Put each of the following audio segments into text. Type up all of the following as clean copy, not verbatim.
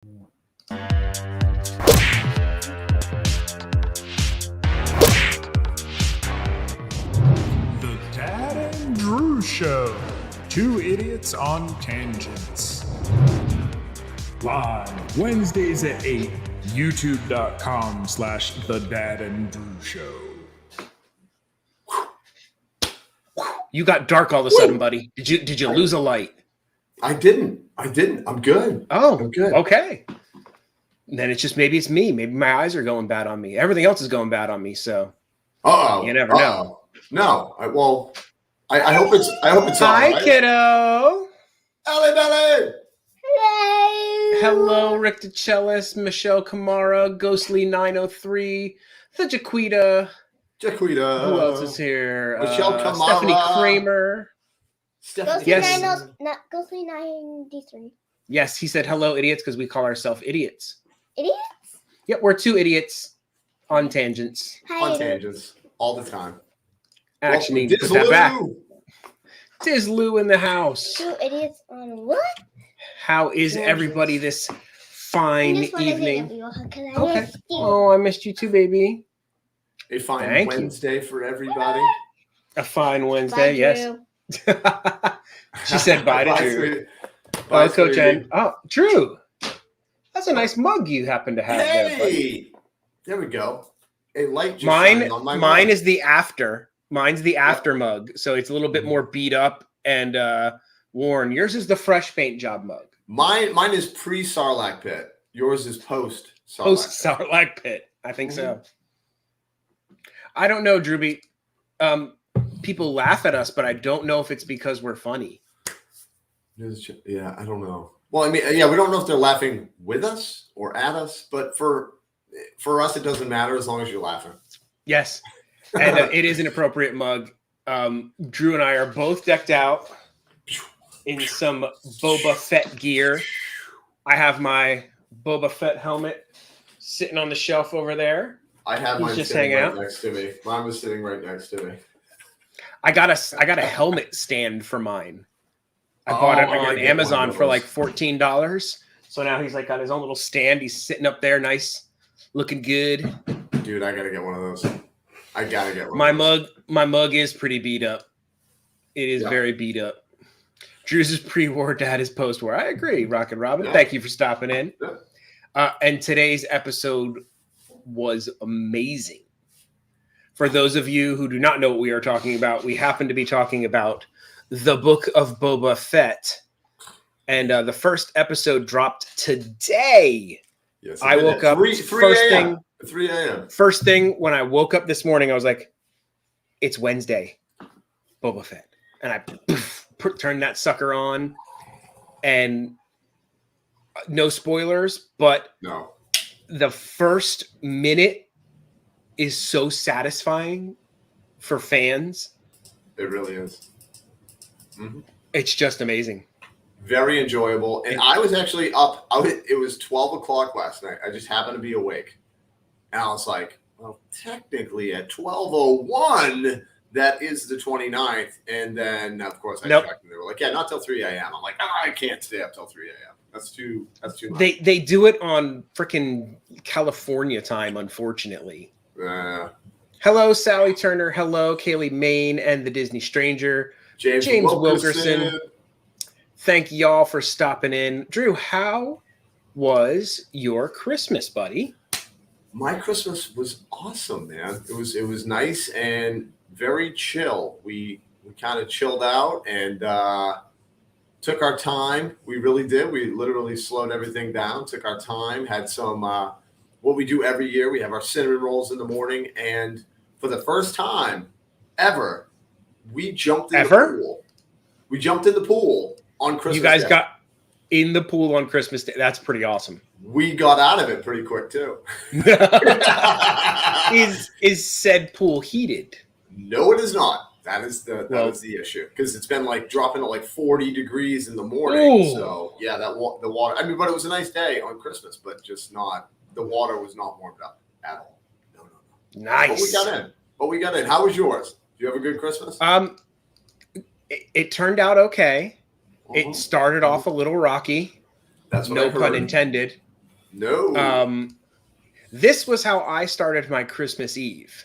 The Dad and Drew Show. Two idiots on tangents. Live Wednesdays at 8. YouTube.com/The Dad and Drew Show. You got dark all of a sudden, buddy. Did you lose a light? I didn't. I'm good. Oh, I'm good. Okay. Then it's just maybe it's me. Maybe my eyes are going bad on me. Everything else is going bad on me. So you never know. No. I hope it's. Hi, all right. kiddo. Ellie Belly. Hello, Rick DeCellis, Michelle Kamara, Ghostly 903, the Jaquita. Who else is here? Michelle Kamara. Stephanie Kramer. Ghostly 93. Yes, he said hello, idiots, because we call ourselves idiots. Idiots? Yep, we're two idiots on tangents. Hi, On tangents all the time. Actually, Welcome, put that back. Dizzloo. Dizzloo in the house. Two idiots on what? How is everybody this fine evening? Okay. Okay. Oh, I missed you too, baby. A fine Thank you. Wednesday for everybody. A fine Wednesday, yes. She said bye to Drew. Sweetie. Bye, Bye, Coach sweetie. N. Oh, Drew. That's a nice mug you happen to have there, buddy. Hey, there we go. A light just Mine shined on my mug. is the after. Mine's the after mug, so it's a little bit more beat up and worn. Yours is the fresh paint job mug. Mine is pre-Sarlacc pit. Yours is post-Sarlacc. Post Sarlacc pit. I think so. I don't know, Drewby. People laugh at us, but I don't know if it's because we're funny. Yeah, I don't know. Well, I mean, yeah, we don't know if they're laughing with us or at us, but for us, it doesn't matter as long as you're laughing. Yes, and it is an appropriate mug. Drew and I are both decked out in some Boba Fett gear. I have my Boba Fett helmet sitting on the shelf over there. I have He's mine just sitting hanging right out. next to me. Mine was sitting right next to me. I got a helmet stand for mine. I bought it on Amazon for like $14. So now he's like got his own little stand. He's sitting up there, nice, looking good. Dude, I gotta get one of those. I gotta get one. My mug is pretty beat up. It is very beat up. Drew's is pre-war, dad is post-war. I agree, Rocket Robin. Yeah. Thank you for stopping in. Yeah. And today's episode was amazing. For those of you who do not know what we are talking about, we happen to be talking about the Book of Boba Fett. And the first episode dropped today. Yes, I woke up 3 3 a.m. First thing when I woke up this morning, I was like, it's Wednesday, Boba Fett. And I turned that sucker on. And no spoilers, but No. the first minute is so satisfying for fans. It really is. Mm-hmm. It's just amazing. Very enjoyable. And I was actually up. It was 12 o'clock last night. I just happened to be awake. And I was like, well, technically at 12:01, that is the 29th. And then, of course, I checked and they were like, yeah, not till 3 a.m. I'm like, I can't stay up till 3 a.m. That's too much. They do it on freaking California time, unfortunately. Hello, Sally Turner. Hello, Kaylee Main and the Disney Stranger. James Wilkerson. Thank y'all for stopping in. Drew, how was your Christmas, buddy? My Christmas was awesome, man. It was nice and very chill. We kind of chilled out and took our time. We really did. We literally slowed everything down, took our time, had some what we do every year. We have our cinnamon rolls in the morning, and for the first time ever, we jumped in the pool. We jumped in the pool on Christmas You guys Day. got in the pool on Christmas Day. That's pretty awesome. We got out of it pretty quick too. Is said pool heated? No, it is not. That is the issue, because it's been like dropping to like 40 degrees in the morning. Ooh. So yeah, the water. I mean, but it was a nice day on Christmas, but just not. The water was not warmed up at all. No. Nice. But we got in. How was yours? Did you have a good Christmas? It turned out okay. It started off a little rocky. That's what no I heard. pun intended. No. This was how I started my Christmas Eve.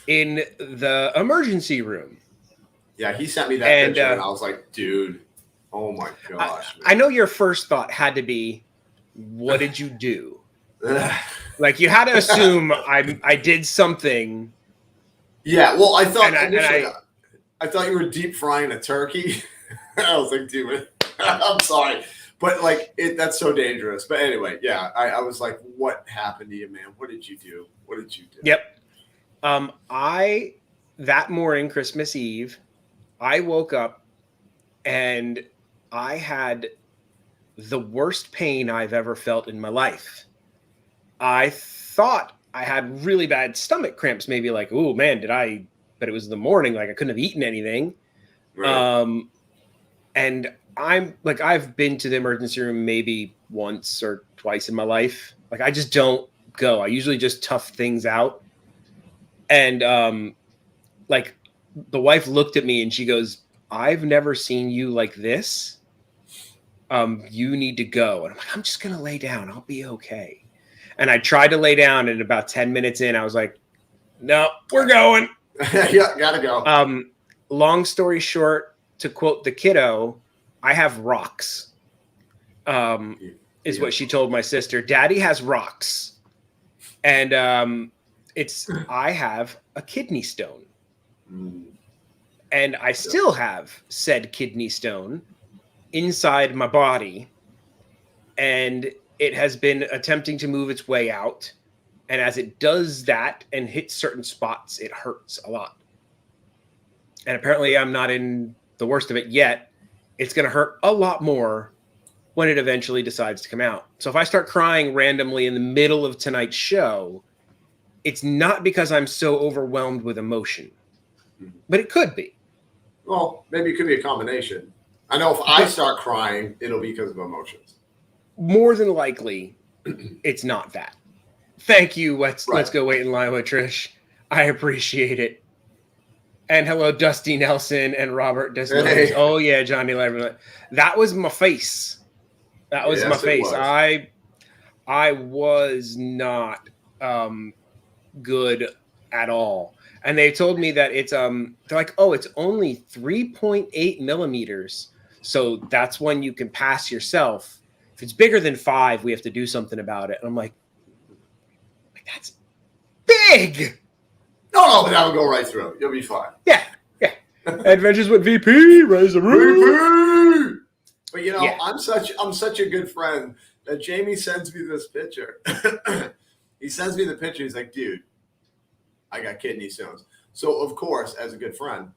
In the emergency room. Yeah, he sent me that picture, and I was like, dude, oh my gosh. I know your first thought had to be, what did you do? Like, you had to assume I did something. Yeah, well, I thought I thought you were deep frying a turkey. I was like, dude, I'm sorry. But, like, that's so dangerous. But anyway, yeah, I was like, what happened to you, man? What did you do? What did you do? Yep. That morning, Christmas Eve, I woke up and I had the worst pain I've ever felt in my life. I thought I had really bad stomach cramps, maybe like, oh man, but it was the morning, like I couldn't have eaten anything. Right. And I'm like, I've been to the emergency room maybe once or twice in my life. Like, I just don't go. I usually just tough things out. And like, the wife looked at me and she goes, I've never seen you like this. You need to go. And I'm like, I'm just going to lay down. I'll be okay. And I tried to lay down, and about 10 minutes in, I was like, no, we're going. Yeah, gotta go. Long story short, to quote the kiddo, I have rocks, is what she told my sister. Daddy has rocks. And I have a kidney stone. And I still have said kidney stone inside my body. And it has been attempting to move its way out. And as it does that and hits certain spots, it hurts a lot. And apparently I'm not in the worst of it yet. It's going to hurt a lot more when it eventually decides to come out. So if I start crying randomly in the middle of tonight's show, it's not because I'm so overwhelmed with emotion, but it could be. Well, maybe it could be a combination. I know if I start crying, it'll be because of emotions. More than likely, it's not that. Thank you. Let's go wait in line with Trish. I appreciate it. And hello, Dusty Nelson and Robert Desmond. Hey. Oh yeah, Johnny Leverman. That was my face. That was my face. Was. I was not good at all. And they told me that it's they're like, oh, it's only 3.8 millimeters. So that's when you can pass yourself. If it's bigger than 5, we have to do something about it. And I'm like that's big. No, but that'll go right through. You'll be fine. Yeah. Adventures with VP, raise the roof. VP. But you know, I'm such a good friend that Jamie sends me this picture. He sends me the picture. He's like, dude, I got kidney stones. So of course, as a good friend,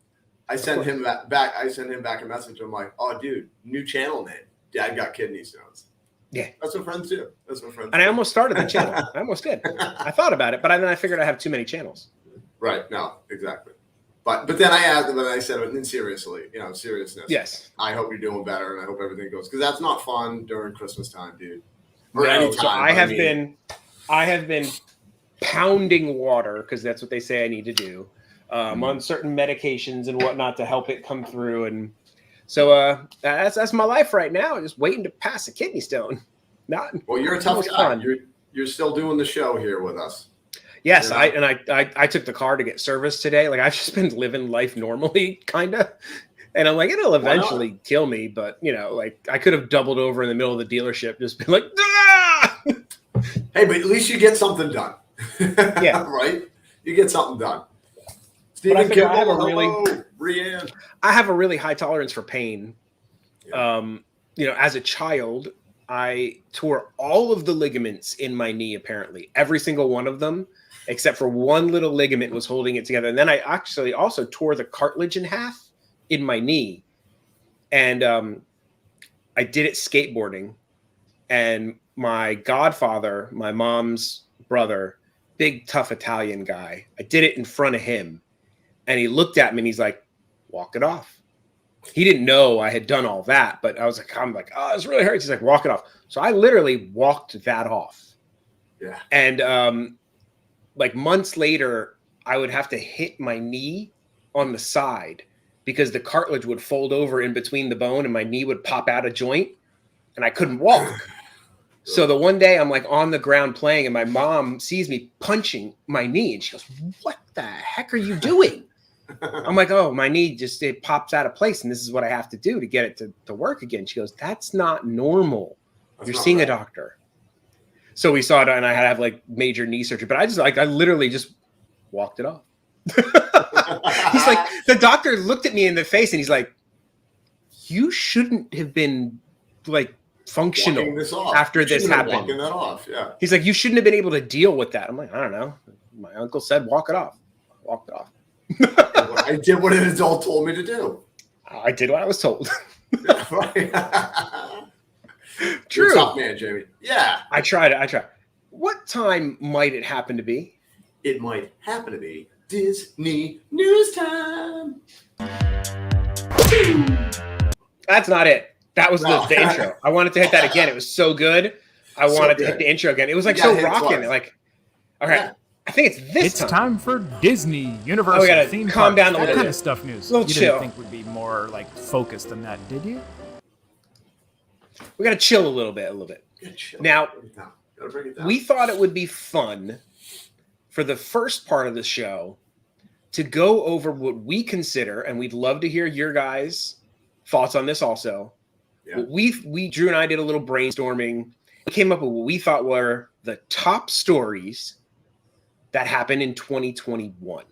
I send him back. I send him back a message. I'm like, oh, dude, new channel name. Dad got kidney stones. Yeah, that's what friends do. And I almost started the channel. I almost did. I thought about it, but then I figured I have too many channels. Right. No, exactly. But then I added, but I said, in seriously, seriousness. Yes. I hope you're doing better, and I hope everything goes, because that's not fun during Christmas time, dude. Or any time. So I have been pounding water, because that's what they say I need to do, on certain medications and whatnot to help it come through. And so that's my life right now, just waiting to pass a kidney stone. Well, you're a tough guy. You're still doing the show here with us. Yes, I took the car to get service today. Like, I've just been living life normally, kind of. And I'm like, it'll eventually kill me. But, like, I could have doubled over in the middle of the dealership, just been like, ah! Hey, but at least you get something done. Yeah. Right? You get something done. But I have a really high tolerance for pain. Yeah. As a child, I tore all of the ligaments in my knee, apparently. Every single one of them, except for one little ligament was holding it together. And then I actually also tore the cartilage in half in my knee. And I did it skateboarding. And my godfather, my mom's brother, big, tough Italian guy, I did it in front of him. And he looked at me and he's like, walk it off. He didn't know I had done all that, but I'm like, oh, it's really hurts. He's like, walk it off. So I literally walked that off. Yeah. And like months later, I would have to hit my knee on the side because the cartilage would fold over in between the bone and my knee would pop out of joint. and I couldn't walk. So the one day I'm like on the ground playing, and my mom sees me punching my knee, and she goes, "What the heck are you doing?" I'm like, "Oh, my knee it pops out of place, and this is what I have to do to get it to work again." She goes, "That's not normal. You're seeing a doctor." So we saw it, and I had to have like major knee surgery. But I literally just walked it off. He's like, the doctor looked at me in the face, and he's like, "You shouldn't have been like functional after this happened." Walking that off, yeah. He's like, "You shouldn't have been able to deal with that." I'm like, "I don't know. My uncle said walk it off. I walked it off." I did what an adult told me to do. I did what I was told. Yeah, right. True. You're a tough man, Jamie. Yeah. I tried. What time might it happen to be? It might happen to be Disney News Time. That's not it. That was the intro. I wanted to hit that again. It was so good. I wanted to hit the intro again. It was like so rocking. Like, all right. Yeah. I think it's this time. It's time for Disney Universal we gotta theme calm park. down a little What kind bit. of stuff news? A little you chill. Didn't think would be more like focused than that, did you? We got to chill a little bit. Now, bring it down. We thought it would be fun for the first part of the show to go over what we consider, and we'd love to hear your guys' thoughts on this also. Yeah. We Drew and I did a little brainstorming. We came up with what we thought were the top stories that happened in 2021.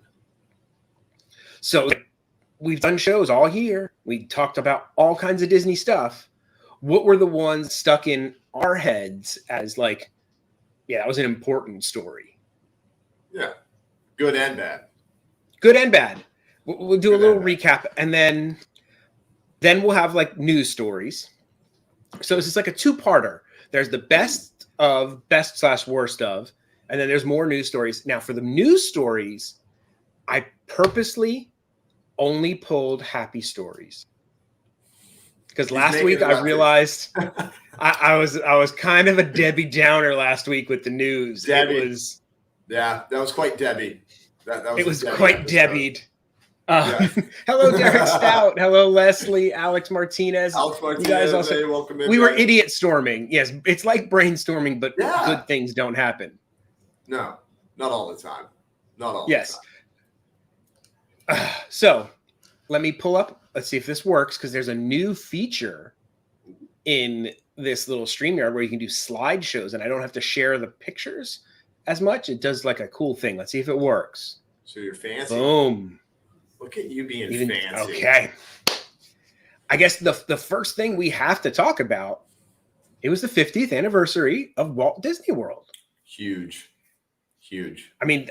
So we've done shows all year. We talked about all kinds of Disney stuff. What were the ones stuck in our heads as like, yeah, that was an important story? Yeah. Good and bad. Good and bad. We'll do a little recap, and then we'll have like news stories. So it's just like a two-parter. There's the best / worst of, and then there's more news stories. Now for the news stories, I purposely only pulled happy stories. Because last week I realized I was kind of a Debbie Downer last week with the news. Debbie. That was quite Debbie. It was quite Debbie'd. Hello, Derek Stout. Hello, Leslie, Alex Martinez. You guys also, hey, welcome in. We were idiot storming. Yes, it's like brainstorming, but good things don't happen. No, not all the time. Not all the time. So let me pull up. Let's see if this works, because there's a new feature in this little StreamYard where you can do slideshows, and I don't have to share the pictures as much. It does like a cool thing. Let's see if it works. So you're fancy. Boom. Look at you being fancy. Okay. I guess the first thing we have to talk about, it was the 50th anniversary of Walt Disney World. Huge. I mean,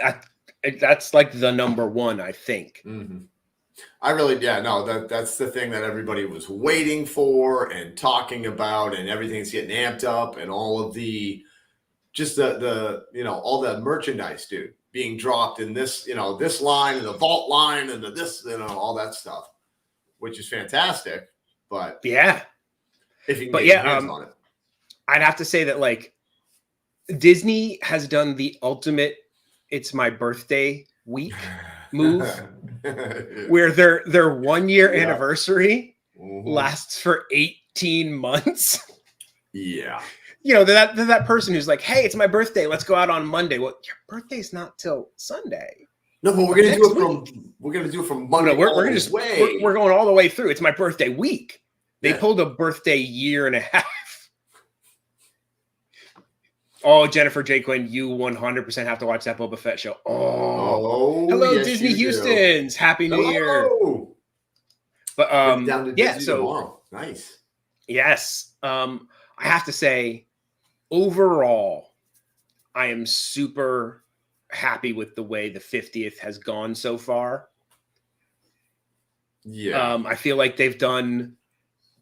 that's like the number one, I think. Mm-hmm. That's the thing that everybody was waiting for and talking about, and everything's getting amped up, and all of the all the merchandise, dude, being dropped in this, this line and the vault line and this, all that stuff, which is fantastic. But yeah, if you can get your hands on it, I'd have to say that like Disney has done the ultimate "it's my birthday" week move, where their 1 year anniversary lasts for 18 months. Yeah. That person who's like, "Hey, it's my birthday. Let's go out on Monday." Well, your birthday's not till Sunday. No, but we're gonna do it from Monday. No, we're going all the way through. It's my birthday week. They pulled a birthday year and a half. Oh, Jennifer J. Quinn, you 100% have to watch that Boba Fett show. Oh, hello, yes, Disney Houston's. Happy New Year. But down to Disney tomorrow. Nice. Yes. I have to say, overall, I am super happy with the way the 50th has gone so far. Yeah. I feel like they've done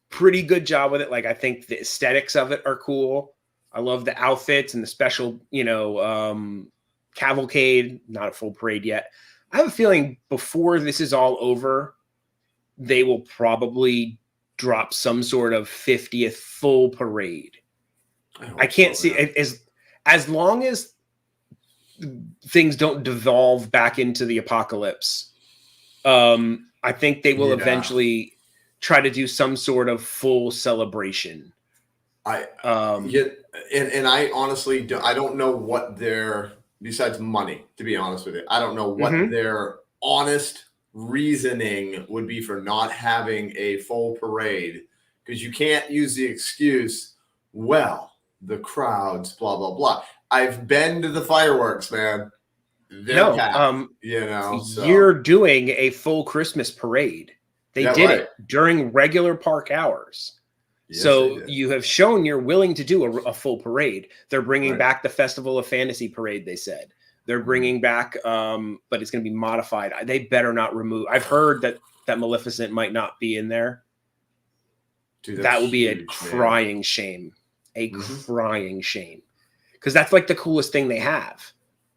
pretty good job with it. Like, I think the aesthetics of it are cool. I love the outfits and the special, cavalcade, not a full parade yet. I have a feeling before this is all over, they will probably drop some sort of 50th full parade. I can't see it as long as things don't devolve back into the apocalypse. I think they will eventually try to do some sort of full celebration. I I honestly don't know what their, besides money, to be honest with you, I don't know what their honest reasoning would be for not having a full parade, because you can't use the excuse, well, the crowds, blah blah blah. I've been to the fireworks, man. They're packed, so. You're doing a full Christmas parade. They did it during regular park hours. Yes, so you have shown you're willing to do a full parade. They're bringing back the Festival of Fantasy parade, they said. They're bringing back, but it's going to be modified. They better not remove. I've heard that Maleficent might not be in there. Dude, that would be a crying shame. A crying shame. Because that's like the coolest thing they have.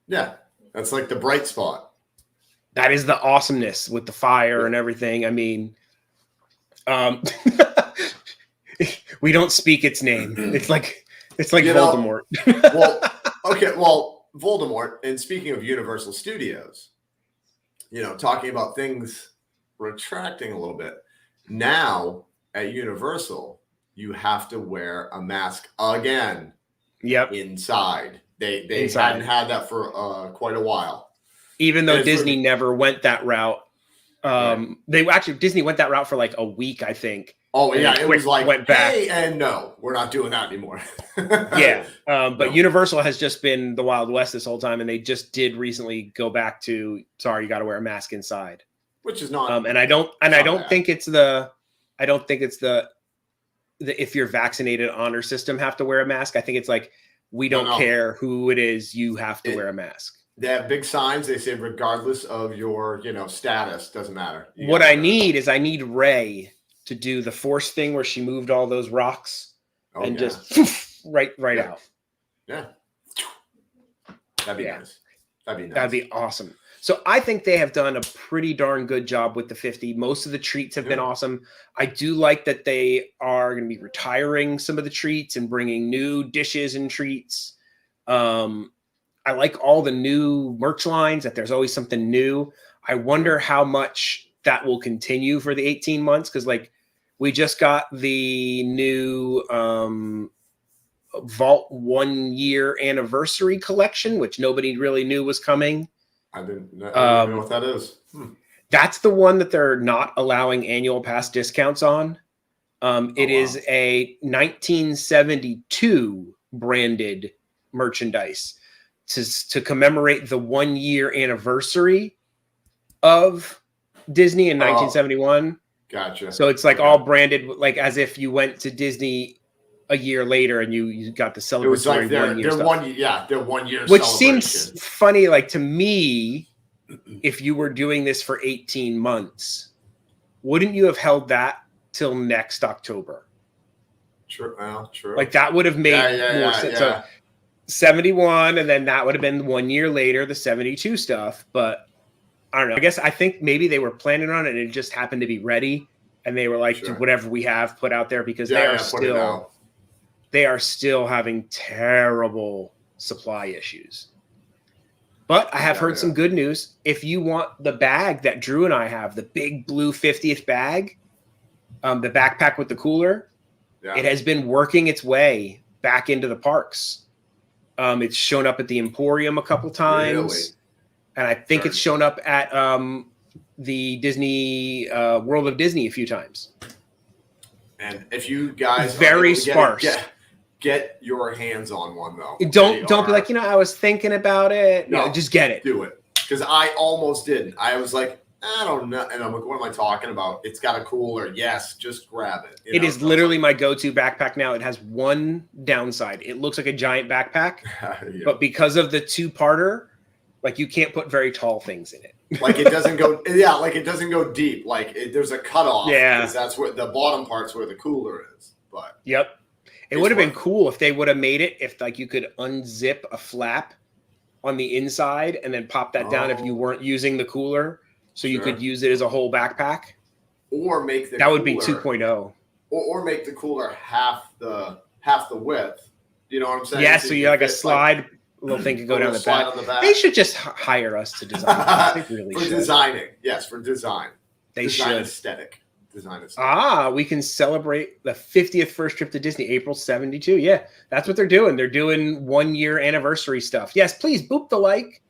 Yeah, that's like the bright spot. That is the awesomeness with the fire and everything. I mean, we don't speak its name. It's like Voldemort. Voldemort. And speaking of Universal Studios, talking about things retracting a little bit. Now at Universal, you have to wear a mask again. Yep. Inside. They hadn't had that for quite a while. Even though Disney never went that route. Disney went that route for like a week, I think. Oh yeah, it was like went back. Hey, and no, we're not doing that anymore. But Universal has just been the Wild West this whole time, and they just did recently go back to you got to wear a mask inside, which is not. I don't think it's the if you're vaccinated honor system have to wear a mask. I think it's like we don't care who it is, you have to wear a mask. They have big signs. They say regardless of your status, doesn't matter. What I need Ray to do the Force thing where she moved all those rocks just right out. Yeah. That'd be nice. That'd be awesome. So I think they have done a pretty darn good job with the 50. Most of the treats have been awesome. I do like that they are going to be retiring some of the treats and bringing new dishes and treats. I like all the new merch lines, that there's always something new. I wonder how much that will continue for the 18 months. Cause like we just got the new Vault 1 year anniversary collection, which nobody really knew was coming. I didn't know what that is. That's the one that they're not allowing annual pass discounts on. It is a 1972 branded merchandise to commemorate the 1 year anniversary of Disney in 1971. Gotcha. So it's like all branded, like as if you went to Disney a year later and you got the celebratory. It was like their 1 year, which seems funny. Like to me, if you were doing this for 18 months, wouldn't you have held that till next October? True. Well, true. Like that would have made more sense. So 71, and then that would have been 1 year later, the 72 stuff. But I don't know. I think maybe they were planning on it and it just happened to be ready. And they were like, do whatever we have put out there, because they are still having terrible supply issues. But I have heard some good news. If you want the bag that Drew and I have, the big blue 50th bag, the backpack with the cooler, it has been working its way back into the parks. It's shown up at the Emporium a couple times. Really? And I think it's shown up at the Disney World of Disney a few times. And if you guys very sparse. Get your hands on one though. Don't be like, I was thinking about it. No, just get it. Do it. Because I almost didn't. I was like, I don't know. And I'm like, what am I talking about? It's got a cooler. Yes, just grab it. It is literally my go-to backpack now. It has one downside. It looks like a giant backpack, but because of the two-parter, like you can't put very tall things in it. Like it doesn't go, like it doesn't go deep. Like there's a cutoff. Yeah. Because that's where the bottom part's where the cooler is. But it would have been cool if they would have made it, if like you could unzip a flap on the inside and then pop that down if you weren't using the cooler. So you could use it as a whole backpack, or make that would be 2.0, or make the cooler half the width. You know what I'm saying? Yeah, so you like a slide little thing could go down the back. They should just hire us to design. They really should. Designing, yes, for design. They should. Aesthetic. design of stuff. We can celebrate the 50th first trip to Disney, April 72. Yeah, that's what they're doing. They're doing 1 year anniversary stuff. Yes, please boop the like.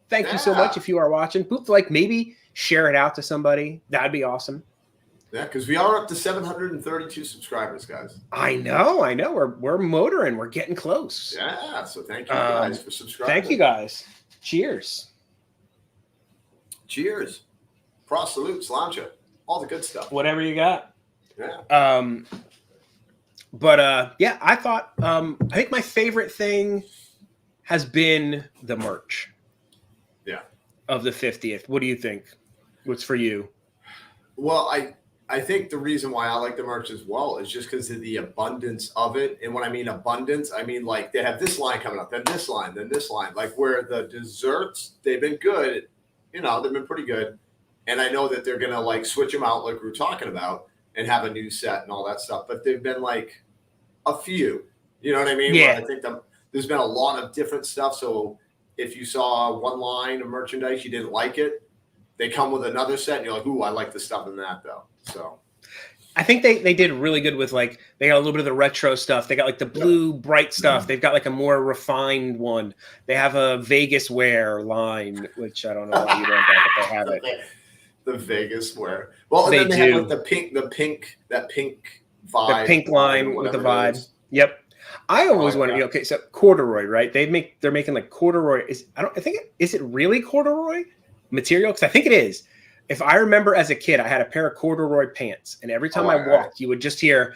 Thank you so much if you are watching. Boop the like. Maybe share it out to somebody. That'd be awesome. Yeah, because we are up to 732 subscribers, guys. I know. We're motoring. We're getting close. Yeah, so thank you guys for subscribing. Thank you guys. Cheers. Cheers. Prost, salute, slancha. All the good stuff. Whatever you got. Yeah. Yeah, I thought I think my favorite thing has been the merch. Yeah. Of the 50th. What do you think? What's for you? Well, I think the reason why I like the merch as well is just because of the abundance of it. And when I mean abundance, I mean like they have this line coming up, then this line, then this line. Like where the desserts, they've been good. They've been pretty good. And I know that they're going to like switch them out like we were talking about and have a new set and all that stuff. But they've been like a few. You know what I mean? Yeah. Where I think there's been a lot of different stuff. So if you saw one line of merchandise, you didn't like it, they come with another set and you're like, ooh, I like the stuff in that though. So I think they did really good with like they got a little bit of the retro stuff. They got like the blue bright stuff. They've got like a more refined one. They have a Vegas wear line, which I don't know why you don't have, but they have it. The Vegas wear. Well, and then they have like that pink vibe. The pink line with the vibe. Yep. I always wonder, okay, so corduroy, right? They're making like corduroy. Is it really corduroy material? Because I think it is. If I remember as a kid, I had a pair of corduroy pants, and every time I walked, you would just hear.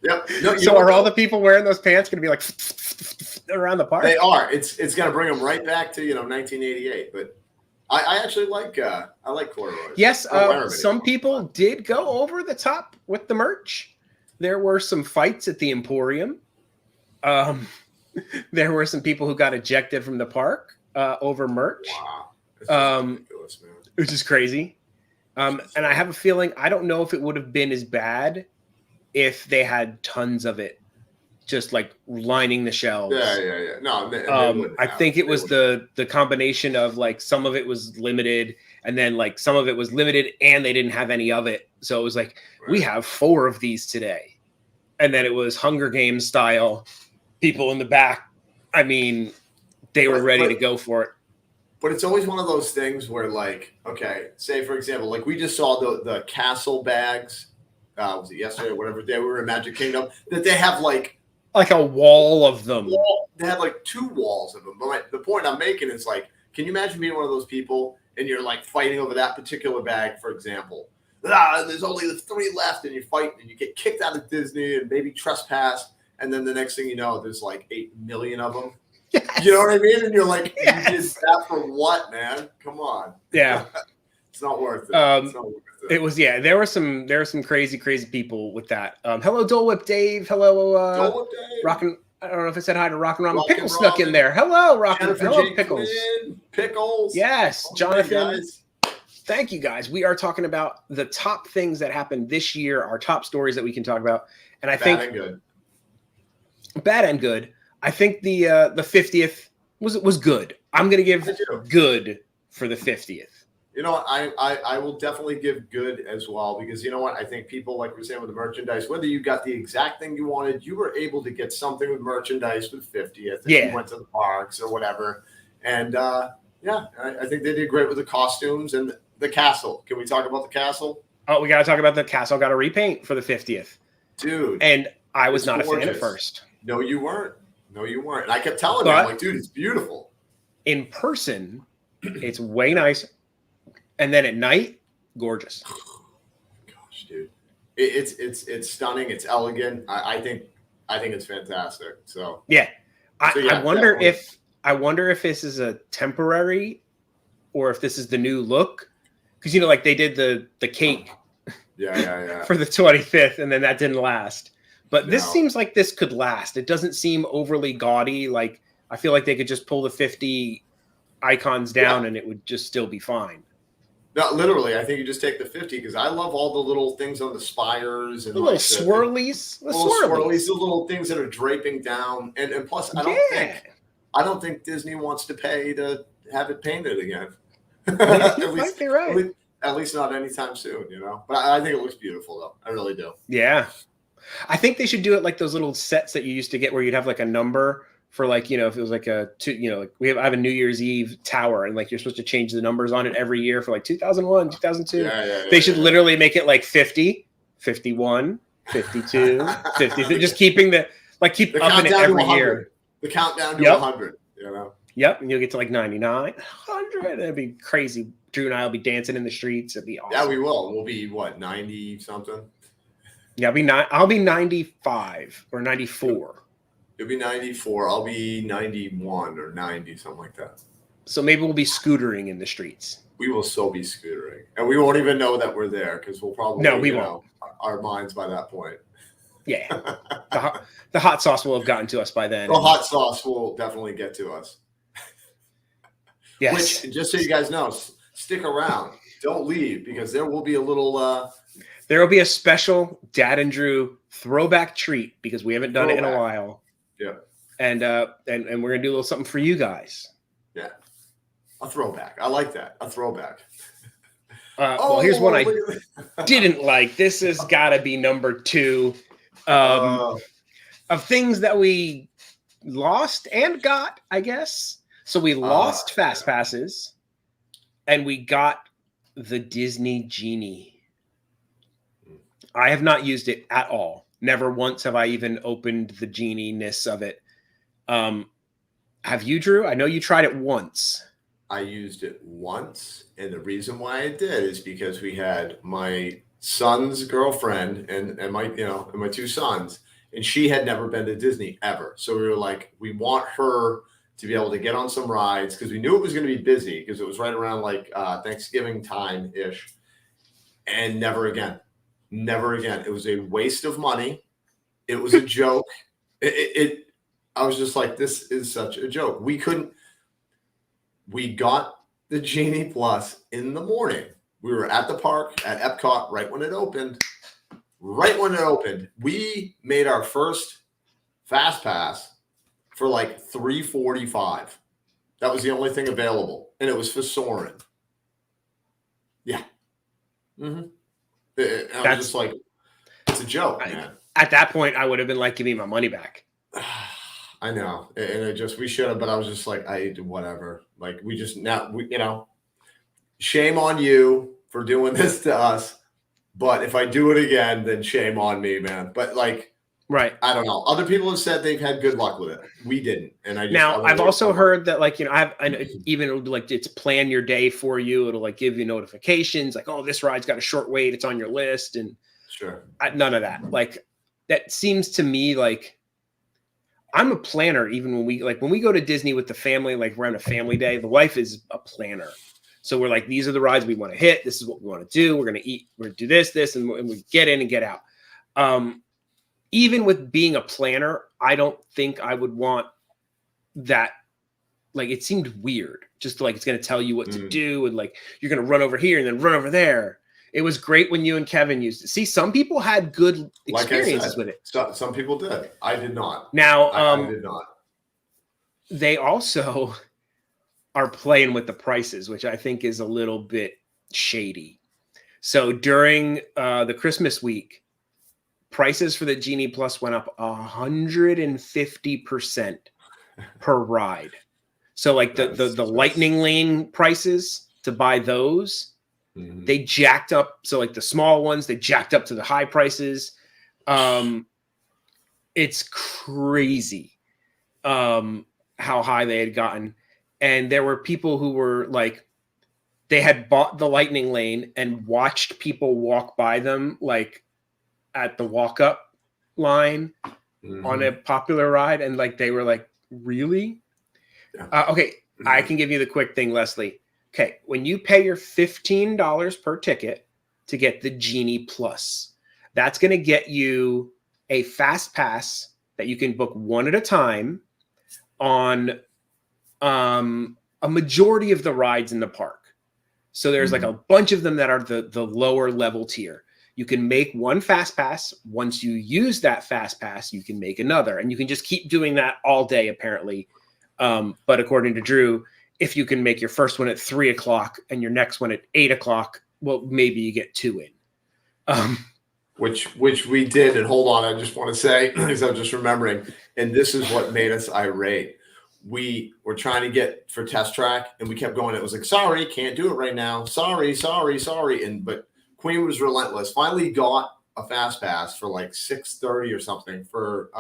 Yep. So are all the people wearing those pants going to be like around the park? They are. It's going to bring them right back to 1988. But I actually like corduroy. Yes, some people did go over the top with the merch. There were some fights at the Emporium. There were some people who got ejected from the park over merch. Wow, that's ridiculous, man. Which is crazy. And I have a feeling I don't know if it would have been as bad if they had tons of it, just like lining the shelves. Yeah. No, I think it was the combination of like some of it was limited, and then like some of it was limited, and they didn't have any of it. So it was like we have 4 of these today, and then it was Hunger Games style. People in the back, I mean, they were ready to go for it. But it's always one of those things where, like, okay, say for example, like we just saw the castle bags. Was it yesterday or whatever day we were in Magic Kingdom? That they have like a wall of them. They had like 2 walls of them. But the point I'm making is like, can you imagine being one of those people and you're like fighting over that particular bag, for example? There's only 3 left, and you fight and you get kicked out of Disney and maybe trespassed, and then the next thing you know, there's like 8 million of them. Yes. You know what I mean? And you're like, you did that for what, man? Come on. Yeah. It's not worth it. It's not worth it. It was, there were some crazy people with that. Hello, Dole Whip Dave. Hello, Dole Whip Dave. Rockin'. I don't know if I said hi to Rockin' Ramen. Pickles snuck in there. Hello, Rockin'. Hello, Pickles. Pickles. Yes, Jonathan. Thank you, guys. We are talking about the top things that happened this year, our top stories that we can talk about. And I think bad and good. I think the 50th was good. I'm going to give good for the 50th. You know what? I will definitely give good as well, because you know what? I think people, like we're saying with the merchandise, whether you got the exact thing you wanted, you were able to get something with merchandise with 50th. If you went to the parks or whatever. And I think they did great with the costumes and the castle. Can we talk about the castle? Oh, we got to talk about the castle. Got a repaint for the 50th. Dude. And I was not gorgeous. A fan at first. No, you weren't. And I kept telling him, like, dude, it's beautiful. In person, it's way nice. And then at night, gorgeous. Gosh, dude. It's stunning. It's elegant. I think it's fantastic. So I wonder if this is a temporary or if this is the new look. Because like they did the cake for the 25th, and then that didn't last. But this seems like this could last. It doesn't seem overly gaudy. Like I feel like they could just pull the 50 icons down and it would just still be fine. No, literally, I think you just take the 50, because I love all the little things on the spires and the little swirlies. The little things that are draping down. And plus, I don't think Disney wants to pay to have it painted again. You might be right. At least not anytime soon, But I think it looks beautiful, though. I really do. Yeah. I think they should do it like those little sets that you used to get where you'd have like a number for like, if it was like I have a New Year's Eve tower and like you're supposed to change the numbers on it every year for like 2001, 2002. They should literally make it like 50, 51, 52, 53, just keep upping it every year. The countdown to 100, Yep, and you'll get to like 99, 100. That'd be crazy. Drew and I will be dancing in the streets. It'd be awesome. Yeah, we will. We'll be 90 something. Yeah, I'll be 95 or 94. You'll be 94. I'll be 91 or 90, something like that. So maybe we'll be scootering in the streets. We will still be scootering, and we won't even know that we're there because we'll probably won't. Our minds by that point. Yeah, the hot sauce will have gotten to us by then. The hot sauce will definitely get to us. Yes. Which, just so you guys know, stick around. Don't leave because there will be a little. There will be a special Dad and Drew throwback treat because we haven't done it in a while. Yeah. And we're gonna do a little something for you guys. Yeah. A throwback. I like that. A throwback. Well, here's one I didn't like. This has got to be number 2 of things that we lost and got, I guess. So we lost Fast Passes, and we got the Disney Genie. I have not used it at all. Never once have I even opened the Genie-ness of it. Have you, Drew? I know you tried it once. I used it once, and the reason why I did is because we had my son's girlfriend and my and my 2 sons, and she had never been to Disney ever. So we were like, we want her to be able to get on some rides because we knew it was going to be busy because it was right around like Thanksgiving time ish, and never again. It was a waste of money. It was a joke. I was just like, this is such a joke. We got the Genie Plus in the morning. We were at the park at Epcot right when it opened. We made our first Fast Pass for like $345. That was the only thing available, and it was for Soarin'. Yeah. Mm-hmm. I was just like, it's a joke, man. At that point, I would have been like, give me my money back. I know. And we should have, but I was just like, whatever. Like, shame on you for doing this to us. But if I do it again, then shame on me, man. But like, right. I don't know. Other people have said they've had good luck with it. We didn't. And I've also heard that like, even like it's plan your day for you. It'll like give you notifications like, oh, this ride's got a short wait. It's on your list. And sure. None of that. Like, that seems to me like I'm a planner. Even when we go to Disney with the family, like we're on a family day, the wife is a planner. So we're like, these are the rides we want to hit. This is what we want to do. We're going to eat. We're going to do this, and we get in and get out. Even with being a planner, I don't think I would want that. Like, it seemed weird. Just like it's going to tell you what to do, and like you're going to run over here and then run over there. It was great when you and Kevin used it. See, some people had good experiences with it. Some people did. I did not. Now, I did not. They also are playing with the prices, which I think is a little bit shady. So during the Christmas week, prices for the Genie Plus went up 150% per ride. So like the Lightning Lane prices to buy those, they jacked up. So like the small ones, they jacked up to the high prices. It's crazy how high they had gotten. And there were people who were like, they had bought the Lightning Lane and watched people walk by them, like at the walk-up line on a popular ride. And like, they were like, really? Yeah. Okay. I can give you the quick thing, Leslie. Okay. When you pay your $15 per ticket to get the Genie Plus, that's going to get you a fast pass that you can book one at a time on a majority of the rides in the park. So there's like a bunch of them that are the lower level tier. You can make one fast pass. Once you use that fast pass, you can make another, and you can just keep doing that all day, apparently. But according to Drew, if you can make your first one at 3 o'clock and your next one at 8 o'clock, well, maybe you get 2 in. Which we did. And hold on, I just want to say, because I'm just remembering, and this is what made us irate. We were trying to get for test track, and we kept going. It was like, sorry, can't do it right now. Sorry. But Queen was relentless. Finally got a fast pass for like 6:30 or something for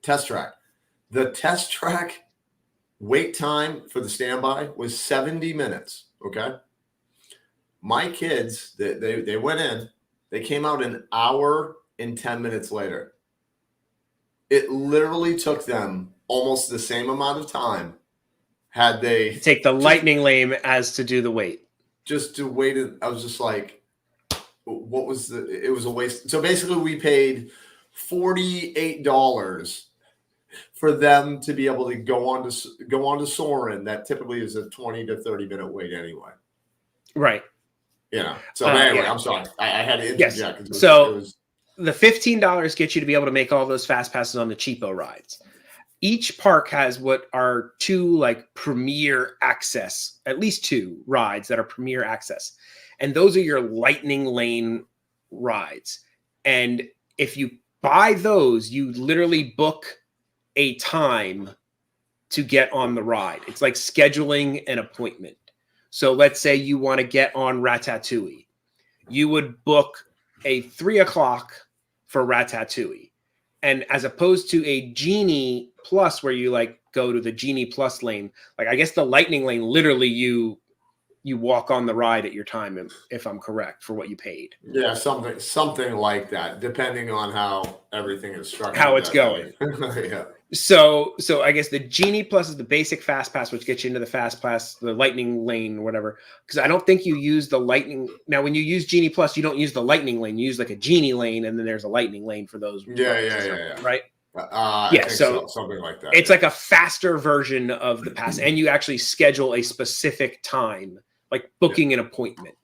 test track. The test track wait time for the standby was 70 minutes. Okay. My kids, they went in, they came out an hour and 10 minutes later. It literally took them almost the same amount of time had they take the lightning lane as to do the wait. Just to wait. I was just like, what was it was a waste. So basically we paid $48 for them to be able to go on to Soarin'. That typically is a 20 to 30 minute wait anyway. Right. So anyway, yeah. I'm sorry. I had to interject. Yes. So the $15 gets you to be able to make all those fast passes on the cheapo rides. Each park has what are 2 like premier access, at least 2 rides that are premier access. And those are your lightning lane rides. And if you buy those, you literally book a time to get on the ride. It's like scheduling an appointment. So let's say you want to get on Ratatouille. You would book a 3 o'clock for Ratatouille. And as opposed to a Genie Plus, where you like go to the Genie Plus lane, like I guess the lightning lane, literally you walk on the ride at your time, if I'm correct, for what you paid. Yeah, something like that, depending on how everything is structured. How it's going. Yeah. So I guess the Genie Plus is the basic fast pass, which gets you into the fast pass, the lightning lane or whatever. Because I don't think you use the lightning. Now, when you use Genie Plus, you don't use the lightning lane. You use like a Genie lane, and then there's a lightning lane for those. Yeah. Right? I think so. Something like that. It's like a faster version of the pass, and you actually schedule a specific time, like booking an appointment.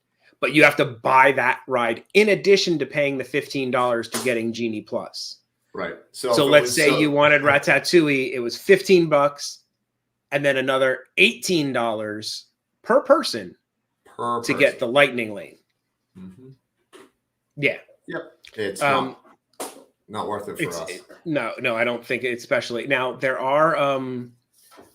But you have to buy that ride in addition to paying the $15 to getting Genie Plus. Right. So let's say you wanted Ratatouille, it was $15 and then another $18 per person to get the lightning lane. Mm-hmm. Yeah. Yep. It's not worth it for us. No, I don't think it's especially. Now, there are,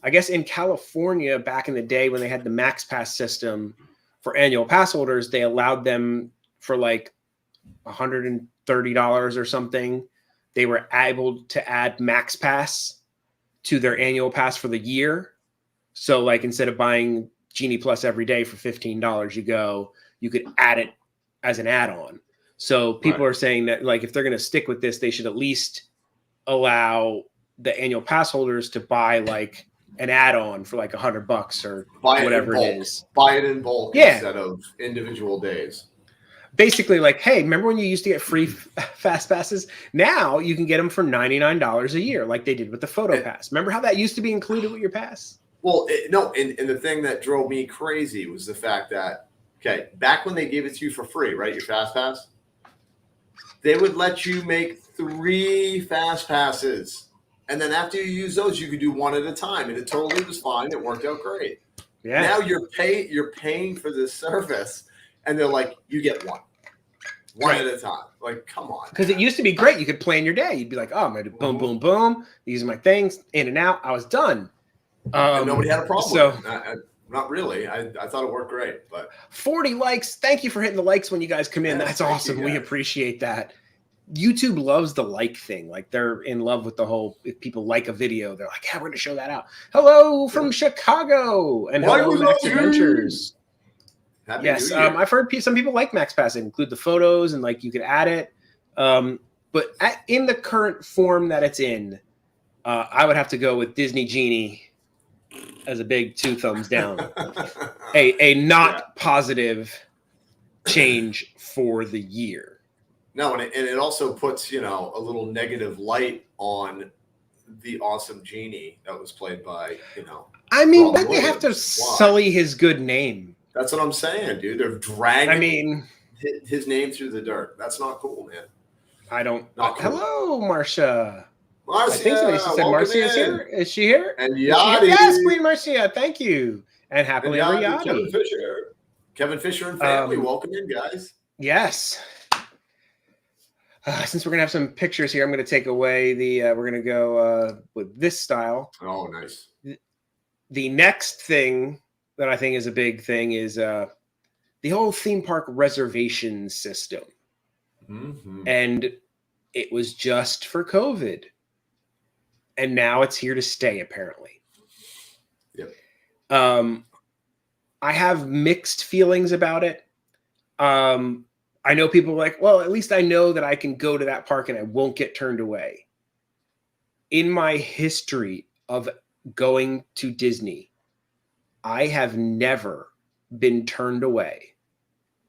I guess in California back in the day when they had the Max Pass system for annual pass holders, they allowed them for like $130 or something. They were able to add Max Pass to their annual pass for the year. So like instead of buying Genie Plus every day for $15, you could add it as an add-on. So people are saying that like if they're going to stick with this, they should at least allow the annual pass holders to buy like an add-on for like $100 or whatever it is. Buy it in bulk instead of individual days. Basically, like, hey, remember when you used to get free fast passes? Now you can get them for $99 a year, like they did with the photo pass. Remember how that used to be included with your pass? Well, and the thing that drove me crazy was the fact that, back when they gave it to you for free, right, your fast pass, they would let you make 3 fast passes. And then after you use those, you could do 1 at a time. And it totally was fine. It worked out great. Yeah. Now you're paying for this service. And they're like, you get 1 at a time. Like, come on. Because it used to be great. You could plan your day. You'd be like, oh, I'm going to do boom, boom, boom. These are my things. In and out. I was done. And nobody had a problem with it. Not really. I thought it worked great. But 40 likes. Thank you for hitting the likes when you guys come in. That's awesome. We appreciate that. YouTube loves the like thing. Like they're in love with the whole, if people like a video, they're like, yeah, we're going to show that out. Hello from Chicago. And hello, Max Adventures. Yes, I've heard some people like Max Pass. They include the photos and like you could add it. But in the current form that it's in, I would have to go with Disney Genie as a big 2 thumbs down. a not positive change for the year. No, and it also puts, a little negative light on the awesome Genie that was played by, I mean, why do they have to sully his good name? That's what I'm saying, dude. They're dragging his name through the dirt. That's not cool, man. I don't. Hello, Marcia. Marcia, I think so. They said Marcia's here. Is she here? And Is she here? Yachty. Yes, Queen Marcia. Thank you. And happily ever Yachty. Yachty. Kevin Fisher and family. Welcome in, guys. Yes. Since we're going to have some pictures here, I'm going to take away the, we're going to go with this style. Oh, nice. The next thing that I think is a big thing is the whole theme park reservation system. Mm-hmm. And it was just for COVID. And now it's here to stay, apparently. Yep. I have mixed feelings about it. I know people are like, well, at least I know that I can go to that park and I won't get turned away. In my history of going to Disney, I have never been turned away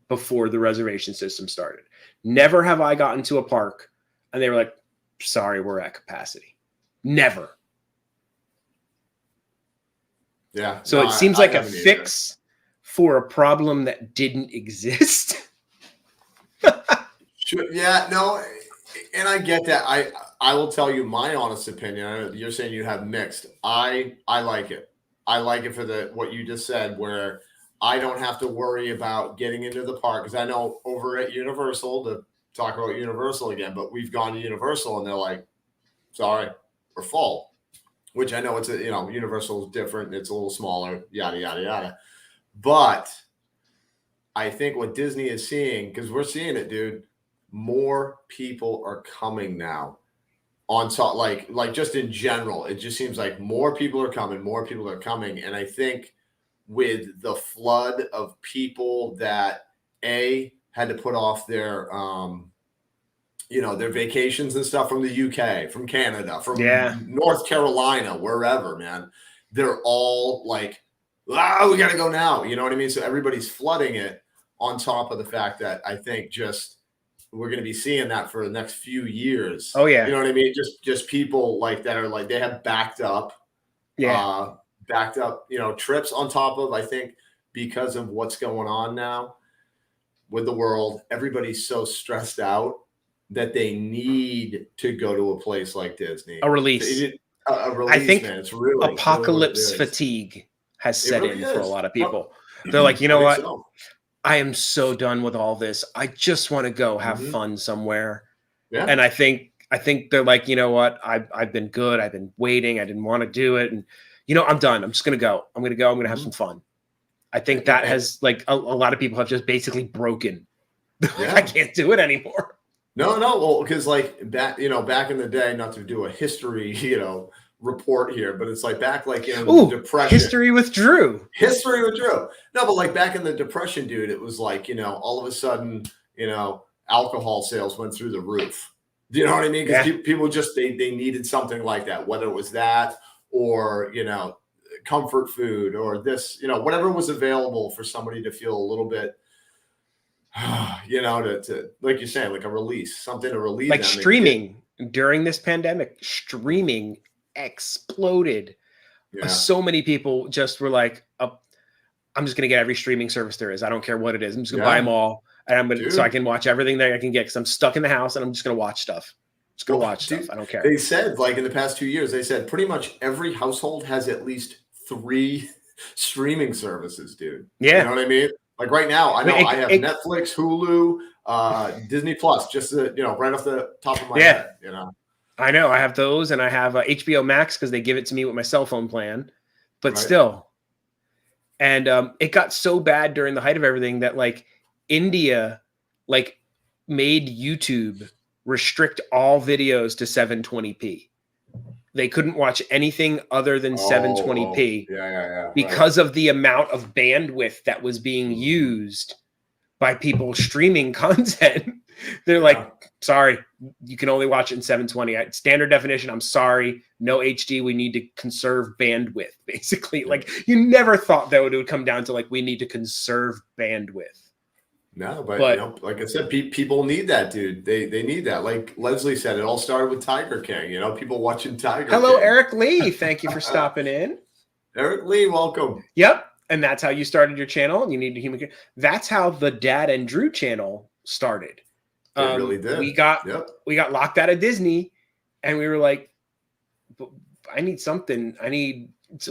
before the reservation system started. Never have I gotten to a park and they were like, sorry, we're at capacity. Never. Yeah. So it seems like a fix for a problem that didn't exist. Yeah, no, and I get that. I will tell you my honest opinion. I know you're saying you have mixed. I like it. I like it for what you just said, where I don't have to worry about getting into the park, because I know over at Universal, to talk about Universal again, but we've gone to Universal and they're like, sorry, we're full. Which I know it's Universal is different. It's a little smaller, yada yada yada. But I think what Disney is seeing, because we're seeing it, dude, more people are coming now on top, like just in general. It just seems like more people are coming. And I think with the flood of people that had to put off their their vacations and stuff from the UK, from Canada, from North Carolina, wherever, man, they're all like, we got to go now. You know what I mean? So everybody's flooding it, on top of the fact that I think just we're going to be seeing that for the next few years. Oh, yeah. You know what I mean? Just people like that are like, they have backed up, trips on top of, I think, because of what's going on now with the world. Everybody's so stressed out that they need to go to a place like Disney. A release. A release, I think man. It's really apocalypse fatigue has set in for a lot of people. They're like, you know what? So. I am so done with all this. I just want to go have fun somewhere. Yeah. And I think they're like, you know what? I've been good. I've been waiting. I didn't want to do it. And, I'm done. I'm just going to go. I'm going to have some fun. I think that has, like, a lot of people have just basically broken. I can't do it anymore. No. Well, because like back in the day, not to do a history, report here, but it's like back like in the Depression. History with Drew. No, but like back in the Depression, dude, it was like, all of a sudden, alcohol sales went through the roof. Do you know what I mean? Because people just, they needed something like that, whether it was that or, comfort food or this, whatever was available for somebody to feel a little bit, to like you're saying, like a release, something to relieve like them. Streaming during this pandemic, streaming exploded. So many people just were like, I'm just going to get every streaming service there is. I don't care what it is. I'm just going to buy them all. And I'm going to, so I can watch everything that I can get, because I'm stuck in the house and I'm just going to watch stuff. Just going to watch stuff. I don't care. They said, like, in the past 2 years, they said pretty much every household has at least 3 streaming services, dude. Yeah. You know what I mean? Like right now, I have Netflix, Hulu, Disney Plus, just right off the top of my head, I know I have those, and I have HBO Max because they give it to me with my cell phone plan, but still. And it got so bad during the height of everything that like India made YouTube restrict all videos to 720p. They couldn't watch anything other than 720p because of the amount of bandwidth that was being used by people streaming content. They're like, sorry, you can only watch it in 720. Standard definition, I'm sorry, no HD. We need to conserve bandwidth, basically. Like, you never thought that it would come down to, like, we need to conserve bandwidth. No, but like I said, people need that, dude. They need that. Like Leslie said, it all started with Tiger King. People watching Tiger King. Hello, Eric Lee. Thank you for stopping in. Eric Lee, welcome. Yep. And that's how you started your channel. You need a human. That's how the Dad and Drew channel started. It really did. We got locked out of Disney, and we were like, I need something.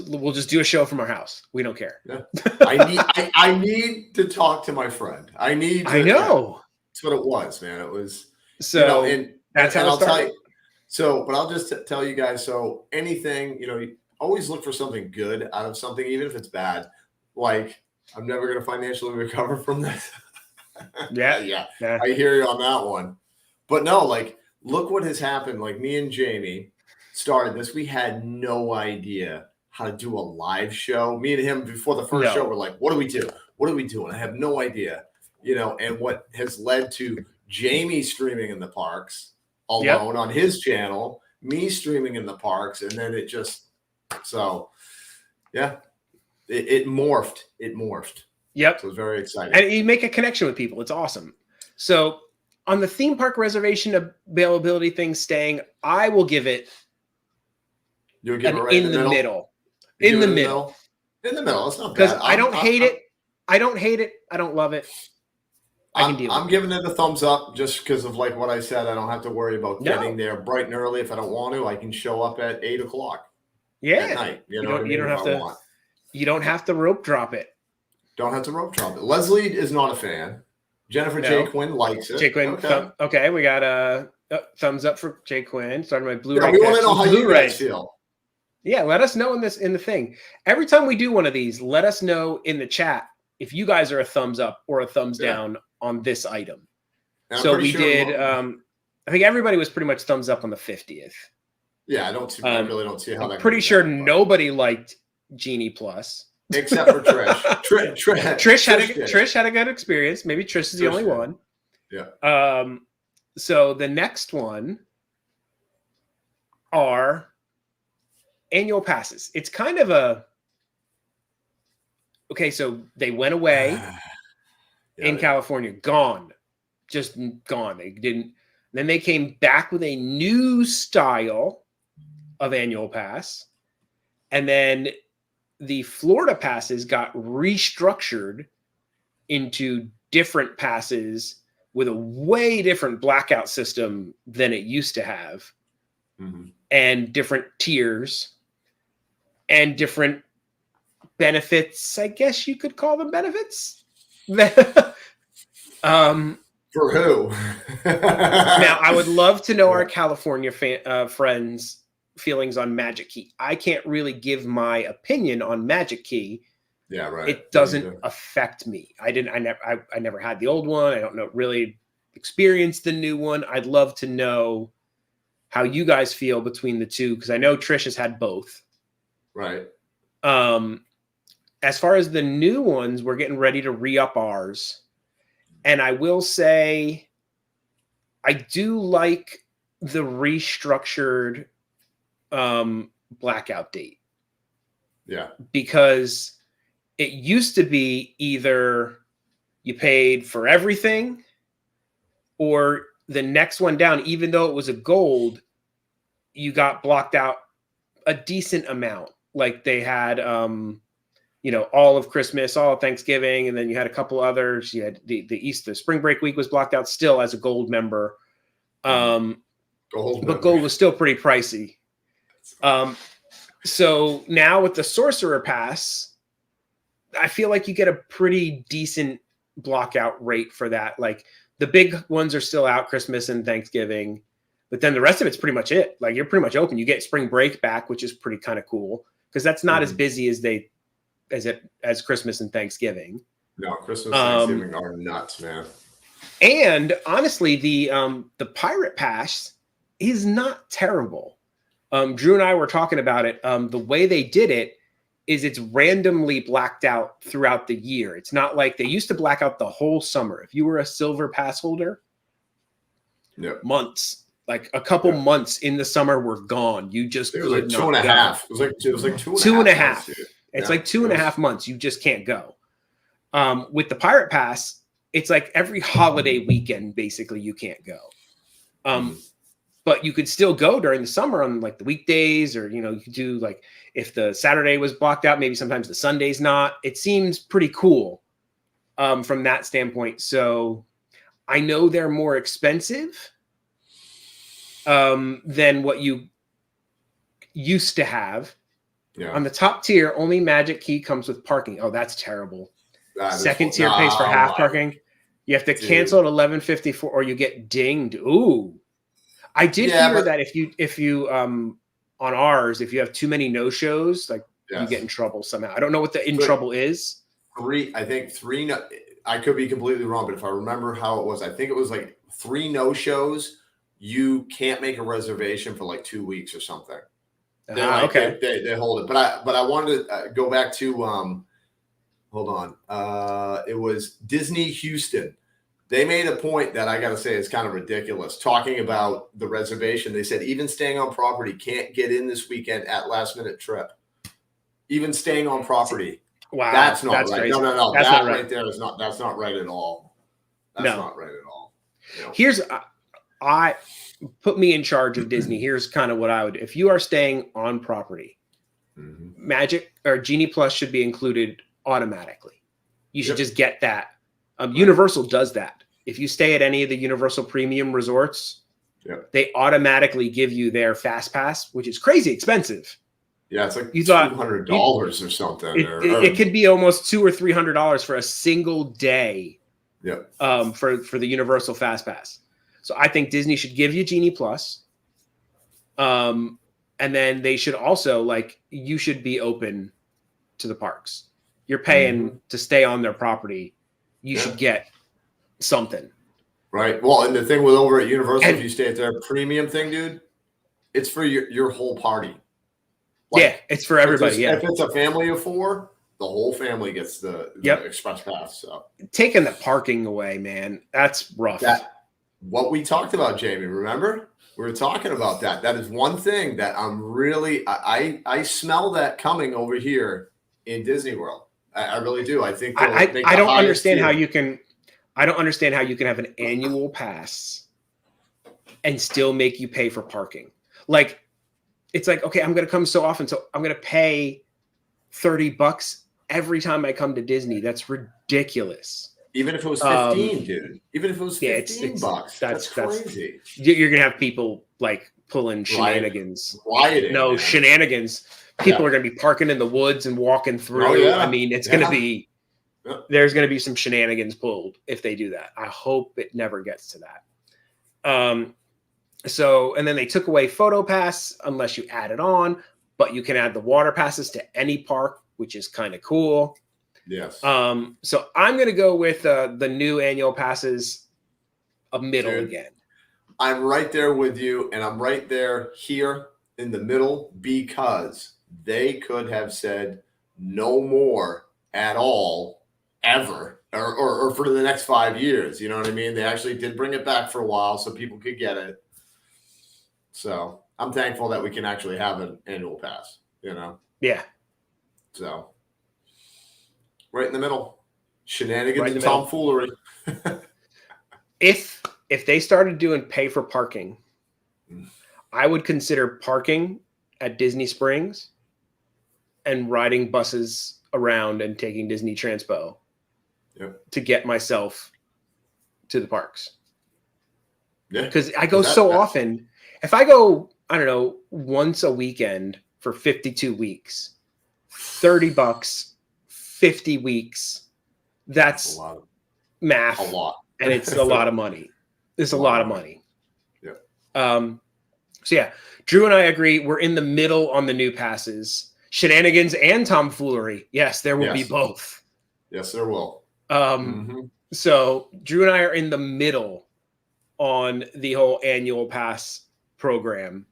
We'll just do a show from our house. We don't care. Yeah. I need to talk to my friend. I know. Yeah, that's what it was, man. It was so and that's how I'll it started. tell you. So, but I'll just tell you guys. So anything, you always look for something good out of something, even if it's bad. Like, I'm never going to financially recover from this. Yeah. I hear you on that one. But no, like, look what has happened. Like, me and Jamie started this. We had no idea how to do a live show. Me and him before the first show were like, what do we do? What are we doing? I have no idea. And what has led to Jamie streaming in the parks alone on his channel, me streaming in the parks, and then it just it morphed. Yep. So it was very exciting. And you make a connection with people. It's awesome. So on the theme park reservation availability thing staying, I will give it You'll give it right in the middle. In the middle. In the middle. It's not bad. Because I don't hate it. I don't hate it. I don't love it. I'm giving it a thumbs up just because of like what I said. I don't have to worry about getting there bright and early. If I don't want to, I can show up at 8 o'clock. Yeah. At night. You don't have to. You don't have to rope drop it. Don't have to rope drop it. Leslie is not a fan. Jennifer J. Quinn likes it. J. Quinn. Okay. We got a thumbs up for J. Quinn. Starting my Blu-ray. We want to know how you guys feel. Yeah, let us know in the thing. Every time we do one of these, let us know in the chat if you guys are a thumbs up or a thumbs down on this item. So we did. I think everybody was pretty much thumbs up on the 50th. Yeah, I really don't see how that. I'm pretty sure nobody liked Genie Plus, except for Trish. Trish had a good experience. Maybe Trish is the only one. Yeah. So the next one are annual passes. It's kind of so they went away in California, just gone. They didn't. Then they came back with a new style of annual pass, and then the Florida passes got restructured into different passes with a way different blackout system than it used to have, and different tiers and different benefits. I guess you could call them benefits. For who? Now, I would love to know our California friends' feelings on Magic Key. I can't really give my opinion on Magic Key. Yeah, right. It doesn't affect me. I never had the old one. I don't really experienced the new one. I'd love to know how you guys feel between the two, because I know Trish has had both. Right. As far as the new ones, we're getting ready to re-up ours. And I will say, I do like the restructured blackout date. Yeah. Because it used to be either you paid for everything or the next one down, even though it was a gold, you got blocked out a decent amount. Like they had, all of Christmas, all of Thanksgiving, and then you had a couple others. You had the spring break week was blocked out still as a gold member. But gold was still pretty pricey. So now with the Sorcerer Pass, I feel like you get a pretty decent blockout rate for that. Like the big ones are still out, Christmas and Thanksgiving, but then the rest of it's pretty much it. Like you're pretty much open. You get spring break back, which is pretty kind of cool because that's not as busy as Christmas and Thanksgiving. No, Christmas and Thanksgiving are nuts, man. And honestly, the Pirate Pass is not terrible. Drew and I were talking about it. The way they did it is it's randomly blacked out throughout the year. It's not like they used to black out the whole summer. If you were a silver pass holder, months, like a couple months in the summer were gone. You just it was like 2.5. It was like 2.5. It's like 2.5 months. You just can't go. With the Pirate Pass, it's like every holiday weekend, basically, you can't go. But you could still go during the summer on like the weekdays, or, you could do like if the Saturday was blocked out, maybe sometimes the Sunday's not. It seems pretty cool from that standpoint. So I know they're more expensive than what you used to have. Yeah. On the top tier, only Magic Key comes with parking. Oh, that's terrible. Second tier no, pays for half parking. You have to cancel at 11:54 or you get dinged. Ooh. I did hear that if you on ours, if you have too many no-shows, like you get in trouble somehow. I don't know what the trouble is. I think three. I could be completely wrong, but if I remember how it was, I think it was like 3 no-shows. You can't make a reservation for like 2 weeks or something. Okay. They hold it, but I wanted to go back to hold on. It was Disney Houston. They made a point that I got to say is kind of ridiculous. Talking about the reservation, they said even staying on property can't get in this weekend at last minute trip. Even staying on property. Wow, that's not right. Crazy. No. That's that not right. Right there is not. That's not right at all. That's not right at all. You know? Here's I put me in charge of Disney. Here's kind of what I would. If you are staying on property, Magic or Genie Plus should be included automatically. You should just get that. Universal does that. If you stay at any of the Universal Premium resorts, they automatically give you their Fast Pass, which is crazy expensive. Yeah, it's like $200 or something. It could be almost $200 or $300 for a single day. For the Universal Fast Pass. So I think Disney should give you Genie Plus. And then they should also you should be open to the parks. You're paying to stay on their property. You should get something. Right. Well, and the thing with over at Universal, if you stay at their premium thing, dude, it's for your whole party. It's for everybody. If it's a family of 4, the whole family gets the express pass. So taking the parking away, man, that's rough. What we talked about, Jamie, remember? We were talking about that. That is one thing that I'm really I smell that coming over here in Disney World. I really do. I think I don't understand how you can have an annual pass and still make you pay for parking. It's like, okay, I'm going to come so often, so I'm going to pay $30 every time I come to Disney. That's ridiculous. Even if it was 15, dude. Even if it was $15, that's crazy. You're going to have people pulling shenanigans. Rioting. No, man. Shenanigans. People are going to be parking in the woods and walking through. Oh, yeah. I mean, it's going to be, there's going to be some shenanigans pulled if they do that. I hope it never gets to that. So, and then they took away Photo Pass unless you add it on, but you can add the water passes to any park, which is kind of cool. Yes. So I'm going to go with the new annual passes middle again. I'm right there with you, and I'm right there here in the middle because they could have said no more at all ever or for the next 5 years. You know what I mean? They actually did bring it back for a while so people could get it. So I'm thankful that we can actually have an annual pass, you know? Yeah. So right in the middle. Shenanigans and tomfoolery. If they started doing pay for parking, I would consider parking at Disney Springs and riding buses around and taking Disney Transpo to get myself to the parks. Yeah. Because I go so often. If I go, I don't know, once a weekend for 52 weeks, $30, 50 weeks, that's math. A lot. And it's a lot of money. It's a lot of money. Yeah. So yeah, Drew and I agree. We're in the middle on the new passes. Shenanigans and tomfoolery. Yes, there will be both. Yes, there will. So Drew and I are in the middle on the whole annual pass program.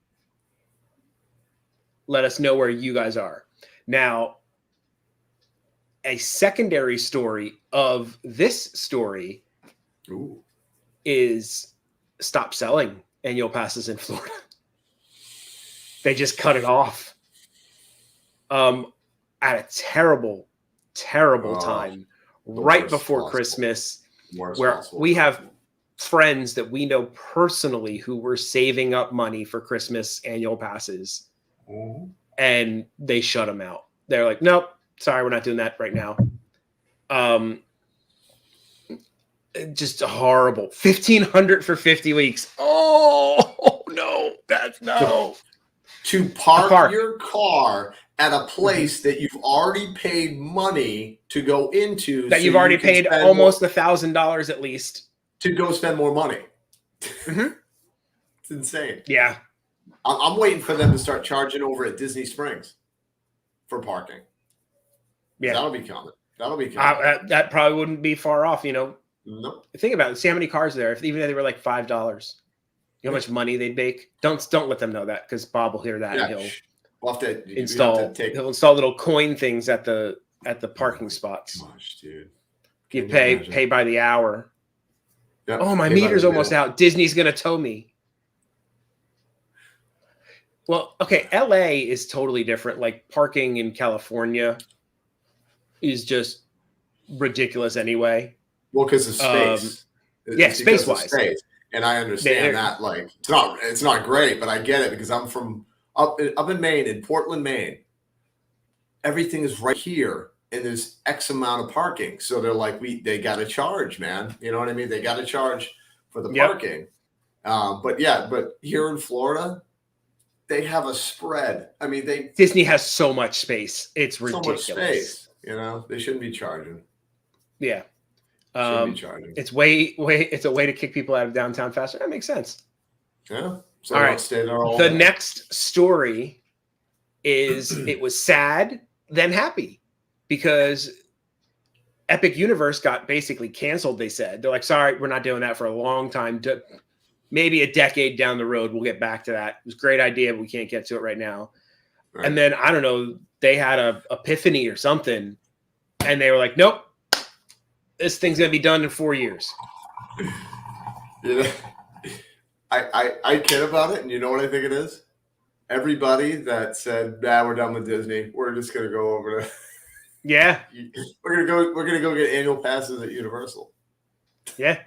Let us know where you guys are. Now, a secondary story of this story is stop selling annual passes in Florida. They just cut it off at a terrible time right before Christmas, where we have friends that we know personally who were saving up money for Christmas annual passes, and they shut them out. They're like, nope, sorry, we're not doing that right now. Just horrible. $1,500 for 50 weeks. Oh no, that's no. to park your car at a place that you've already paid money to go into. That you've already paid almost $1,000 at least. To go spend more money. It's insane. Yeah. I'm waiting for them to start charging over at Disney Springs for parking. Yeah. That'll be coming. That probably wouldn't be far off, you know. Nope. Think about it. See how many cars there. Even if they were like $5, you know how much money they'd make. Don't let them know that, because Bob will hear that and he'll install little coin things at the parking spots. Gosh, dude. You pay by the hour. Yep. Oh, my meter's almost out. Disney's gonna tow me. Well, okay, LA is totally different. Like parking in California is just ridiculous anyway. Well, because of space. Space-wise. Space. And I understand that. Like, it's not great, but I get it, because I'm from up in Maine, in Portland, Maine. Everything is right here, and there's X amount of parking. So they're like, they got to charge, man. You know what I mean? They got to charge for the parking. But here in Florida, they have a spread. I mean, Disney has so much space. It's ridiculous. So much space. You know, they shouldn't be charging. Yeah. Shouldn't be charging. It's it's a way to kick people out of downtown faster. That makes sense. Yeah. So all right. Stay there all the day. Next story is it was sad, then happy, because Epic Universe got basically canceled. They said, they're like, sorry, we're not doing that for a long time. Maybe a decade down the road, we'll get back to that. It was a great idea, but we can't get to it right now. Right. And then, I don't know, they had a epiphany or something, and they were like, nope, this thing's going to be done in 4 years. You know, I kid about it, and you know what I think it is? Everybody that said, nah, we're done with Disney, we're just going to go over to... Yeah. We're gonna go get annual passes at Universal. Yeah.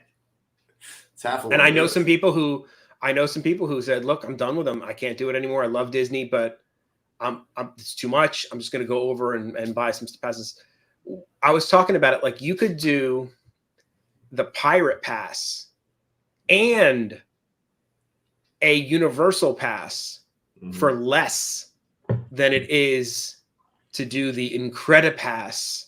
It's half. And I know some people who said, "Look, I'm done with them. I can't do it anymore. I love Disney, but it's too much. I'm just gonna go over and buy some passes." I was talking about it, like you could do the Pirate Pass and a Universal Pass for less than it is to do the Incredipass,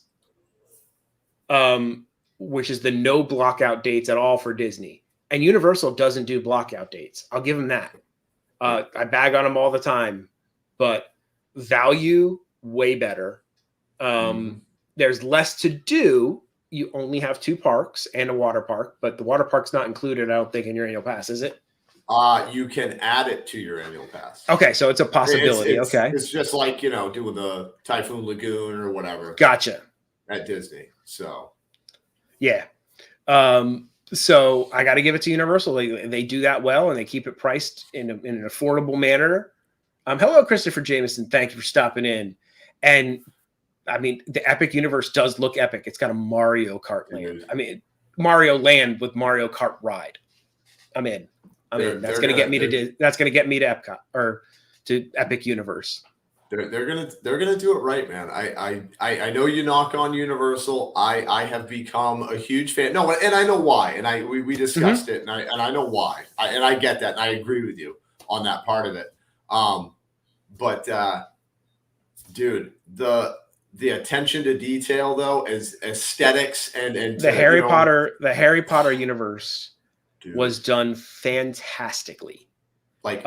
which is the no blockout dates at all for Disney. And Universal doesn't do blockout dates. I'll give them that. I bag on them all the time, but value, way better. There's less to do. You only have 2 parks and a water park, but the water park's not included, I don't think, in your annual pass, is it? You can add it to your annual pass. Okay, so it's a possibility. It's just like, doing the Typhoon Lagoon or whatever. Gotcha. At Disney. So yeah. So I got to give it to Universal. They do that well, and they keep it priced in an affordable manner. Hello, Christopher Jameson. Thank you for stopping in. And I mean, the Epic Universe does look epic. It's got a Mario Kart land. I mean, Mario Land with Mario Kart ride. I'm in. That's going to get me to Epcot or to Epic Universe. They're gonna do it right, man. I know you knock on Universal. I have become a huge fan. No, and I know why. And we discussed it, and I know why. I get that, and I agree with you on that part of it. But dude, the attention to detail though, as aesthetics and the Harry Potter universe was done fantastically. Like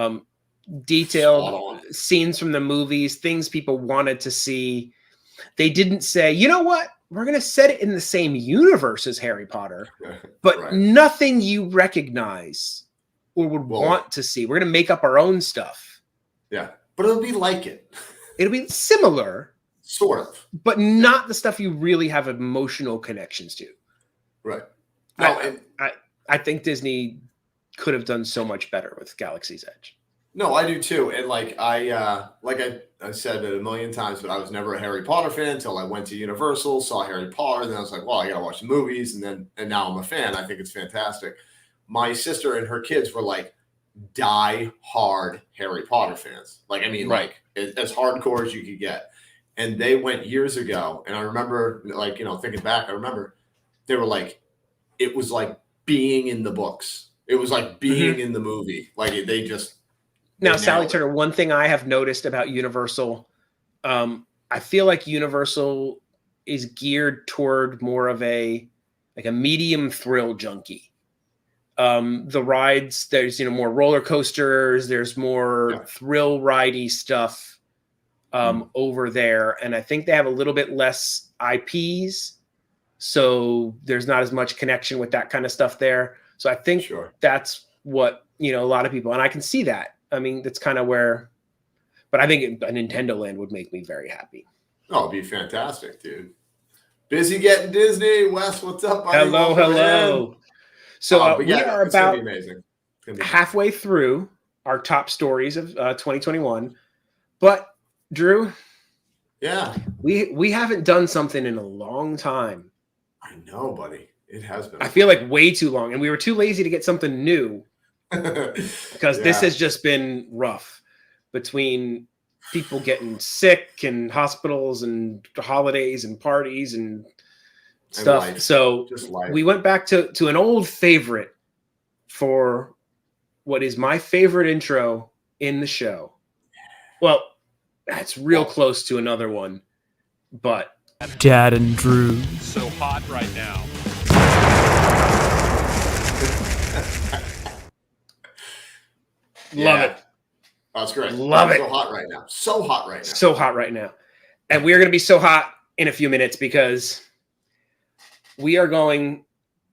detailed scenes from the movies, things people wanted to see. They didn't say, you know what, we're going to set it in the same universe as Harry Potter, but nothing you recognize or would want to see. We're going to make up our own stuff. Yeah, but it'll be like it. It'll be similar. Sort of. But not the stuff you really have emotional connections to. Right. No, I think Disney could have done so much better with Galaxy's Edge. No, I do too. And I said it a million times, but I was never a Harry Potter fan until I went to Universal, saw Harry Potter, and then I was like, well, I gotta watch the movies, and now I'm a fan. I think it's fantastic. My sister and her kids were like die hard Harry Potter fans. Like as hardcore as you could get. And they went years ago, and I remember, thinking back, I remember they were like, it was like being in the books. It was like being in the movie. Like they just Now, Sally Turner, one thing I have noticed about Universal, I feel like Universal is geared toward more of a medium thrill junkie. The rides, there's more roller coasters, there's more thrill ridey stuff over there, and I think they have a little bit less IPs, so there's not as much connection with that kind of stuff there. So I think that's what a lot of people, and I can see that. I mean, that's kind of where, but I think a Nintendo Land would make me very happy. Oh, it'd be fantastic, dude. Busy getting Disney. Wes, what's up, buddy? Hello. So we are about halfway amazing. through our top stories of 2021. But Drew, we haven't done something in a long time. I know, buddy. It has been. I feel like way too long, and we were too lazy to get something new because this has just been rough between people getting sick and hospitals and holidays and parties and stuff. Life. So we went back to an old favorite for what is my favorite intro in the show. Well, that's real close to another one, but Dad and Drew. So hot right now. Love it. That's great. Love it. So hot right now. So hot right now. So hot right now. And we are going to be so hot in a few minutes because we are going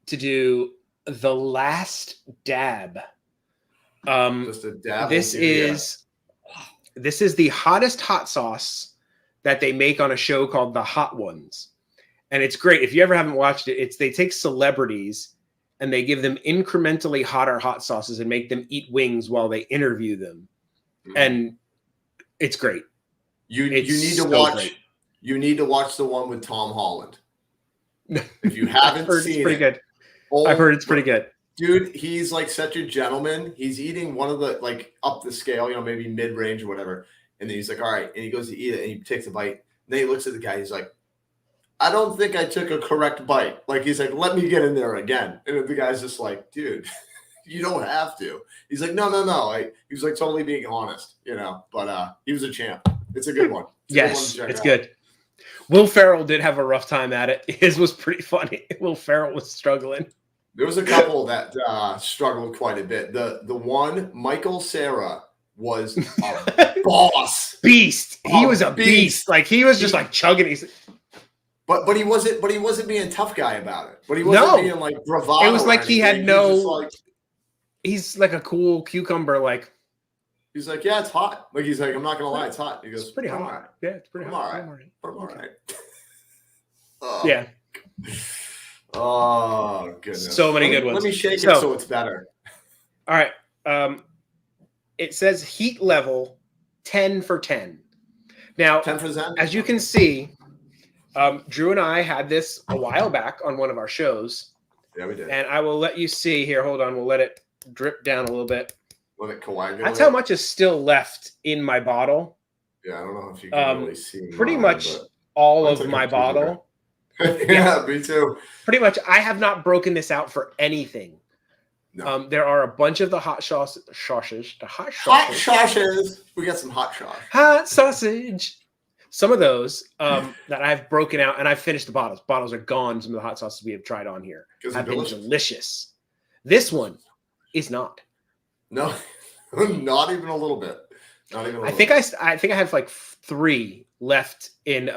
to do the last dab. Just a dab. This is the hottest hot sauce that they make on a show called The Hot Ones. And it's great. If you ever haven't watched it, they take celebrities and they give them incrementally hotter hot sauces and make them eat wings while they interview them. And it's great. You need to watch. Great. You need to watch the one with Tom Holland. If you haven't seen it's pretty good. Oh, I've heard it's pretty good. Dude, he's like such a gentleman. He's eating one of the up the scale, maybe mid range or whatever. And then he's like, all right. And he goes to eat it and he takes a bite. And then he looks at the guy. He's like, I don't think I took a correct bite. He's like, let me get in there again. And the guy's just like, dude, you don't have to. He's like, no. He was like totally being honest, but he was a champ. It's a good one. It's good. Will Ferrell did have a rough time at it. His was pretty funny. Will Ferrell was struggling. There was a couple that struggled quite a bit. The one, Michael Cera, was a boss. Beast. He was a beast. He was just chugging. He's But he wasn't being a tough guy about it. But he wasn't being bravado. It was like he had no. He's like a cool cucumber. He's like, yeah, it's hot. He's like, I'm not gonna lie, it's hot. He goes, it's pretty hot. Right. Yeah, it's pretty hot. I'm all right. Yeah. Oh goodness. So many good ones. Let me shake it so it's better. All right. It says heat level 10 for 10. Now, 10%. As you can see, Drew and I had this a while back on one of our shows. Yeah, we did. And I will let you see here. Hold on. We'll let it drip down a little bit. Let it coagulate. That's how much is still left in my bottle. Yeah, I don't know if you can really see. Pretty much all of my bottle. Yeah, me too. Pretty much. I have not broken this out for anything. No. There are a bunch of the hot sauces. Hot sauces. We got some hot sauce. Hot sausage. Some of those that I've broken out and I've finished the bottles. Bottles are gone. Some of the hot sauces we have tried on here have been delicious. This one is not. No, not even a little bit. Not even. I think I have 3 left in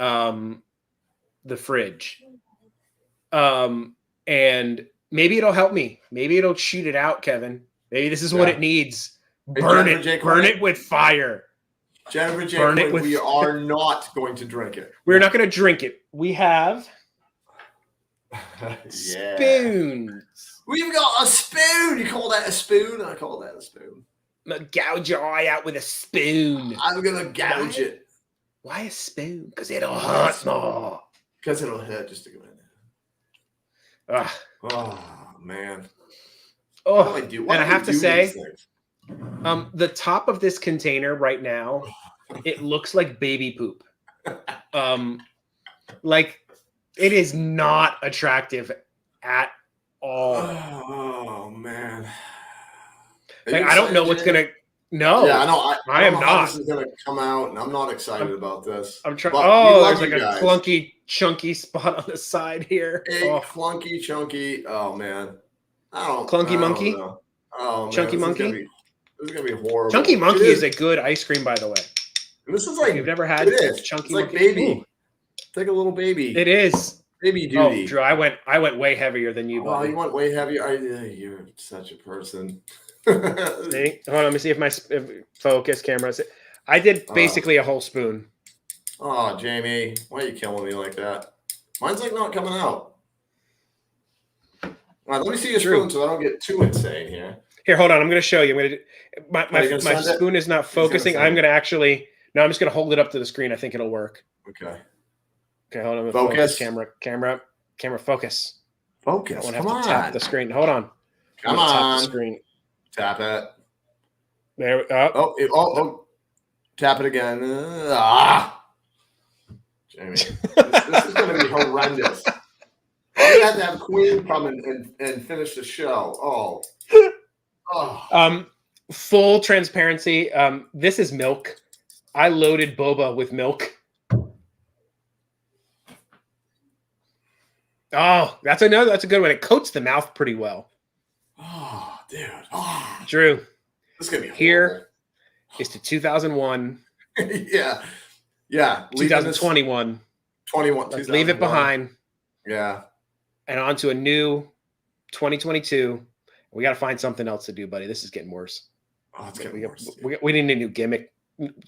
the fridge, and maybe it'll help me. Maybe it'll shoot it out, Kevin. Maybe this is what it needs. Burn it with fire. Jennifer J. We are not going to drink it. We're not going to drink it. We have spoons. We've got a spoon. You call that a spoon? I call that a spoon. I'm going to gouge your eye out with a spoon. I'm going to gouge it. Why a spoon? Because it'll hurt more. Because it'll hurt just to go in there. Oh, man. Oh, what do I do? And I have to say, the top of this container right now, it looks like baby poop. It is not attractive at all. Oh man! I don't know what's gonna. No. Yeah, I know. I am don't know how not. this is going to come out, and I'm not excited about this. I'm trying. But Oh, there's we like love a you guys. clunky, chunky spot on the side here. Clunky, chunky. Oh man, Clunky monkey. Know. Oh man, Chunky monkey. This is gonna be horrible. Chunky monkey is a good ice cream, by the way. This is like you've never had chunky like monkey. Baby. Ooh. It's like a little baby. It is. Baby duty. Oh, Drew, I went way heavier than you. Oh, you went way heavier. You're such a person. Hold on, let me see if my focus cameras. I did basically a whole spoon. Oh, Jamie, why are you killing me like that? Mine's like not coming out. All right, let me see your spoon so I don't get too insane here. Here, hold on. I'm going to show you. I'm going to. My spoon is not focusing. I'm going to actually. No, I'm just going to hold it up to the screen. I think it'll work. Okay. Okay, hold on. Focus. Camera. Focus. Focus. I want to tap the screen. Hold on. Come on. Tap the screen. Tap it. There. Oh. Tap it again. Jamie, this is going to be horrendous. We have to have Queen come and finish the show. Oh. Full transparency. This is milk. I loaded boba with milk. Oh, that's a good one. It coats the mouth pretty well. Oh, dude. Drew. This is gonna be horrible. Here is to 2001. Yeah. 2021. 21. Let's leave it behind. Yeah. And on to a new 2022. We got to find something else to do, buddy. This is getting worse. Oh, it's getting worse. We need a new gimmick.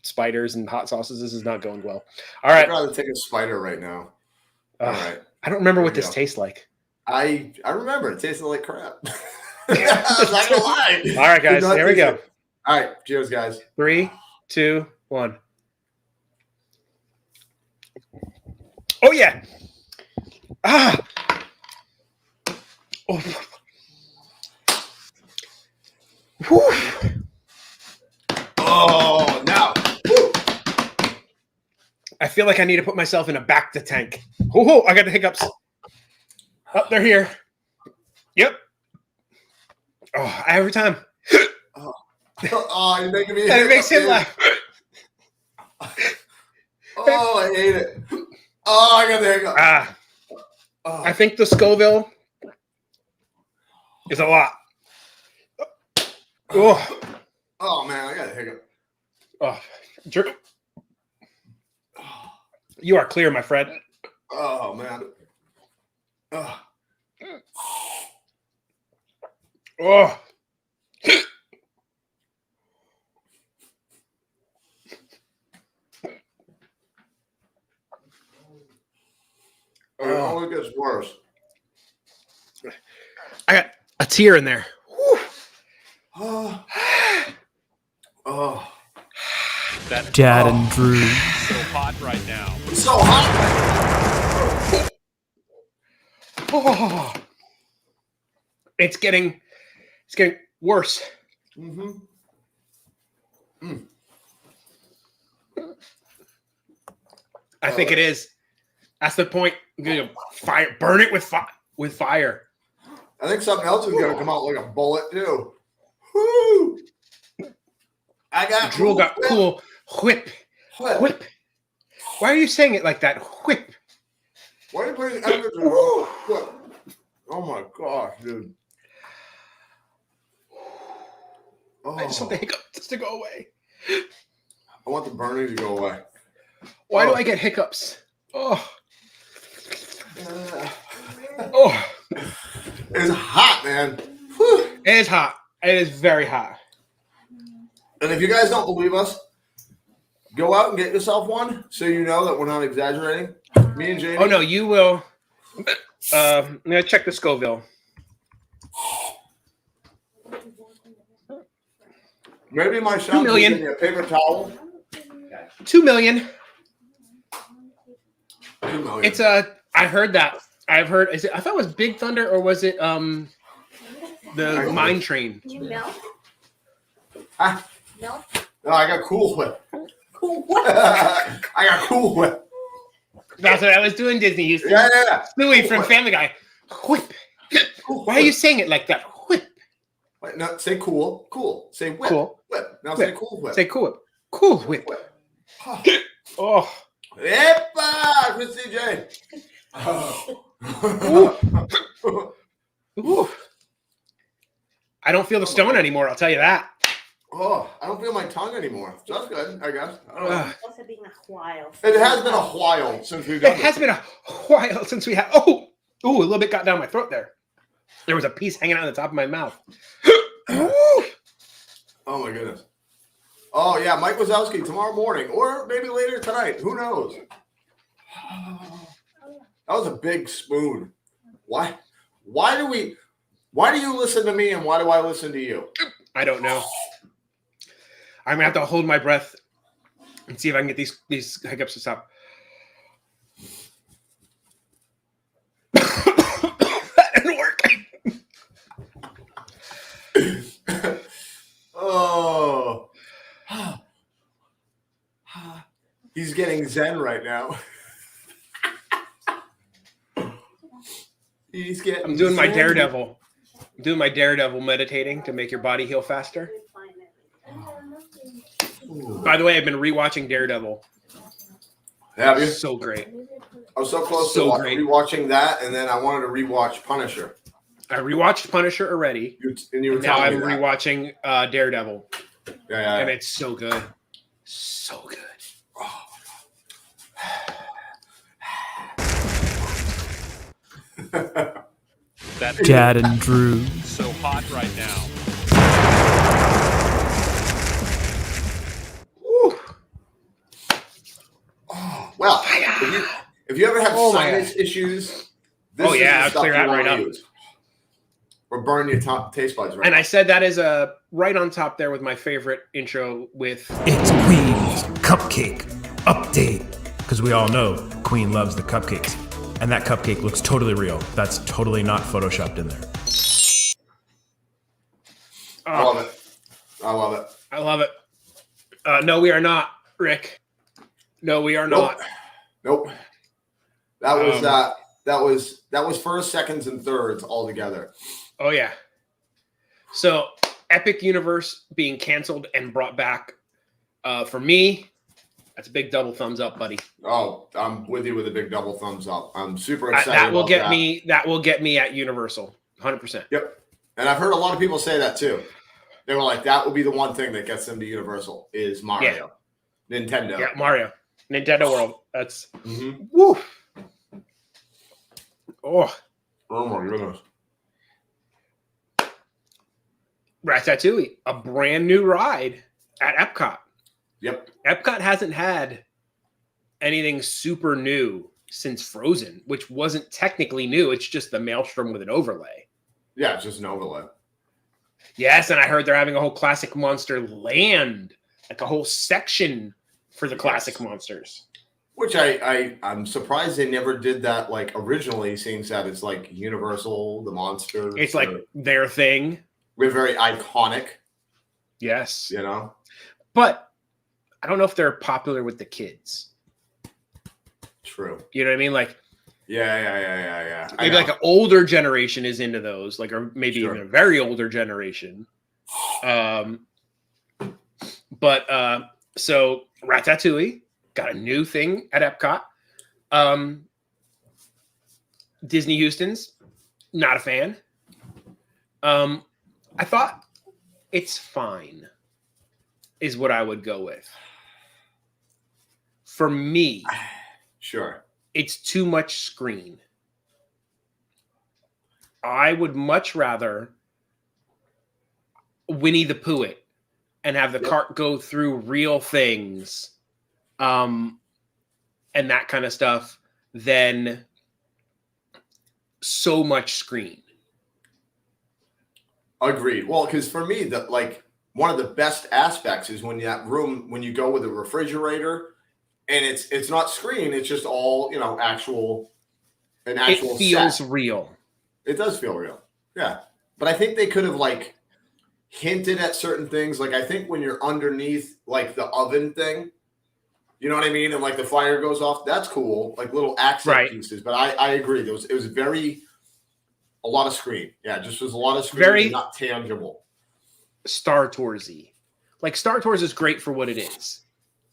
Spiders and hot sauces. This is not going well. All right. I'd rather take a spider right now. All right. I don't remember what this tastes like. I remember. It tasted like crap. I'm not going to lie. All right, guys. Here we go. All right. Cheers, guys. 3, 2, 1. Oh, yeah. Oh. Whew. Oh, now. I feel like I need to put myself in a back to tank. Oh, I got the hiccups. Oh, they're here. Yep. Oh, every time. You're making me. It makes him laugh. Oh, I hate it. Oh, I got the hiccup. I think the Scoville is a lot. Oh man, I got a hiccup. Drew. You are clear, my friend. Oh man. Oh. It always gets worse. I got a tear in there. Dad and Drew. So hot right now. It's so hot. Oh. It's getting worse. Mm-hmm. I think it is. That's the point. I'm gonna burn it with fire. I think something else is gonna come out like a bullet too. Woo! I got Drew got cool whip. Whip. Why are you saying it like that? Whip. Why are you putting emphasis on whip? Oh my gosh, dude. I just want the hiccups to go away. I want the burning to go away. Why do I get hiccups? Oh. It's hot, man. Whew. It is hot. It is very hot. And if you guys don't believe us, go out and get yourself one so you know that we're not exaggerating. Me and Jamie. Oh, no, you will. I'm going to check the Scoville. Maybe my son will give me a paper towel. 2 million. 2 million. It's I heard that. I thought it was Big Thunder, or was it the Mine Train? You milk? Huh? Milk? No, I got Cool Whip. Cool what? I got Cool Whip. That's what I was doing, Disney. You Yeah. Stewie from Family Guy. Whip. Why are you saying it like that? Whip. Wait, no, say cool. Cool. Say whip. Cool. Whip. Now Whip. say cool whip. Say cool whip. Cool whip. Oh. Epa! Christy J. Ooh. I don't feel the stone anymore, I'll tell you that. Oh, I don't feel my tongue anymore. That's good, I guess. I don't know. It's also been a while. It has been a while since we've done It has been a while since we had. Oh, a little bit got down my throat there. There was a piece hanging out on the top of my mouth. Oh my goodness. Oh yeah, Mike Wazowski tomorrow morning, or maybe later tonight. Who knows? That was a big spoon. Why? Why do you listen to me and why do I listen to you? I don't know. I'm gonna have to hold my breath and see if I can get these hiccups to stop. That didn't work. Oh. He's getting zen right now. I'm doing my daredevil. I'm doing my daredevil meditating to make your body heal faster. By the way, I've been rewatching Daredevil. Have you? So great. I was so close So to great. rewatching that, and then I wanted to rewatch Punisher. I rewatched Punisher already. You were And now telling I'm me that. rewatching Daredevil. Yeah. And it's so good. So good. That Dad and Drew. so hot right now. Woo. Well, if you ever have Oh my sinus issues, this is yeah, the I'll stuff clear you that want right to up. use. Or burn your taste buds right And now. I said that is right on top there with my favorite intro with It's Queen's Cupcake Update. Because we all know Queen loves the cupcakes. And that cupcake looks totally real. That's totally not photoshopped in there. I love it. I love it. I love it. No, we are not, Rick. No, we are Nope. not. Nope. That was first, seconds, and thirds all together. Oh yeah. So Epic Universe being canceled and brought back for me, that's a big double thumbs up, buddy. Oh, I'm with you with a big double thumbs up. I'm super excited. That will about get that. me. That will get me at Universal, 100%. Yep. And I've heard a lot of people say that too. They were like, that will be the one thing that gets them to Universal is Mario. Nintendo. Yeah, Mario, Nintendo World. That's Mm-hmm. woo. Oh, Oh my goodness. Ratatouille, a brand new ride at Epcot. Yep. Epcot hasn't had anything super new since Frozen, which wasn't technically new. It's just the Maelstrom with an overlay. Yeah, it's just an overlay. Yes, and I heard they're having a whole classic monster land, like a whole section for the classic monsters. Which I'm surprised they never did that like originally, seeing that it's like Universal, the monsters. It's like their thing. We're very iconic, Yes. you know? But I don't know if they're popular with the kids. True. You know what I mean? Like Yeah. I maybe know. like an older generation is into those, like, or maybe Sure. even a very older generation. So Ratatouille got a new thing at Epcot. Disney Houston's not a fan. I thought it's fine, is what I would go with. For me, Sure. it's too much screen. I would much rather Winnie the Pooh it and have the cart go through real things and that kind of stuff than so much screen. Agreed. Well, because for me, one of the best aspects is when you go with a refrigerator and it's not screen, it's just all, actual It feels set. real. It does feel real. Yeah. But I think they could have hinted at certain things. Like I think when you're underneath the oven thing, you know what I mean? And the fire goes off, that's cool. Like little accent pieces. But I agree. It was a lot of screen. Yeah, just was a lot of screen and not tangible. Star Toursy. Like Star Tours is great for what it is.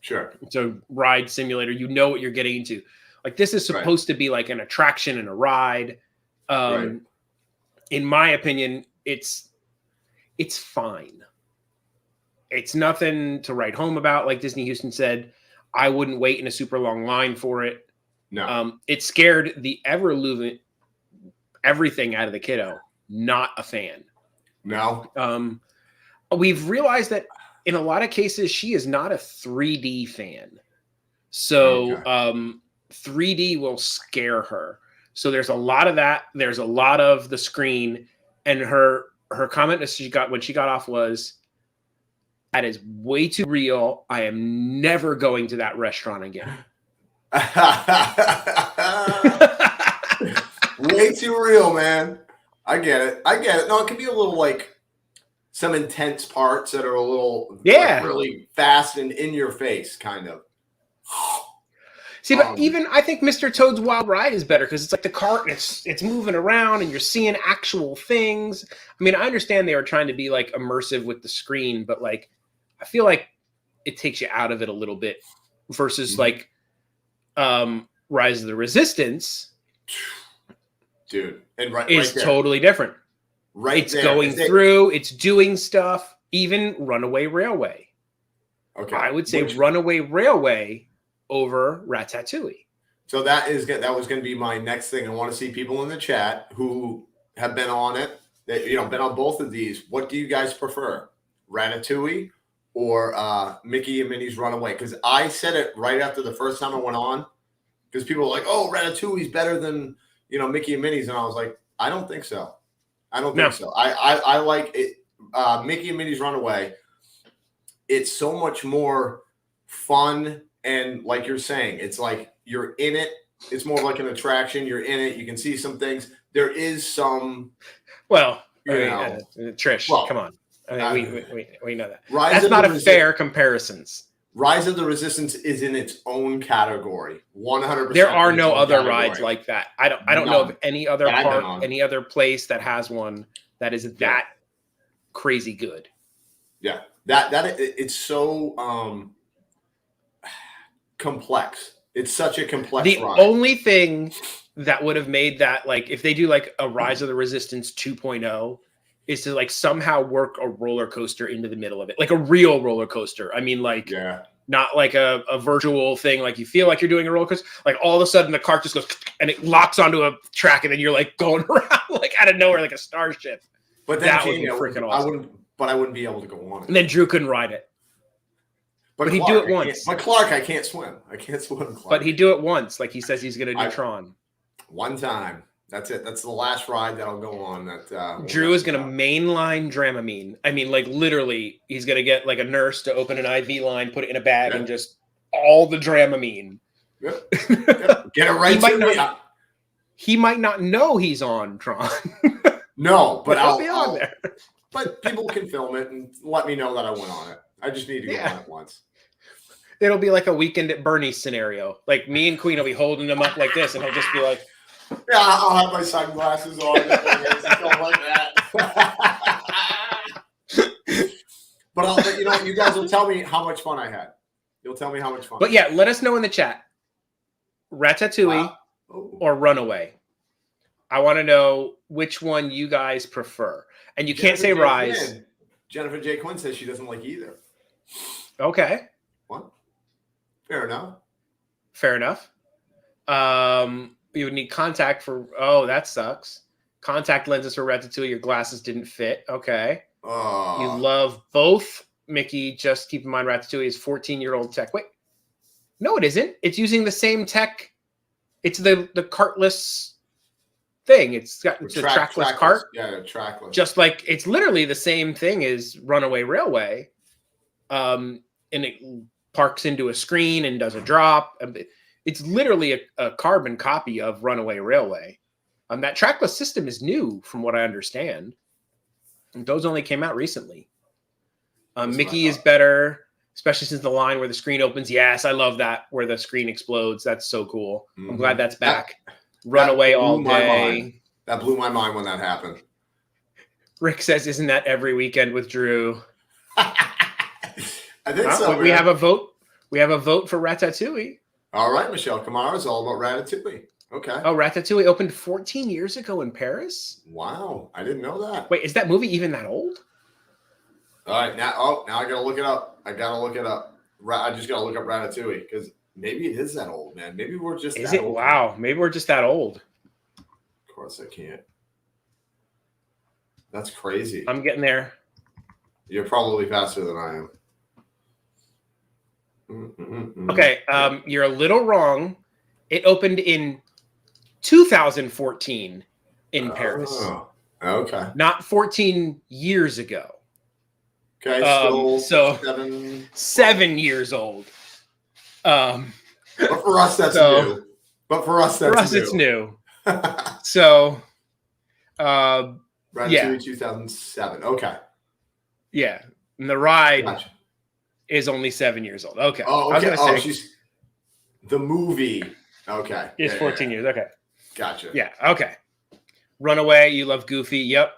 Sure. It's a ride simulator. You know what you're getting into. Like this is supposed to be like an attraction and a ride. In my opinion, it's fine. It's nothing to write home about. Like Disney Houston said, I wouldn't wait in a super long line for it. No. It scared the ever-loving everything out of the kiddo. Not a fan. No. We've realized that in a lot of cases, she is not a 3D fan. So 3D will scare her. So there's a lot of that. There's a lot of the screen. And her comment that she got when she got off was, that is way too real. I am never going to that restaurant again. Way too real, man. I get it. No, it can be a little like some intense parts that are a little like, really fast and in your face, kind of. See, but even I think Mr. Toad's Wild Ride is better because it's like the cart and it's moving around and you're seeing actual things. I mean, I understand they were trying to be like immersive with the screen, but like I feel like it takes you out of it a little bit versus like Rise of the Resistance. Dude, and is totally different. It's there. Going through, it's doing stuff, even Runaway Railway. Okay. I would say Runaway Railway over Ratatouille. So that was going to be my next thing. I want to see people in the chat who have been on it, that been on both of these. What do you guys prefer? Ratatouille or Mickey and Minnie's Runaway? Because I said it right after the first time I went on, because people were like, "Oh, Ratatouille's better than Mickey and Minnie's," and I was like, "I don't think so. I don't think so. I like it. Mickey and Minnie's Runaway. It's so much more fun, and like you're saying, it's like you're in it. It's more like an attraction. You're in it. You can see some things. There is some. Well, Trish, come on. I mean, we know that. That's not a fair comparisons. Rise of the Resistance is in its own category. 100%. There are no other rides like that. I don't know of any other park, any other place that has one that is that crazy good. Yeah. That it's so complex. It's such a complex ride. The only thing that would have made that, like, if they do like a Rise of the Resistance 2.0, is to like somehow work a roller coaster into the middle of it, like a real roller coaster. I mean, like, not like a virtual thing. Like you feel like you're doing a roller coaster. Like all of a sudden the cart just goes and it locks onto a track, and then you're like going around like out of nowhere, like a starship. But then that would be freaking awesome. I wouldn't be able to go on it. And then Drew couldn't ride it. But he'd do it once. But Clark, I can't swim. I can't swim, Clark. But he'd do it once. Like he says he's going to do Tron. One time. That's it. That's the last ride that'll go on. That Drew is going to mainline Dramamine. I mean, like literally, he's going to get like a nurse to open an IV line, put it in a bag, and just all the Dramamine. Yep. Get it right. He might not know he's on Tron. No, but I'll be on there. But people can film it and let me know that I went on it. I just need to go on it once. It'll be like a Weekend at Bernie's scenario. Like me and Queen will be holding him up like this, and he'll just be like, "Yeah, I'll have my sunglasses on and stuff like that." But you guys will tell me how much fun I had. You'll tell me how much fun. But yeah, let us know in the chat. Ratatouille or Runaway. I want to know which one you guys prefer. And you can't say Rise. Jennifer J. Quinn says she doesn't like either. Okay. What? Fair enough. Fair enough. You would need contact for. Oh, that sucks. Contact lenses for Ratatouille. Your glasses didn't fit. Okay. Oh. You love both. Mickey, just keep in mind Ratatouille is 14-year-old tech. Wait. No, it isn't. It's using the same tech. It's the cartless thing. It's got a trackless cart. Yeah, trackless. Just like it's literally the same thing as Runaway Railway. And it parks into a screen and does a drop. It's literally a carbon copy of Runaway Railway. That trackless system is new from what I understand. And those only came out recently. Mickey is better, especially since the line where the screen opens. Yes, I love that, where the screen explodes. That's so cool. Mm-hmm. I'm glad that's back. Runaway all day. That blew my mind when that happened. Rick says, "Isn't that every weekend with Drew?" I think so. We have a vote. We have a vote for Ratatouille. All right, Michelle Kamara is all about Ratatouille. Okay. Oh, Ratatouille opened 14 years ago in Paris. Wow, I didn't know that. Wait, is that movie even that old? All right, now I gotta look it up. I just gotta look up Ratatouille because maybe it is that old, man. Maybe we're just. Is that it? old. Wow, maybe we're just that old. Of course, I can't. That's crazy. I'm getting there. You're probably faster than I am. Okay, you're a little wrong. It opened in 2014 in Paris. Oh, okay. Not 14 years ago. Okay, so 7 years old. But for us, that's new. But for us, it's new. So, Ratatouille 2007. Okay. Yeah, and the ride Gotcha. is only 7 years old. Okay. Oh, I was okay. gonna say, The movie. Okay. it's 14 years. Okay. Gotcha. Yeah. Okay. Runaway. You love Goofy. Yep.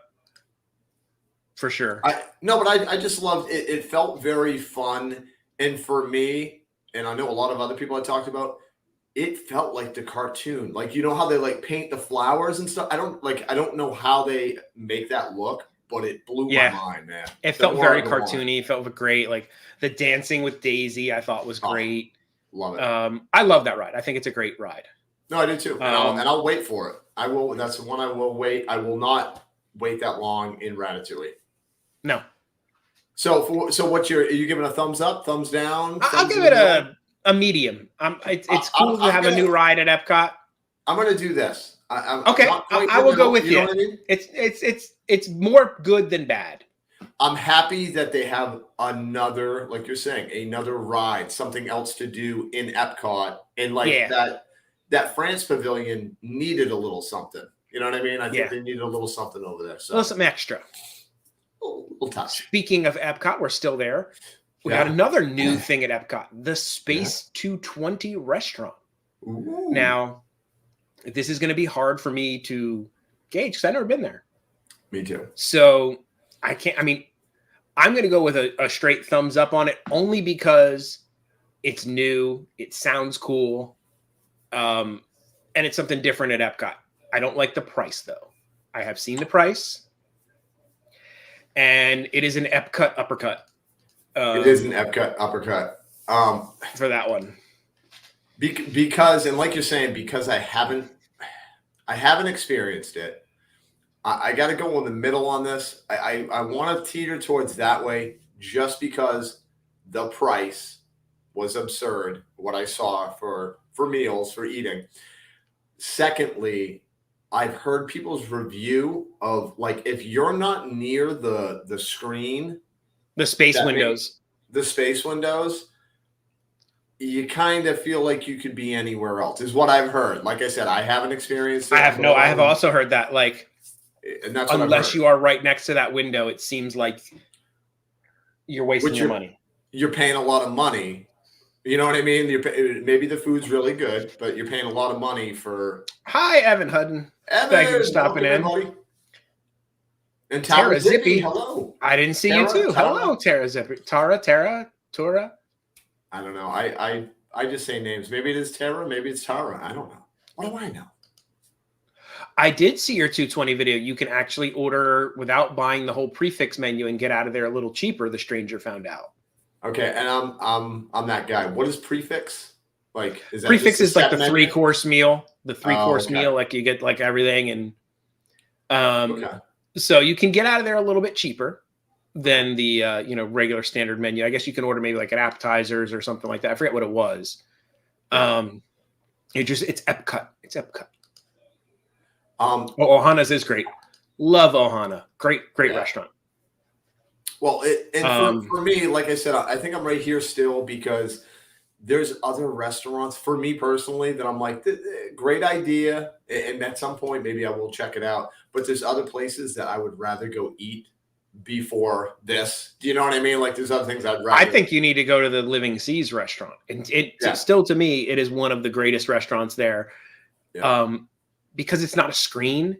For sure. I just loved it. It felt very fun. And for me, and I know a lot of other people I talked about, it felt like the cartoon. Like, you know how they like paint the flowers and stuff? I don't know how they make that look, but it blew my mind, man. It felt very cartoony. It felt great. Like the dancing with Daisy, I thought was great. Love it. I love that ride. I think it's a great ride. No, I do too. And I'll wait for it. I will. That's the one I will wait. I will not wait that long in Ratatouille. No. So what's are you giving a thumbs up, thumbs down? I'll give it a medium. It's cool to have a new ride at Epcot. I'm going to do this. Okay, I will go with you. Know what I mean? It's more good than bad. I'm happy that they have another, like you're saying, another ride, something else to do in Epcot, and that France Pavilion needed a little something. You know what I mean? I think they needed a little something over there. So a little something extra. A little touch. Speaking of Epcot, we're still there. We got another new thing at Epcot, the Space 220 restaurant. Ooh. Now, this is going to be hard for me to gauge because I've never been there. Me too. So I can't. I mean, I'm going to go with a straight thumbs up on it only because it's new. It sounds cool. And it's something different at Epcot. I don't like the price, though. I have seen the price. And it is an Epcot uppercut. It is an Epcot uppercut. For that one. Because, and like you're saying, because I haven't experienced it, I got to go in the middle on this. I want to teeter towards that way just because the price was absurd, what I saw for meals, for eating. Secondly, I've heard people's review of, like, if you're not near the screen, the space windows, you kind of feel like you could be anywhere else, is what I've heard. Like I said, I haven't experienced it. I have also heard that, like, and that's unless you are right next to that window, it seems like you're wasting your money. You're paying a lot of money. You know what I mean? Maybe the food's really good, but you're paying a lot of money for. Hi, Evan Hudden. Thank you for stopping in. Buddy. And Tara Zippy. Hello. I didn't see you too. Hello, Tara Zippy. Tora. I don't know. I just say names. Maybe it is Tara. Maybe it's Tara. I don't know. What do I know? I did see your 220 video. You can actually order without buying the whole prefix menu and get out of there a little cheaper. The stranger found out. Okay, and I'm that guy. What is prefix? Like, is that prefix is like the menu? 3-course meal. The 3-course meal, like you get like everything, and so you can get out of there a little bit cheaper than the regular standard menu. I guess you can order maybe like an appetizers or something like that. I forget what it was. It's Epcot. It's Epcot. Ohana's is great. Love Ohana. Great restaurant. Well, for me, like I said, I think I'm right here still because there's other restaurants for me personally that I'm like, great idea. And at some point, maybe I will check it out. But there's other places that I would rather go eat before this. Do you know what I mean? Like, there's other things I'd rather. I think you need to go to the Living Seas restaurant. And still, to me, it is one of the greatest restaurants there. Yeah. Because it's not a screen.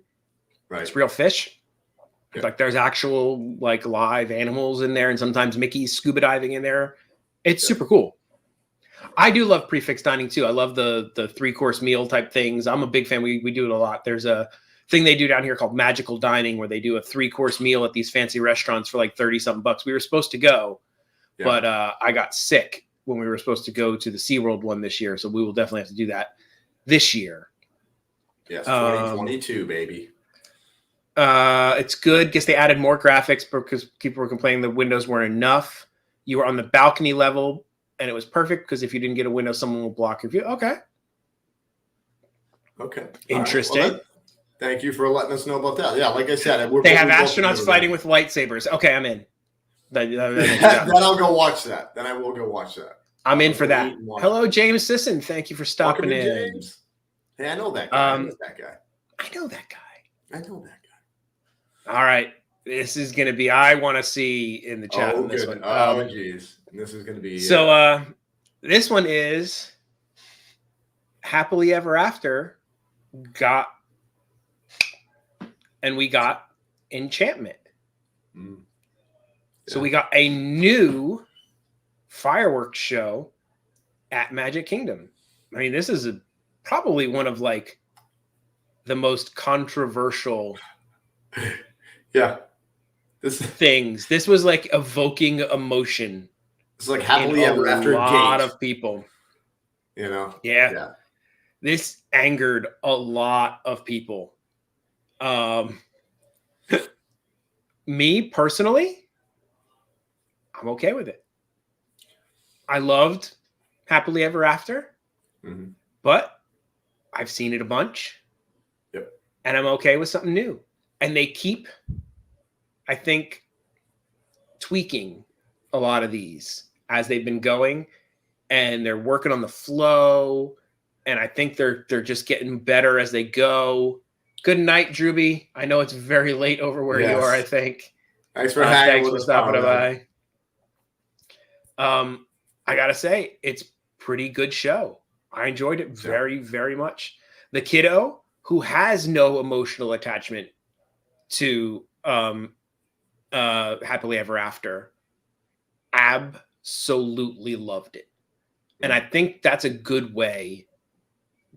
Right. It's real fish. Yeah. Like there's actual like live animals in there, and sometimes Mickey's scuba diving in there. It's super cool. I do love prefix dining too. I love the 3-course meal type things. I'm a big fan. We do it a lot. There's a thing they do down here called magical dining, where they do a 3-course meal at these fancy restaurants for like 30 something bucks. We were supposed to go, but I got sick when we were supposed to go to the SeaWorld one this year. So we will definitely have to do that this year. Yes, 2022, baby. It's good because they added more graphics because people were complaining the windows weren't enough. You were on the balcony level, and it was perfect because if you didn't get a window, someone will block your view. Okay. Interesting. Right. Well, thank you for letting us know about that. Yeah, like I said, they have astronauts fighting with lightsabers. Okay, I'm in. Then I'll go watch that. Then I will go watch that. I'm in for that. Hello, James Sisson. Thank you for stopping in. James. Hey, I know that guy. I know that guy. All right. This is going to be, I want to see in the chat on this one. Oh, geez. This is going to be. So this one is Happily Ever After we got Enchantment. Yeah. So we got a new fireworks show at Magic Kingdom. I mean, this is probably one of like the most controversial things. This was like evoking emotion. It's like Happily Ever After. A lot of people. You know? Yeah. This angered a lot of people. Me personally, I'm okay with it. I loved Happily Ever After, but I've seen it a bunch. Yep. And I'm okay with something new. And they keep, I think, tweaking a lot of these as they've been going, and they're working on the flow. And I think they're just getting better as they go. Good night, Drewby. I know it's very late over where you are, I think. Thanks for hanging with us. Stopping by. I gotta say, it's pretty good show. I enjoyed it very, very much. The kiddo who has no emotional attachment to Happily Ever After absolutely loved it. And I think that's a good way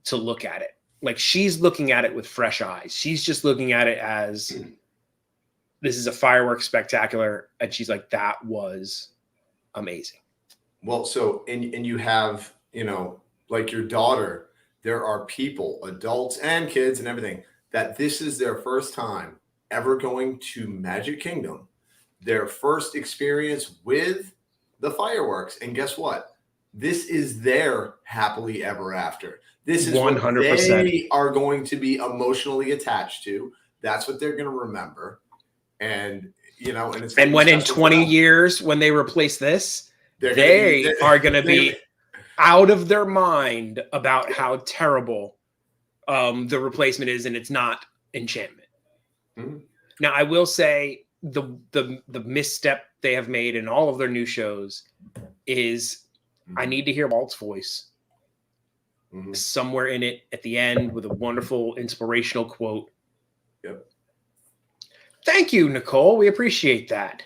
to look at it. Like, she's looking at it with fresh eyes. She's just looking at it as this is a fireworks spectacular. And she's like, that was amazing. Well, so, and you have, you know, like your daughter, there are people, adults and kids and everything, that this is their first time ever going to Magic Kingdom, their first experience with the fireworks. And guess what? This is their Happily Ever After. This is 100%. What they are going to be emotionally attached to. That's what they're going to remember. And, you know, and when in 20 years, when they replace this, they are going to be out of their mind about how terrible the replacement is, and it's not Enchantment. Mm-hmm. Now, I will say the misstep they have made in all of their new shows is I need to hear Walt's voice somewhere in it at the end with a wonderful inspirational quote. Yep. Thank you, Nicole. We appreciate that.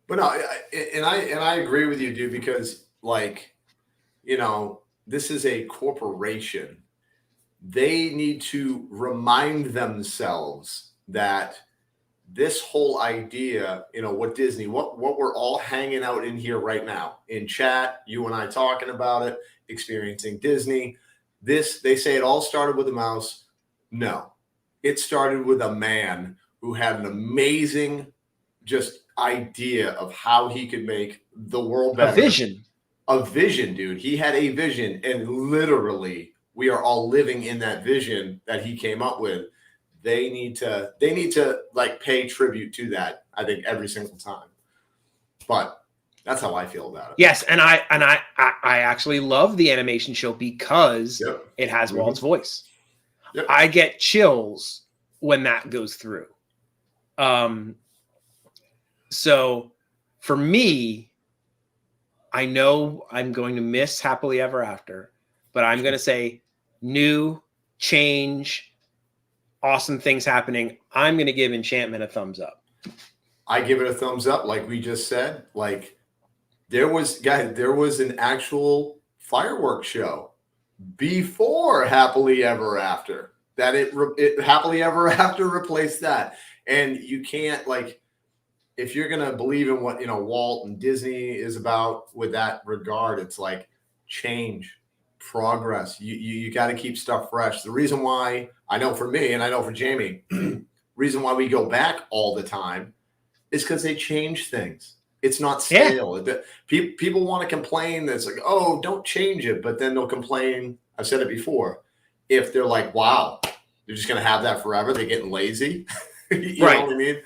But no, I agree with you, dude, because, like, you know, this is a corporation. They need to remind themselves that this whole idea, you know, what Disney, what we're all hanging out in here right now in chat, you and I talking about it, experiencing Disney. This, they say it all started with a mouse. No, it started with a man who had an amazing just idea of how he could make the world better. A vision, dude. He had a vision, and literally we are all living in that vision that he came up with. They need to like pay tribute to that, I think, every single time. But that's how I feel about it. Yes, and I actually love the animation show because it has Walt's voice. Yep. I get chills when that goes through. So for me, I know I'm going to miss Happily Ever After, but I'm going to say new change. awesome things happening. I'm going to give Enchantment a thumbs up. I give it a thumbs up, like we just said. Like there was an actual fireworks show before Happily Ever After. That it Happily Ever After replaced that, and you can't like. If you're gonna believe in what Walt and Disney is about with that regard, it's like change, progress. You got to keep stuff fresh. The reason why I know for me and I know for Jamie, reason why we go back all the time is because they change things. It's not stale. Yeah. People want to complain that's like, oh, don't change it, but then they'll complain. I've said it before. If they're like, wow, they're just gonna have that forever, they're getting lazy. You know what I mean?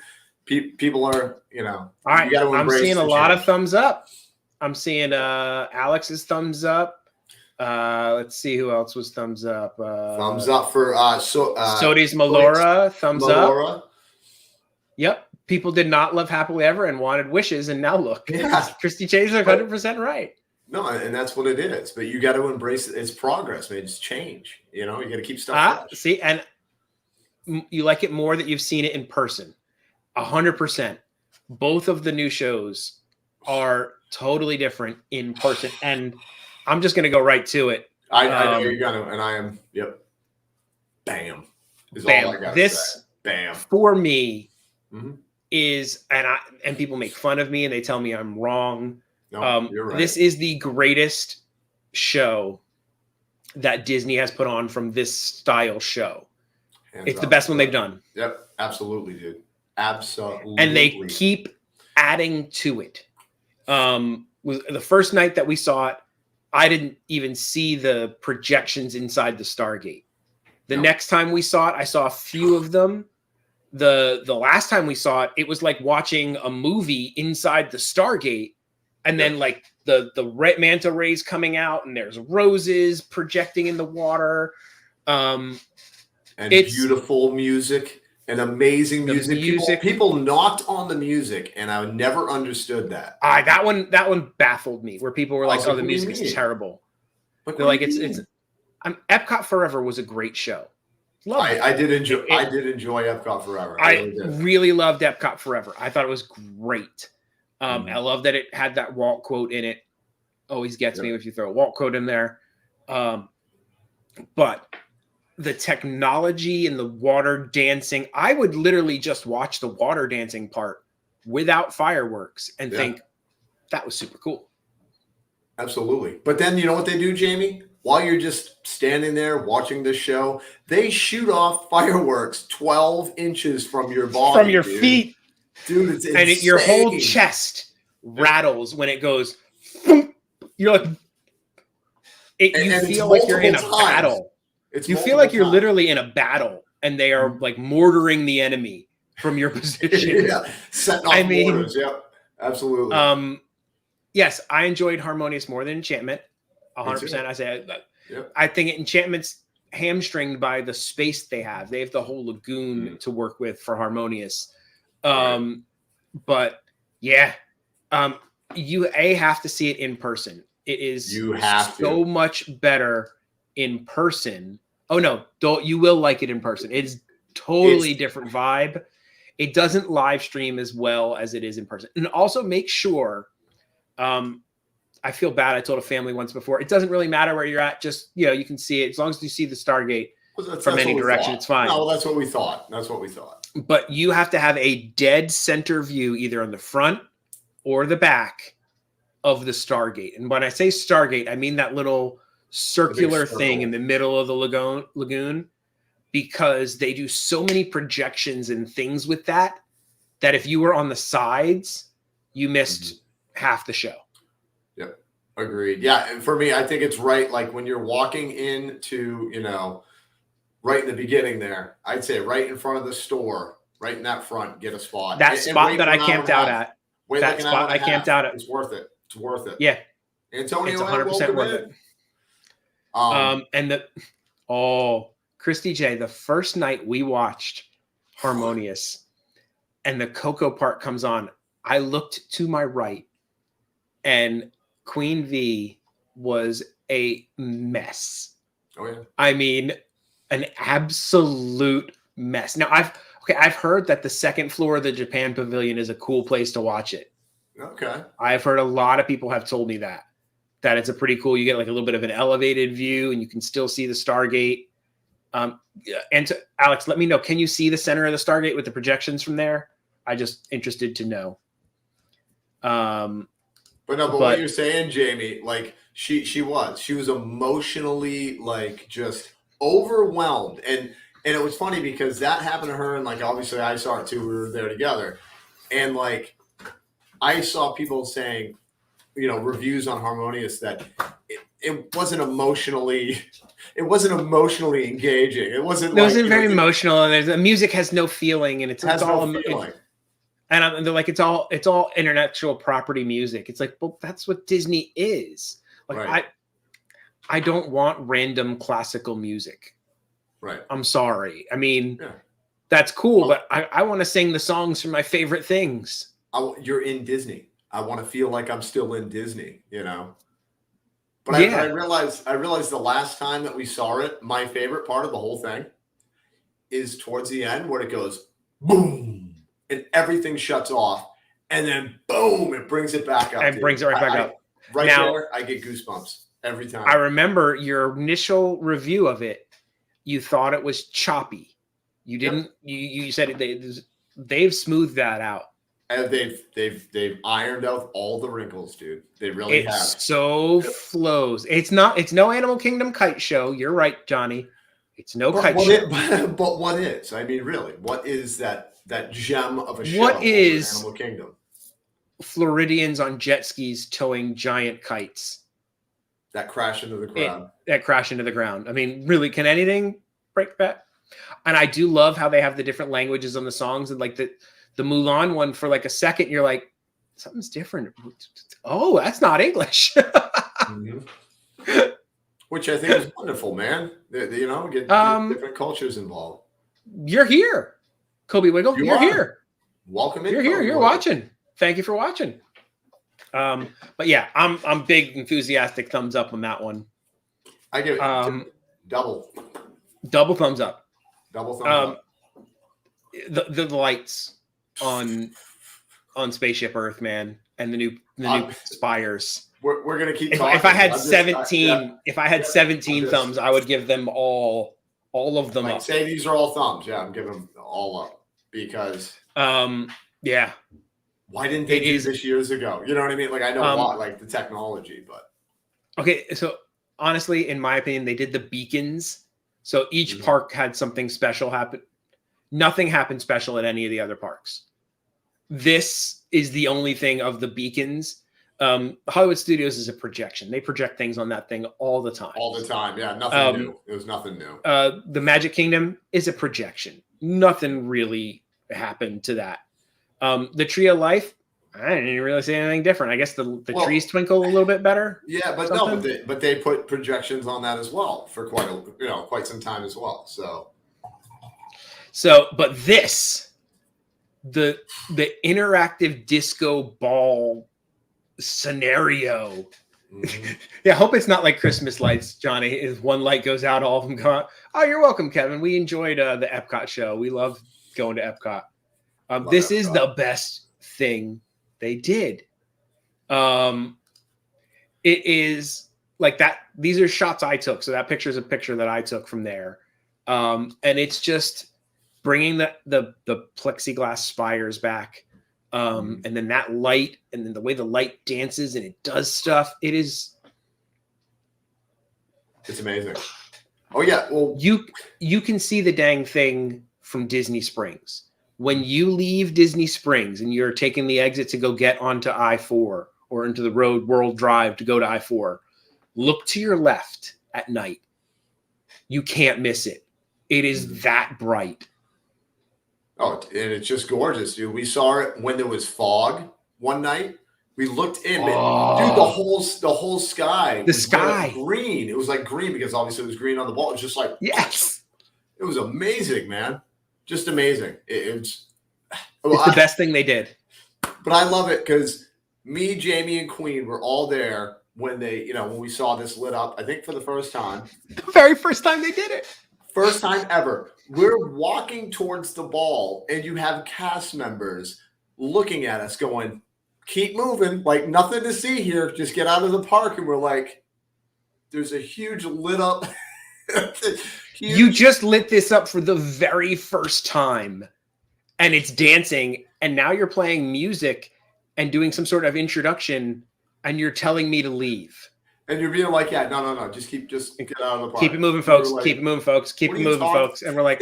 People are, all right. I'm seeing a lot of thumbs up. I'm seeing Alex's thumbs up. Let's see who else was thumbs up. Thumbs up for Sodi's Melora. Thumbs up. Yep. People did not love Happily Ever and wanted wishes, and now look. Yeah. Christy changed 100% right. No, and that's what it is. But you got to embrace it. It's progress, man. It's change. You got to keep stuff fresh. See, and you like it more that you've seen it in person. 100%. Both of the new shows are totally different in person, and I'm just going to go right to it. I know you're going to, and I am. Yep. Bam. Bam. All I got this to say. Bam. For me is, and people make fun of me and they tell me I'm wrong. No, you're right. This is the greatest show that Disney has put on from this style show. It's the best one they've done. Yep. Absolutely, dude. Absolutely. And they keep adding to it. The first night that we saw it, I didn't even see the projections inside the Stargate. The next time we saw it, I saw a few of them. The last time we saw it, it was like watching a movie inside the Stargate, and then like the red manta rays coming out, and there's roses projecting in the water. And beautiful music. And amazing music. People knocked on the music, and I never understood that. That one baffled me. Where people were like, "Oh, the music is terrible." They're like, "It's." Epcot Forever was a great show. I did enjoy Epcot Forever. I really loved Epcot Forever. I thought it was great. I love that it had that Walt quote in it. Always gets me if you throw a Walt quote in there. But the technology and the water dancing, I would literally just watch the water dancing part without fireworks and think that was super cool. Absolutely. But then you know what they do, Jamie? While you're just standing there watching the show, they shoot off fireworks 12 inches from your body. From your feet. Dude, it's insane. And your whole chest rattles when it goes. You're like, you feel like you're in a battle. You feel like you're literally in a battle, and they are like mortaring the enemy from your position. Setting off mortars. Yep, absolutely. Yes, I enjoyed Harmonious more than Enchantment. 100%. I say I think Enchantment's hamstringed by the space they have. They have the whole lagoon to work with for Harmonious. But yeah, you have to see it in person. It is so much better in person. Oh no, you will like it in person. It's totally different vibe. It doesn't live stream as well as it is in person. And also make sure, I feel bad. I told a family once before, it doesn't really matter where you're at. Just, you can see it. As long as you see the Stargate from any direction, it's fine. No, that's what we thought. But you have to have a dead center view, either on the front or the back of the Stargate. And when I say Stargate, I mean that little circular thing in the middle of the lagoon, because they do so many projections and things with that if you were on the sides, you missed half the show. Yep. Agreed. Yeah. And for me, I think it's right. Like when you're walking into, right in the beginning there, I'd say right in front of the store, right in that front, get a spot. That spot that I camped out at. That spot I camped out at. It's worth it. It's worth it. Yeah. Antonio, it's 100% worth it. Christy J, the first night we watched Harmonious and the Coco part comes on, I looked to my right and Queen V was a mess. Oh, yeah. I mean, an absolute mess. Now I've heard that the second floor of the Japan Pavilion is a cool place to watch it. Okay. I've heard a lot of people have told me that it's a pretty cool. You get like a little bit of an elevated view, and you can still see the Stargate. Alex, let me know. Can you see the center of the Stargate with the projections from there? I just interested to know. But what you're saying, Jamie, like she was emotionally like just overwhelmed, and it was funny because that happened to her, and like obviously I saw it too. We were there together, and like I saw people saying, reviews on Harmonious that it wasn't emotionally engaging. It wasn't very emotional, and the music has no feeling, and it's all no feeling. And they're like, it's all intellectual property music. It's like, well, that's what Disney is. Like, right. I don't want random classical music. Right. I'm sorry. I mean, that's cool, but I want to sing the songs from my favorite things. You're in Disney. I want to feel like I'm still in Disney, But I realized the last time that we saw it, my favorite part of the whole thing is towards the end where it goes boom. And everything shuts off, and then boom, it brings it back up. And brings it right back up. Right now, there, I get goosebumps every time. I remember your initial review of it. You thought it was choppy. You didn't. Yep. You said they've smoothed that out. And they've ironed out all the wrinkles, dude. They really have. So flows. It's no Animal Kingdom kite show. You're right, Johnny. It's no kite show. But what is? I mean, really, what is that gem of a show? What is Animal Kingdom? Floridians on jet skis towing giant kites that crash into the ground. I mean, really, can anything break that? And I do love how they have the different languages on the songs, and like the Mulan one for like a second, you're like, something's different. Oh, that's not English. Mm-hmm. Which I think is wonderful, man. Get different cultures involved. You're here. Kobe Wiggle, you're here. Welcome in. You're here. You're watching. Thank you for watching. But yeah, I'm big enthusiastic thumbs up on that one. I give it double thumbs up. Double thumbs up. The lights on Spaceship Earth, man, and the new spires. We're gonna keep talking. If I had 17 thumbs, I would give them all of them up. Say these are all thumbs. Yeah, I'm giving them all up because yeah. Why didn't they do this years ago? You know what I mean? Like I know a lot, like the technology, but okay. So honestly, in my opinion, they did the beacons. So each park had something special happen. Nothing happened special at any of the other parks. This is the only thing of the beacons. Hollywood Studios is a projection. They project things on that thing all the time. All the time. Yeah. Nothing new. It was nothing new. The Magic Kingdom is a projection. Nothing really happened to that. The Tree of Life, I didn't really see anything different. I guess the trees twinkle a little bit better. Yeah, but something. But they put projections on that as well for quite some time as well. So, but this, the interactive disco ball scenario. Mm-hmm. Yeah, I hope it's not like Christmas lights, Johnny. If one light goes out, all of them go out. Oh, you're welcome, Kevin. We enjoyed the Epcot show. We love going to Epcot. This is the best thing they did. It is like that. These are shots I took. So that picture is a picture that I took from there. And it's just bringing the plexiglass spires back. And then that light, and then the way the light dances and it does stuff. It's amazing. Oh yeah. Well, you can see the dang thing from Disney Springs. When you leave Disney Springs and you're taking the exit to go get onto I-4 or into the road World Drive to go to I-4, look to your left at night. You can't miss it. It is that bright. Oh, and it's just gorgeous, dude. We saw it when there was fog one night. We looked in, dude. The whole sky. The sky green. It was like green because obviously it was green on the ball. It's just like yes. It was amazing, man. Just amazing. It's the best thing they did. But I love it because me, Jamie, and Queen were all there when when we saw this lit up. I think for the first time. The very first time they did it. First time ever. we're walking towards the ball, and you have cast members looking at us going, keep moving, like nothing to see here. Just get out of the park. And we're like, there's a huge lit up. You just lit this up for the very first time, and it's dancing, and now you're playing music and doing some sort of introduction, and you're telling me to leave. And you're being like, yeah, no, just get out of the park. Keep it moving, folks. Like, keep it moving, folks. Keep it moving, folks. And we're like,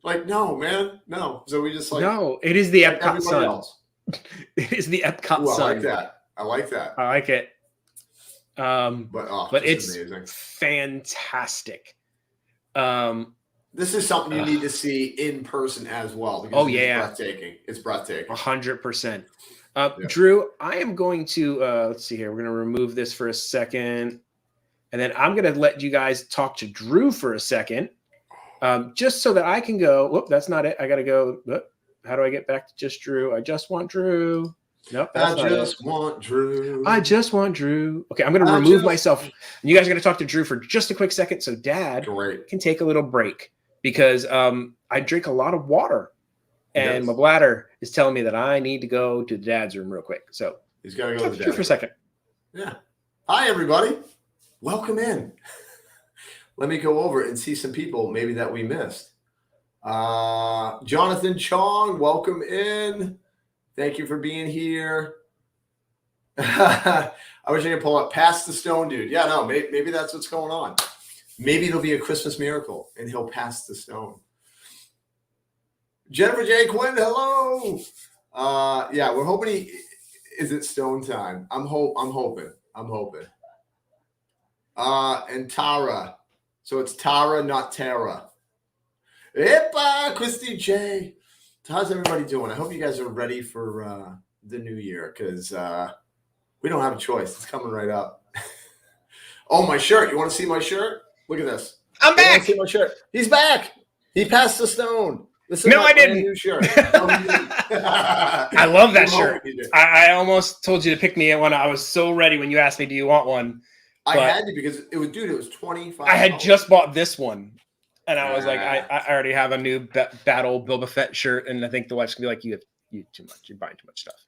like, no, man, no. So we just like, no, it is the like Epcot sun. Else. It is the Epcot Ooh, sun. I like that. I like it. But it's amazing. Fantastic. This is something you need to see in person as well. Because it's breathtaking. 100%. Drew, I am going to let's see here. We're going to remove this for a second, and then I'm going to let you guys talk to Drew for a second, just so that I can go. Whoop, that's not it. I got to go. Whoop, how do I get back to just Drew? I just want Drew. Nope, I just want Drew. I just want Drew. Okay, I'm going to remove myself. And you guys are going to talk to Drew for just a quick second, so Dad can take a little break because I drink a lot of water. And my bladder is telling me that I need to go to the dad's room real quick. So he's got to go to the dad's for a second. Yeah. Hi, everybody. Welcome in. Let me go over and see some people maybe that we missed. Jonathan Chong, welcome in. Thank you for being here. I wish I could pull up Pass the Stone, dude. Yeah, no, maybe that's what's going on. Maybe it'll be a Christmas miracle and he'll pass the stone. Jennifer J. Quinn, hello. Yeah, we're hoping is it stone time? I'm hoping. And Tara. So it's Tara, not Tara. Epa, Christy J. How's everybody doing? I hope you guys are ready for the new year because we don't have a choice. It's coming right up. Oh, my shirt. You want to see my shirt? Look at this. I'm back. See my shirt. He's back. He passed the stone. No, I didn't. New shirt. I love that shirt. I almost told you to pick me when I was so ready when you asked me, do you want one? I had to because it was $25. I had just bought this one. And I was like, I already have a new Battle Boba Fett shirt. And I think the wife's going to be like, you too much. You're buying too much stuff.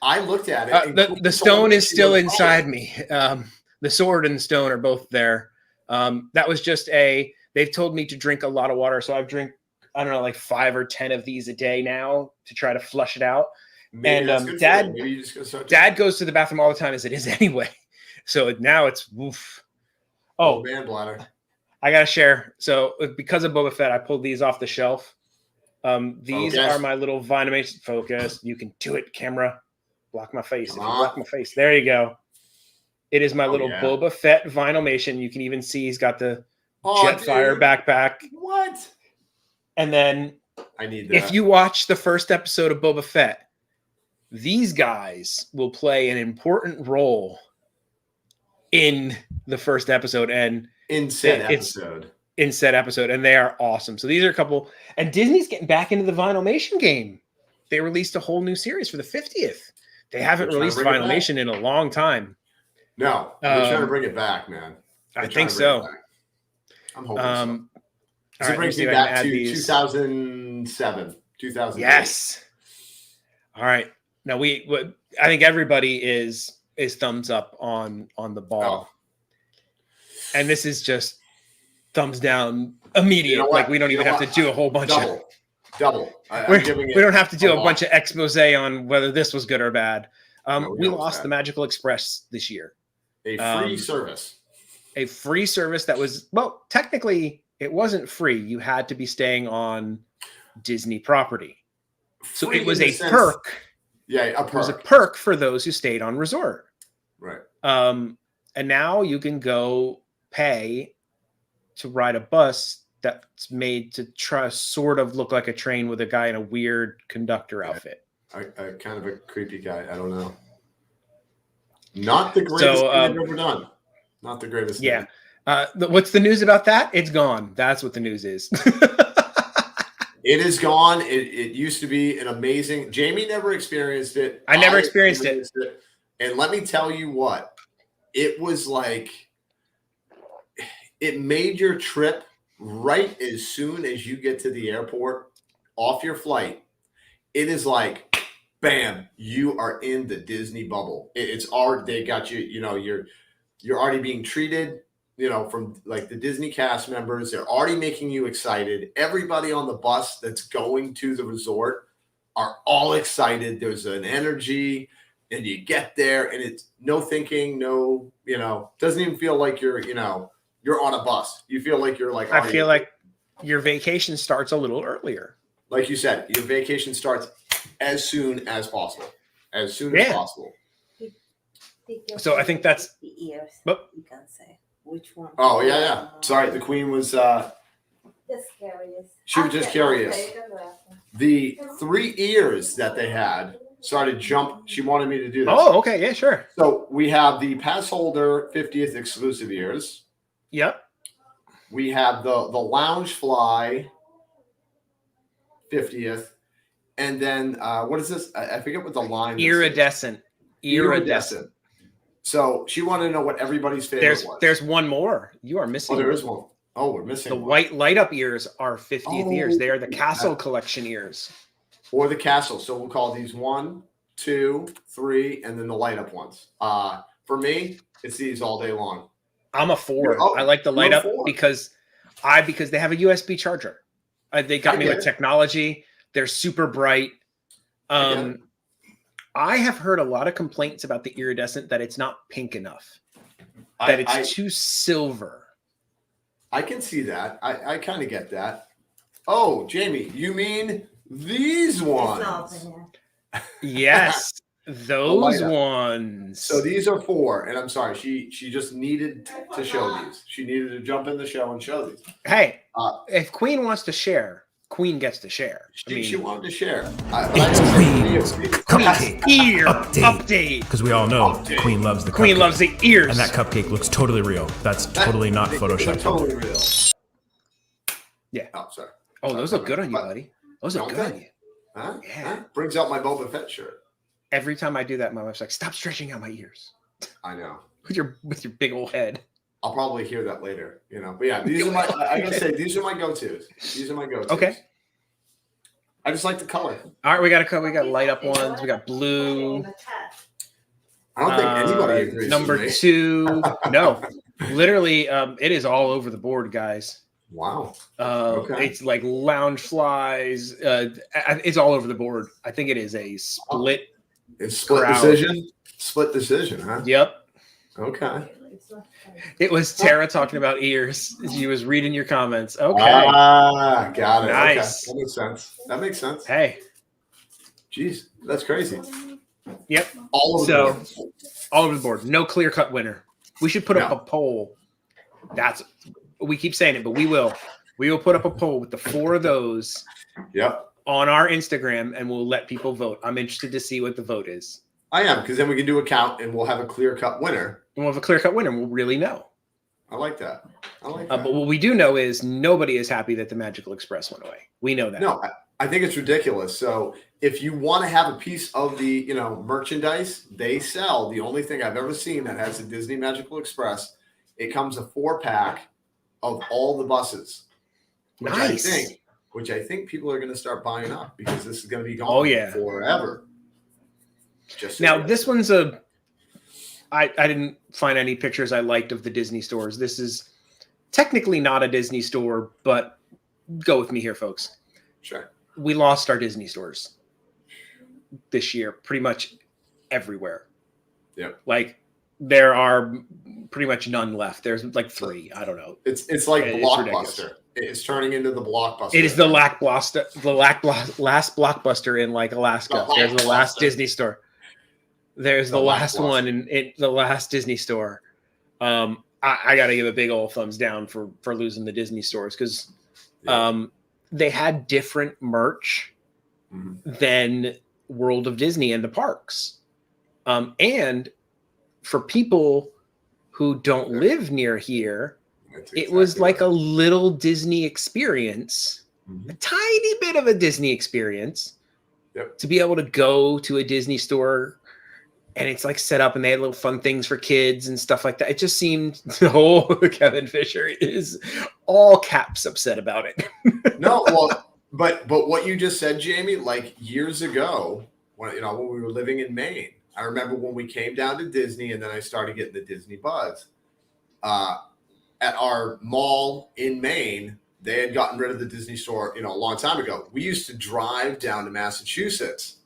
I looked at it. The stone is still inside me. The sword and the stone are both there. That was just they've told me to drink a lot of water. So I've drank, I don't know, like 5 or 10 of these a day now to try to flush it out. Maybe and Dad goes to the bathroom all the time as it is anyway. So now it's woof. Oh, man, bladder. I got to share. So because of Boba Fett, I pulled these off the shelf. These are my little Vinylmation focus. You can do it, camera. Block my face. Block my face. There you go. It is my little Boba Fett Vinylmation. You can even see he's got the Jetfire backpack. What? And then I need that. If you watch the first episode of Boba Fett, these guys will play an important role in the first episode and in said episode. And they are awesome. So these are a couple, and Disney's getting back into the Vinylmation game. They released a whole new series for the 50th. They haven't released Vinylmation in a long time. No, they're trying to bring it back, man. I think so. I'm hoping so. So it brings me back to 2007, 2008. Yes. All right. Now I think everybody is thumbs up on the ball. And this is just thumbs down immediate. Like we don't even have to do a whole bunch of double. We don't have to do a bunch of expose on whether this was good or bad. We lost the Magical Express this year. A free service. A free service that was, well, technically it wasn't free. You had to be staying on Disney property. So it was a perk. Yeah, a perk. It was a perk for those who stayed on resort. Right. And now you can go pay to ride a bus that's made to try sort of look like a train with a guy in a weird conductor outfit. A kind of a creepy guy. I don't know. Not the greatest thing I've ever done. Not the greatest thing. Yeah. What's the news about that? It's gone. That's what the news is. It is gone. It used to be an amazing. Jamie never experienced it. I never experienced it. And let me tell you what, it was like, it made your trip right as soon as you get to the airport, off your flight, it is like, bam, you are in the Disney bubble. It's already, they got you, you're already being treated, from like the Disney cast members. They're already making you excited. Everybody on the bus that's going to the resort are all excited. There's an energy, and you get there and it's no thinking, no, doesn't even feel like you're on a bus. You feel like you're like, I feel like your vacation starts a little earlier. Like you said, your vacation starts as soon as possible. As soon as possible. So I think that's the ears. But, You can say which one. Oh yeah. Sorry, the queen was Just curious. she was just curious. The 3 ears that they had started jump. She wanted me to do this. oh, okay, yeah, sure. So we have the pass holder 50th exclusive ears. Yep. We have the lounge fly 50th, and then what is this? I forget what the line is. Iridescent. So she wanted to know what everybody's favorite was. There's one more. You are missing. Oh, there is one. Oh, we're missing The one. white light up ears are 50th ears. They are the Castle Collection ears. Or the castle. So we'll call these 1, 2, 3, and then the light up ones. For me, it's these all day long. I'm a 4. I like the light up because they have a USB charger. They got me with technology. They're super bright. I have heard a lot of complaints about the iridescent that it's not pink enough. That it's too silver. I can see that. I kind of get that. Oh, Jamie, you mean these ones? Yes, those ones. So these are 4, and I'm sorry, she just needed to show these. She needed to jump in the show and show these. Hey, if Queen wants to share, Queen gets to share. She wanted to share. It's Queen's cupcake ear update. Because we all know Queen loves the cupcake. Queen loves the ears. And that cupcake looks totally real. That's totally not photoshopped. Totally real. Yeah. Oh, sorry. Oh, those look good on you, buddy. Those look good on you. Huh? Yeah. Brings out my Boba Fett shirt. Every time I do that, my wife's like, "Stop stretching out my ears." I know. With your big old head. I'll probably hear that later, But yeah, these are my. I gotta say, these are my go-tos. These are my go-tos. Okay. I just like the color. All right, we got light up ones. We got blue. I don't think anybody agrees. Number with me. 2. No, literally, it is all over the board, guys. Wow. It's like lounge flies. It's all over the board. I think it is a split. It's split crowd. decision. Split decision, huh? Yep. Okay. It was Tara talking about ears. She was reading your comments. Okay. Got it. Nice. Okay. That makes sense. That makes sense. Hey. Jeez, that's crazy. Yep. All over the board. All over the board. No clear-cut winner. We should put up a poll. We keep saying it, but we will. We will put up a poll with the 4 of those. Yep. On our Instagram, and we'll let people vote. I'm interested to see what the vote is. I am, because then we can do a count and we'll have a clear-cut winner. And we'll have a clear-cut winner. We'll really know. I like that. But what we do know is nobody is happy that the Magical Express went away. We know that. No, I think it's ridiculous. So if you want to have a piece of the merchandise they sell, the only thing I've ever seen that has a Disney Magical Express, it comes a 4-pack of all the buses. Nice. Which I think people are going to start buying up because this is going to be gone forever. This one's I didn't find any pictures I liked of the Disney stores. This is technically not a Disney store, but go with me here, folks. Sure. We lost our Disney stores this year, pretty much everywhere. Yeah. Like there are pretty much none left. There's like 3. I don't know. It's like Blockbuster. It's turning into the Blockbuster. It is the last Blockbuster in like Alaska. There's the last Disney store. There's the last one in the last Disney store. I got to give a big old thumbs down for losing the Disney stores because they had different merch than World of Disney and the parks. And for people who don't live near here, it was like a little Disney experience, a tiny bit of a Disney experience to be able to go to a Disney store and it's like set up and they had little fun things for kids and stuff like that. It just seemed the whole Kevin Fisher is all caps upset about it. No, well, but what you just said, Jamie, like years ago, when we were living in Maine, I remember when we came down to Disney and then I started getting the Disney buzz. At our mall in Maine, they had gotten rid of the Disney store, a long time ago. We used to drive down to Massachusetts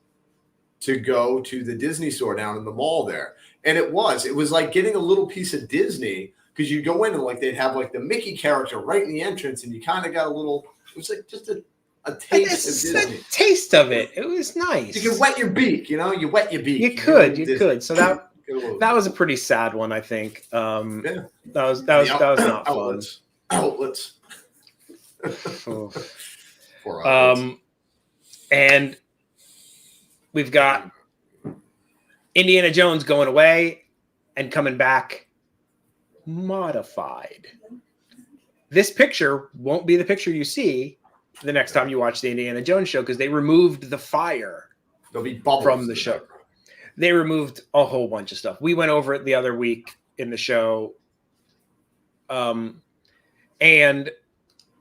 to go to the Disney store down in the mall there. And it was like getting a little piece of Disney, because you go in and like they'd have like the Mickey character right in the entrance, and you kind of got it was like just a taste of Disney. A taste of it. It was nice. You can wet your beak, you wet your beak. You could. So that was a pretty sad one, I think. That was not fun. Outlets. And we've got Indiana Jones going away and coming back modified. This picture won't be the picture you see the next time you watch the Indiana Jones show, because they removed the fire from the show. They removed a whole bunch of stuff. We went over it the other week in the show. And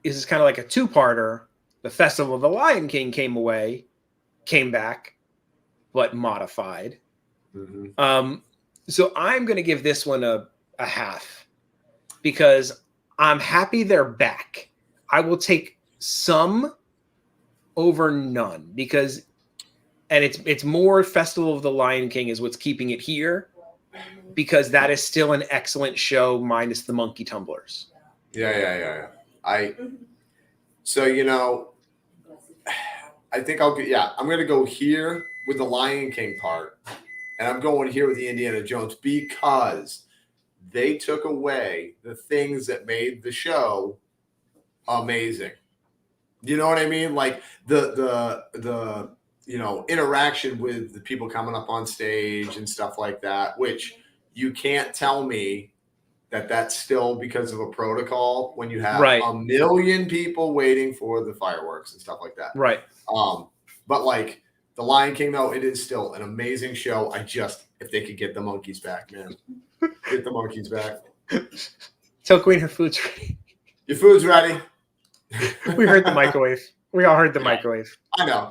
this is kind of like a two-parter. The Festival of the Lion King came back, but modified. Mm-hmm. So I'm going to give this one a half, because I'm happy they're back. I will take some over none, because, and it's more Festival of the Lion King is what's keeping it here, because that is still an excellent show minus the monkey tumblers. Yeah. I think I'm going to go here with the Lion King part, and I'm going here with the Indiana Jones, because they took away the things that made the show amazing. You know what I mean? Like the interaction with the people coming up on stage and stuff like that, which you can't tell me that that's still because of a protocol when you have a million people waiting for the fireworks and stuff like that. Right. But like the Lion King, though, it is still an amazing show. If they could get the monkeys back, man, get the monkeys back. Tell Queen her food's ready. Your food's ready. We heard the microwave. We all heard the microwave. I know.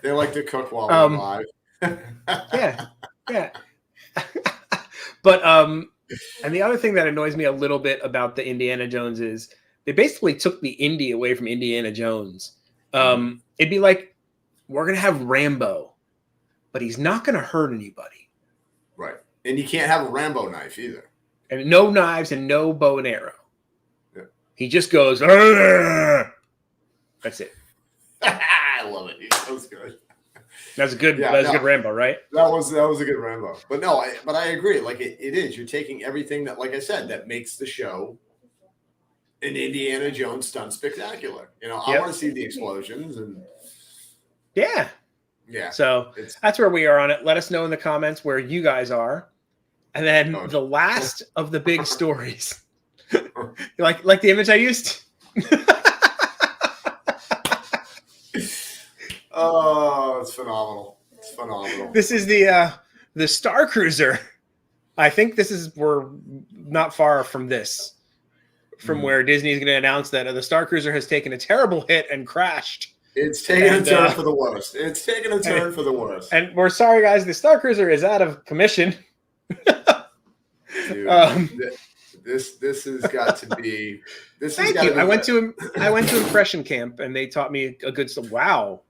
They like to cook while we're live. Yeah. But and the other thing that annoys me a little bit about the Indiana Jones is they basically took the Indy away from Indiana Jones. It'd be like, we're gonna have Rambo, but he's not gonna hurt anybody. Right. And you can't have a Rambo knife either. And no knives and no bow and arrow. Yeah. He just goes, "Arr!" That's it. I love it. That was good. That's a good good Rambo, right? That was a good Rambo. But no, I agree. Like it is. You're taking everything that, like I said, that makes the show an Indiana Jones stunt spectacular. I want to see the explosions and yeah. So that's where we are on it. Let us know in the comments where you guys are. And then the last of the big stories. like the image I used? Oh, it's phenomenal. It's phenomenal. This is the Starcruiser. I think we're not far from this. From where Disney is going to announce that the Starcruiser has taken a terrible hit and crashed. It's taken a turn for the worst. It's taken a turn for the worst. And we're sorry, guys. The Starcruiser is out of commission. Dude, this has got to be. Thank you. I went to Impression Camp and they taught me a good. Wow.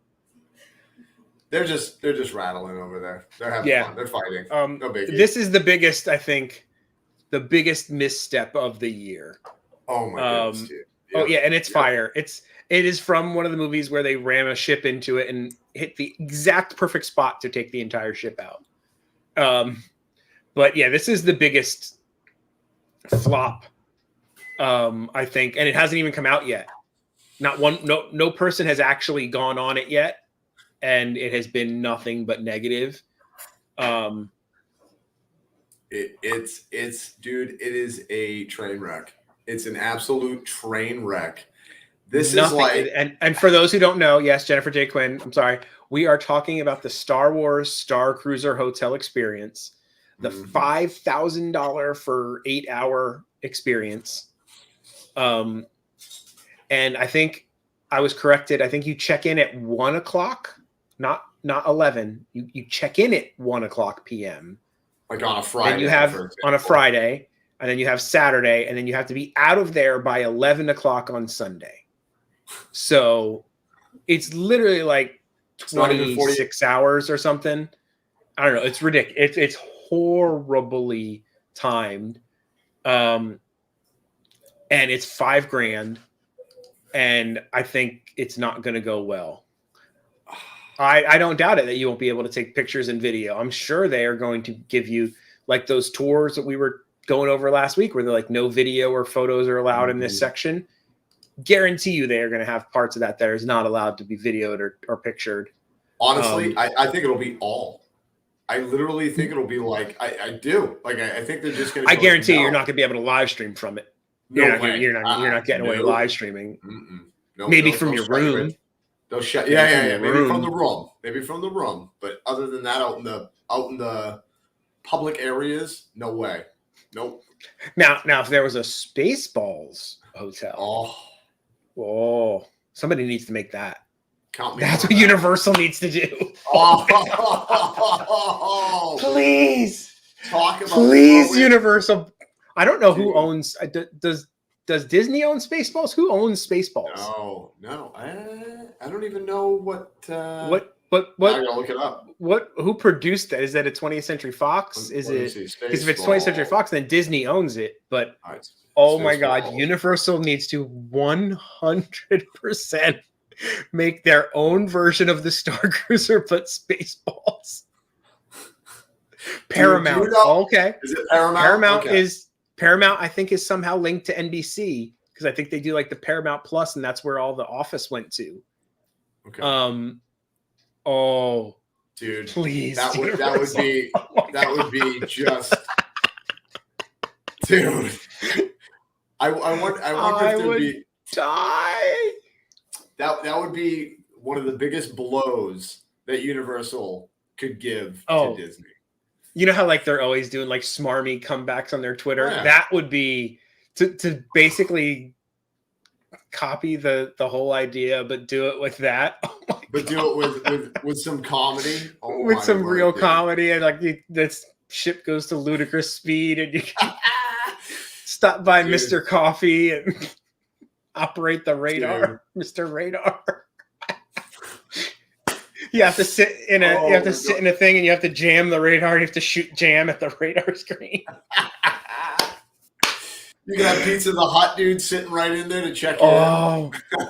They're just rattling over there. They're having fun. They're fighting. No biggie. This is the biggest, I think, the biggest misstep of the year. Oh my goodness, dude. Oh yeah, and it's fire. It is from one of the movies where they ram a ship into it and hit the exact perfect spot to take the entire ship out. But yeah, this is the biggest flop, I think, and it hasn't even come out yet. No person has actually gone on it yet, and it has been nothing but negative. It's dude, it is a train wreck. It's an absolute train wreck. This Nothing. is like, and for those who don't know, yes, Jennifer J. Quinn, I'm sorry. We are talking about the Star Wars Starcruiser Hotel experience, the $5,000 for 8-hour experience. And I think I was corrected. I think you check in at 1 o'clock, not 11. You check in at 1 o'clock p.m. like on a Friday. And you have for on a example. Friday, and then you have Saturday, and then you have to be out of there by 11 o'clock on Sunday. So it's literally like not even 26 hours or something. I don't know. It's ridiculous. It's horribly timed. And it's $5,000. And I think it's not going to go well. I don't doubt it that you won't be able to take pictures and video. I'm sure they are going to give you like those tours that we were going over last week where they're like no video or photos are allowed in this section. Guarantee you they are going to have parts of that is not allowed to be videoed or pictured. Honestly, I think it'll be all. I literally think it'll be like I do. Like I think they're just going to. I guarantee you're not going to be able to live stream from it. You're not getting away live streaming. No, maybe from your room. They'll shut. Yeah. Maybe from the room. Maybe from the room. But other than that, out in the public areas, no way. Nope. Now, if there was a Spaceballs hotel, somebody needs to make that. That's what Universal needs to do. Please, talk about Universal. I don't know who owns. Does Disney own Spaceballs? Who owns Spaceballs? No. I don't even know what. What? I gotta look it up. Who produced that? Is that a 20th Century Fox? Is it? Because if it's 20th Century Fox, then Disney owns it. But oh my God, Universal needs to 100% make their own version of the Starcruiser, but Spaceballs. Paramount. Okay. Is it Paramount? Paramount, I think, is somehow linked to NBC because I think they do like the Paramount Plus, and that's where all the Office went to. Okay. Oh, dude, please! That would be just, dude. I wonder if there'd be die. That would be one of the biggest blows that Universal could give to Disney. You know how like they're always doing like smarmy comebacks on their Twitter? Yeah. That would be to basically copy the whole idea, but do it with that. But do it with some comedy. With some real comedy, and like this ship goes to ludicrous speed, and you can stop by Mr. Coffee and operate the radar, Mr. Radar. You have to sit in a sit in a thing, and you have to jam the radar. You have to shoot jam at the radar screen. You can have Pizza the Hut dude sitting right in there to check.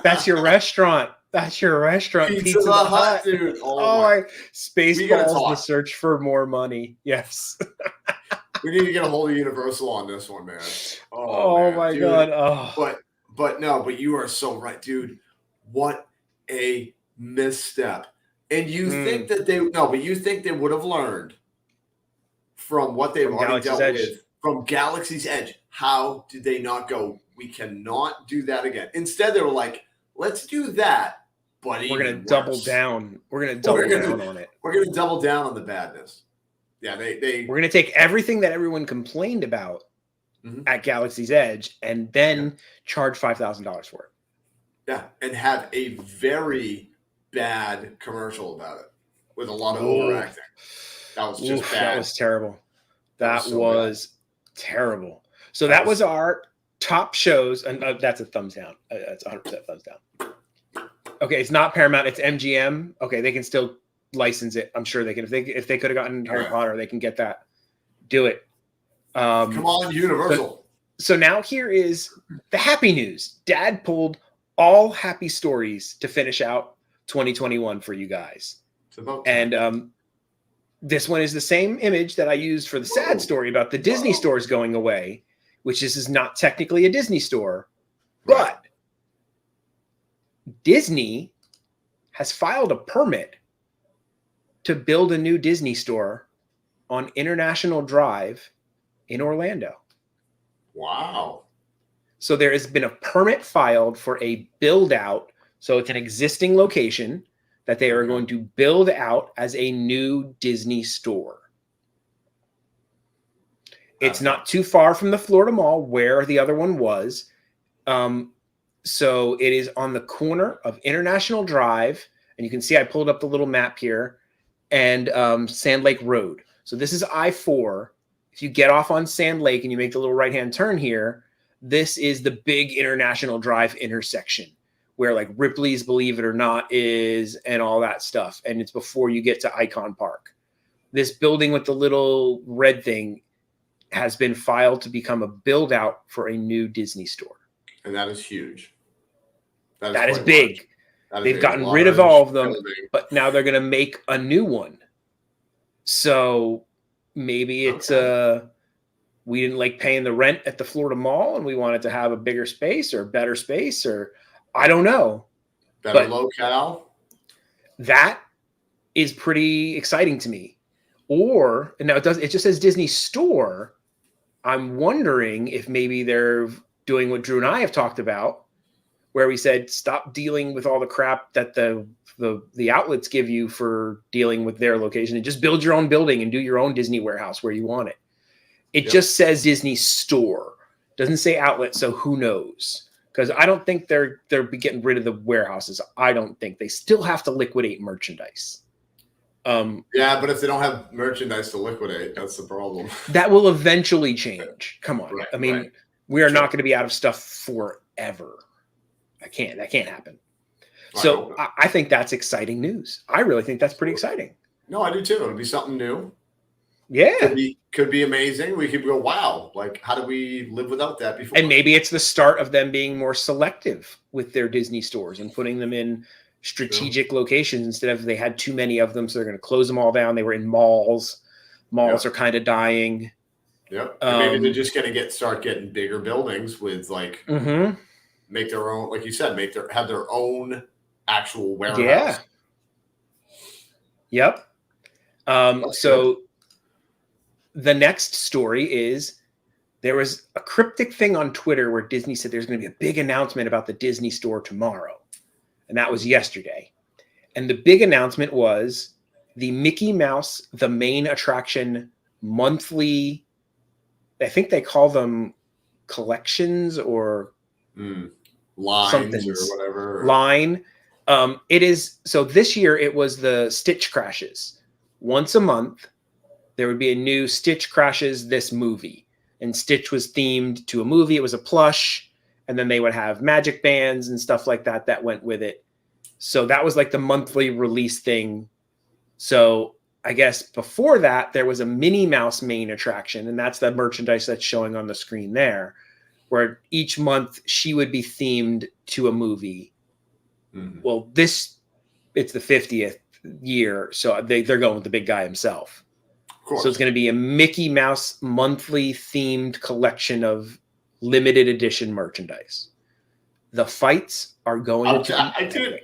That's your restaurant. That's your restaurant. Pizza the Hut dude. Spaceballs. The search for more money. Yes. We need to get a hold of Universal on this one, man. Oh my God. Oh. But you are so right, dude. What a misstep. And you think that they would have learned from what they've already dealt with from Galaxy's Edge. How did they not go, we cannot do that again? Instead, they were like, let's do that, but we're going to double down. We're going to double down on it. We're going to double down on the badness. Yeah, we're going to take everything that everyone complained about at Galaxy's Edge and then charge $5,000 for it. Yeah, and have a very bad commercial about it with a lot of overacting. That was just bad. That was terrible. That was terrible. So that was our top shows, and that's a thumbs down. That's 100% thumbs down. Okay, it's not Paramount, it's MGM. Okay, they can still license it. I'm sure they can. If they could have gotten Harry Potter, they can get that. Do it. Come on, Universal. So now here is the happy news. Dad pulled all happy stories to finish out 2021 for you guys. And this one is the same image that I used for the sad story about the Disney stores going away, which is not technically a Disney store, but Disney has filed a permit to build a new Disney store on International Drive in Orlando. Wow. So there has been a permit filed for a build out. So it's an existing location that they are going to build out as a new Disney store. It's not too far from the Florida Mall where the other one was. So it is on the corner of International Drive. And you can see I pulled up the little map here and Sand Lake Road. So this is I-4. If you get off on Sand Lake and you make the little right-hand turn here, this is the big International Drive intersection where like Ripley's Believe It or Not is and all that stuff. And it's before you get to Icon Park. This building with the little red thing has been filed to become a build out for a new Disney store. And that is huge. That is big. They've gotten rid of all of them, but now they're going to make a new one. So maybe it's we didn't like paying the rent at the Florida Mall and we wanted to have a bigger space or better space, or I don't know. Better locale. That is pretty exciting to me. Or, and now it just says Disney Store. I'm wondering if maybe they're doing what Drew and I have talked about, where we said, stop dealing with all the crap that the outlets give you for dealing with their location and just build your own building and do your own Disney warehouse where you want it. It just says Disney Store. Doesn't say outlet, so who knows? Because I don't think they're getting rid of the warehouses. I don't think. They still have to liquidate merchandise. Yeah, but if they don't have merchandise to liquidate, that's the problem. That will eventually change. Come on. Right, I mean, we are not going to be out of stuff forever. That can't happen. So I think that's exciting news. I really think that's pretty exciting. No, I do too. It'll be something new. Yeah. Could be amazing. We could go, wow, like how did we live without that before? And maybe it's the start of them being more selective with their Disney stores and putting them in strategic locations instead of they had too many of them. So they're going to close them all down. They were in malls. Malls are kind of dying. Yep. Maybe they're just going to start getting bigger buildings with like, make their own, like you said, have their own actual warehouse. Yeah. Yep. So the next story is there was a cryptic thing on Twitter where Disney said there's going to be a big announcement about the Disney store tomorrow. And that was yesterday. And the big announcement was the Mickey Mouse, the main attraction monthly, I think they call them collections or lines or whatever. Line. It is, so this year it was the Stitch Crashes. Once a month, there would be a new Stitch Crashes this movie. And Stitch was themed to a movie. It was a plush. And then they would have magic bands and stuff like that that went with it. So that was like the monthly release thing. So I guess before that, there was a Minnie Mouse main attraction. And that's the merchandise that's showing on the screen there, where each month she would be themed to a movie. Well, it's the 50th year. So they're going with the big guy himself. So it's going to be a Mickey Mouse monthly themed collection of limited edition merchandise. The fights are going to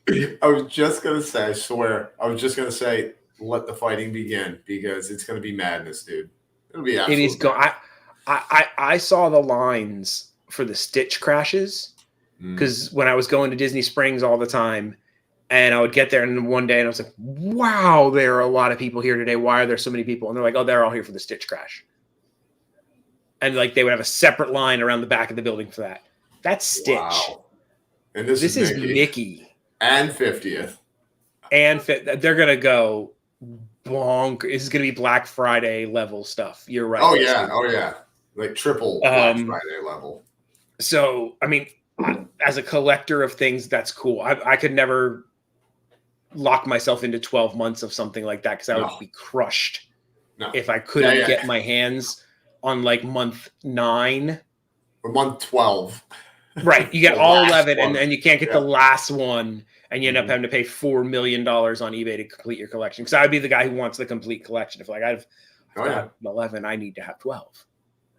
be I was just going to say, I swear, let the fighting begin because it's going to be madness, dude. It'll be absolutely. It is going. I saw the lines for the Stitch Crashes because when I was going to Disney Springs all the time, and I would get there and one day and I was like, wow, there are a lot of people here today. Why are there so many people? And they're like, oh, they're all here for the Stitch Crash. And like they would have a separate line around the back of the building for that. That's Stitch. Wow. And this is Mickey. And 50th. And they're going to go bonk. This is going to be Black Friday level stuff. You're right. Oh, yeah. Oh, yeah. Like triple Black Friday level. So, I mean, as a collector of things, that's cool. I could never lock myself into 12 months of something like that because I would be crushed if I couldn't get my hands on like month 9 or month 12. Right. You get all 11 and you can't get the last one and you end up having to pay $4 million on eBay to complete your collection. Because I'd be the guy who wants the complete collection. If like I've got 11, I need to have 12.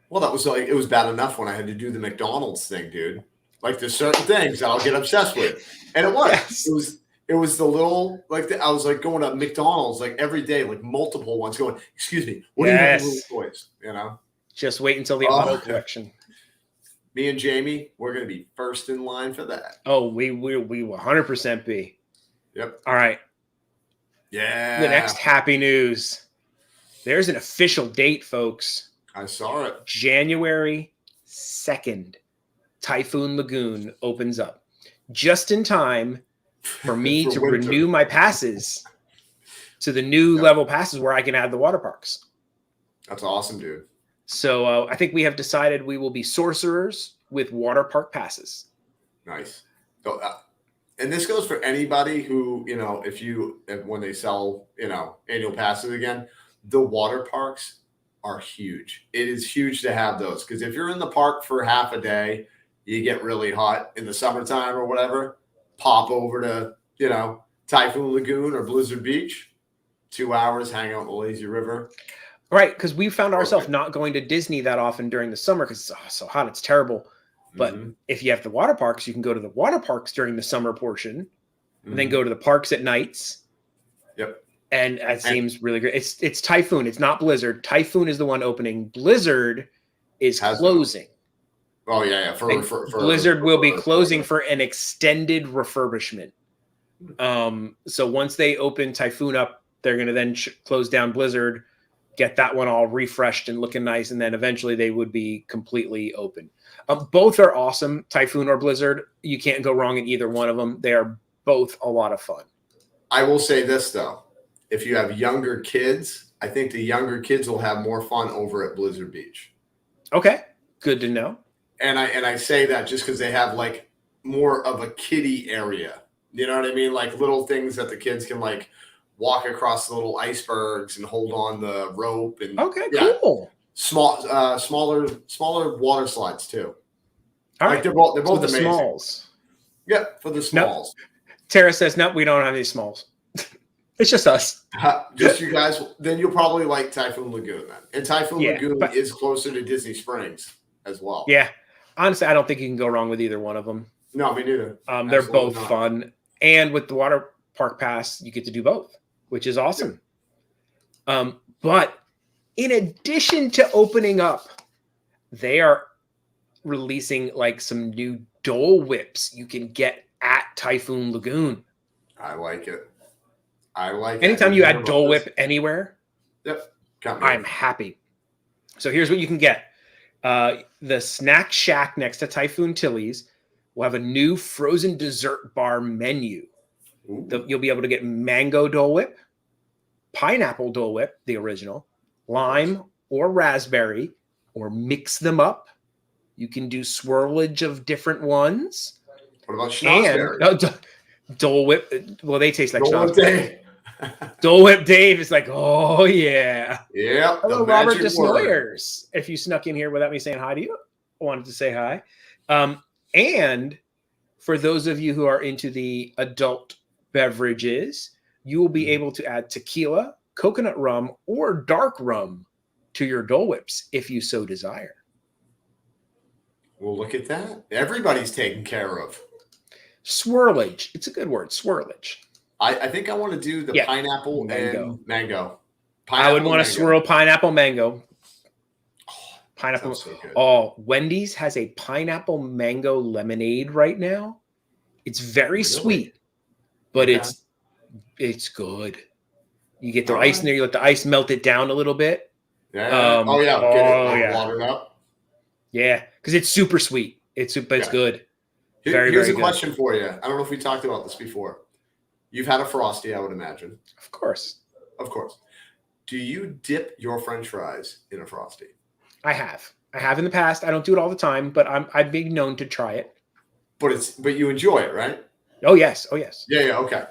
Well, that was like, it was bad enough when I had to do the McDonald's thing, dude. Like there's certain things that I'll get obsessed with. And it was the little, like I was like going to McDonald's like every day, like multiple ones going, excuse me, what do you have little toys? You know? Just wait until the auto collection. Me and Jamie, we're going to be first in line for that. Oh, we will 100% be. Yep. All right. Yeah. The next happy news. There's an official date, folks. I saw it. January 2nd. Typhoon Lagoon opens up. Just in time for me For to winter. renew my passes to the new level passes where I can add the water parks. That's awesome, dude. So I think we have decided we will be sorcerers with water park passes. Nice. So, and this goes for anybody who, when they sell, annual passes again, the water parks are huge. It is huge to have those because if you're in the park for half a day, you get really hot in the summertime or whatever, pop over to, Typhoon Lagoon or Blizzard Beach, 2 hours, hang out in the lazy river. Right, because we found ourselves not going to Disney that often during the summer because it's so hot, it's terrible. But if you have the water parks, you can go to the water parks during the summer portion and then go to the parks at nights. Yep. And it seems really great. It's Typhoon. It's not Blizzard. Typhoon is the one opening. Blizzard is closing. Oh, yeah. For Blizzard will be closing for an extended refurbishment. So once they open Typhoon up, they're going to then close down Blizzard, get that one all refreshed and looking nice, and then eventually they would be completely open. Both are awesome, Typhoon or Blizzard. You can't go wrong in either one of them. They are both a lot of fun. I will say this, though. If you have younger kids, I think the younger kids will have more fun over at Blizzard Beach. Okay, good to know. And I say that just because they have, like, more of a kiddie area. You know what I mean? Like, little things that the kids can, like, walk across the little icebergs and hold on the rope. And cool. Smaller water slides too. All like right. they're both So the amazing. Smalls. Yeah, for the smalls. Tara says, no, we don't have any smalls. It's just us. Just you guys. Then you'll probably like Typhoon Lagoon then. And Typhoon Lagoon is closer to Disney Springs as well. Yeah. Honestly, I don't think you can go wrong with either one of them. No, me neither. They're both fun. And with the water park pass, you get to do both, which is awesome. But in addition to opening up, they are releasing like some new Dole Whips you can get at Typhoon Lagoon. I like it. Anytime you add Dole Whip anywhere, I'm happy. So here's what you can get. The Snack Shack next to Typhoon Tilly's will have a new frozen dessert bar menu. You'll be able to get mango Dole Whip, pineapple Dole Whip, the original, lime or raspberry, or mix them up. You can do swirlage of different ones. What about schnozberry? Dole Whip. Well, they taste like Dole Whip. Dole Whip Dave is like, oh yeah. Yeah. Hello, Robert Desnoyers. If you snuck in here without me saying hi to you, I wanted to say hi. And for those of you who are into the adult beverages, you will be able to add tequila, coconut rum, or dark rum to your Dole Whips if you so desire. Well, look at that. Everybody's taken care of. Swirlage. It's a good word, swirlage. I think I want to do the pineapple and mango. I would want to swirl pineapple mango. Pineapple. So Wendy's has a pineapple mango lemonade right now. It's very sweet, but it's good. You get the ice in there. You let the ice melt it down a little bit. Yeah. Get it watered up. Yeah, because it's super sweet. It's good. Here's a question for you. I don't know if we talked about this before. You've had a Frosty, I would imagine. Of course. Do you dip your French fries in a Frosty? I have in the past. I don't do it all the time, but I'd be known to try it. But you enjoy it, right? Oh yes. Yeah. Okay.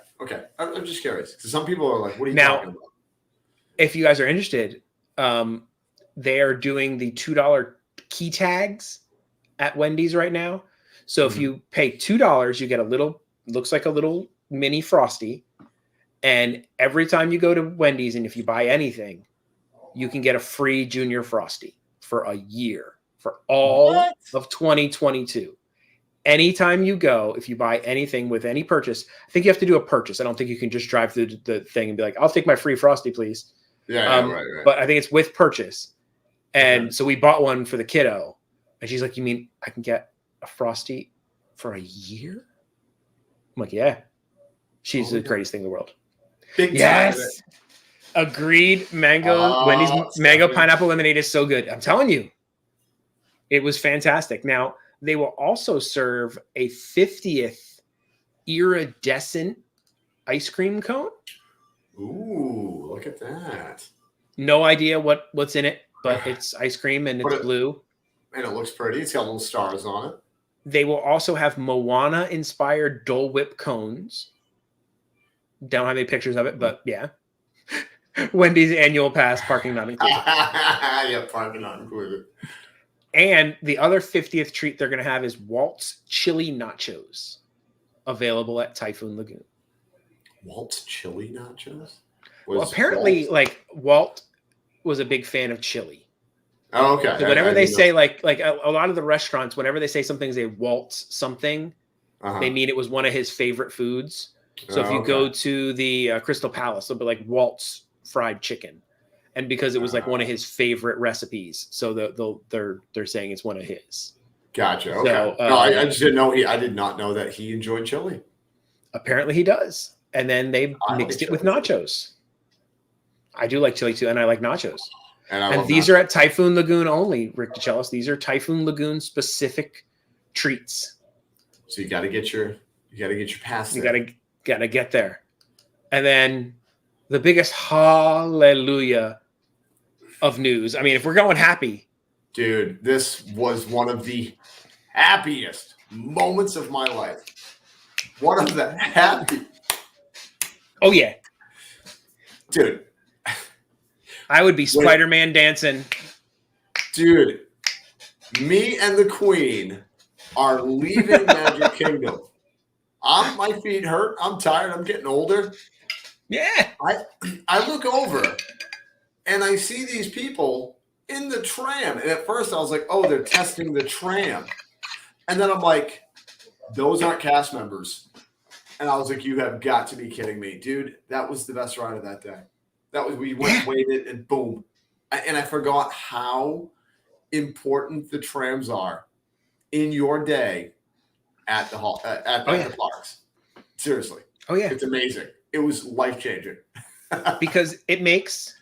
I'm just curious because some people are like, "What are you talking about?" If you guys are interested, they are doing the $2 key tags at Wendy's right now. So if you pay $2, you get looks like a little mini Frosty. And every time you go to Wendy's and if you buy anything, you can get a free Junior Frosty for a year for all of 2022. Anytime you go, if you buy anything with any purchase, I think you have to do a purchase. I don't think you can just drive through the thing and be like, I'll take my free Frosty, please. Right. But I think it's with purchase. And so we bought one for the kiddo. And she's like, you mean I can get a Frosty for a year? I'm like, yeah. She's the greatest thing in the world. Big time. Yes. Agreed. Mango, Wendy's mango pineapple lemonade is so good. I'm telling you. It was fantastic. Now, they will also serve a 50th iridescent ice cream cone. Ooh, look at that. No idea what's in it, but it's ice cream and it's blue. And it looks pretty. It's got little stars on it. They will also have Moana-inspired Dole Whip cones. Don't have any pictures of it, but yeah. Wendy's annual pass, parking not included. Yeah, parking not included. And the other 50th treat they're going to have is Walt's Chili Nachos, available at Typhoon Lagoon. Walt's Chili Nachos? Well, apparently, Walt was a big fan of chili. Oh, okay. So whenever they say like a lot of the restaurants, whenever they say something's a Walt's something, they mean it was one of his favorite foods. So if you go to the Crystal Palace, they'll be like Walt's fried chicken, and because it was like one of his favorite recipes, so they're saying it's one of his. Gotcha. Okay. So, no, I just didn't know I did not know that he enjoyed chili. Apparently he does, and then they mixed it with nachos. I do like chili too, and I like nachos. And these are at Typhoon Lagoon only, Rick DeChellis. These are Typhoon Lagoon specific treats. So you got to get your pass. You got to get there, and then the biggest hallelujah of news. I mean, if we're going happy, dude, this was one of the happiest moments of my life. One of the happy. Oh yeah, dude. I would be Spider-Man dancing. Dude, me and the Queen are leaving Magic Kingdom. My feet hurt. I'm tired. I'm getting older. Yeah. I look over and I see these people in the tram. And at first I was like, oh, they're testing the tram. And then I'm like, those aren't cast members. And I was like, you have got to be kidding me. Dude, that was the best ride of that day. We went, waited, and boom. And I forgot how important the trams are in your day at the the parks. Seriously. Oh, yeah. It's amazing. It was life-changing. Because it makes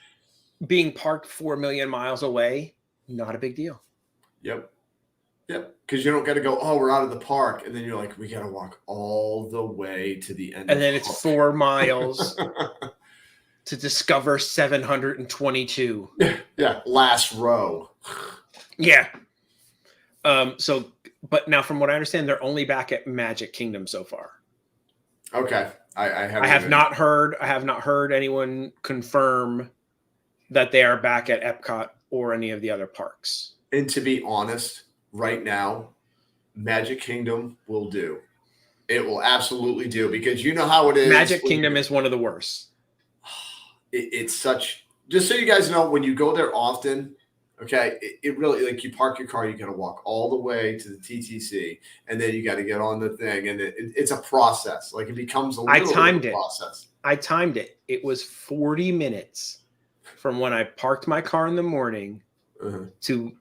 being parked 4 million miles away not a big deal. Yep. Because you don't got to go, oh, we're out of the park. And then you're like, we got to walk all the way to the end. And then it's 4 miles. To discover 722. Yeah, last row. Yeah. But now from what I understand, they're only back at Magic Kingdom so far. Okay. I have not heard anyone confirm that they are back at Epcot or any of the other parks. And to be honest, right now, Magic Kingdom will do. It will absolutely do, because you know how it is. Magic Kingdom is one of the worst. It's such, just so you guys know, when you go there often, okay, it really, like, you park your car, you got to walk all the way to the TTC, and then you got to get on the thing, and it's a process. Like, it becomes a little bit of a process. I timed it. It was 40 minutes from when I parked my car in the morning to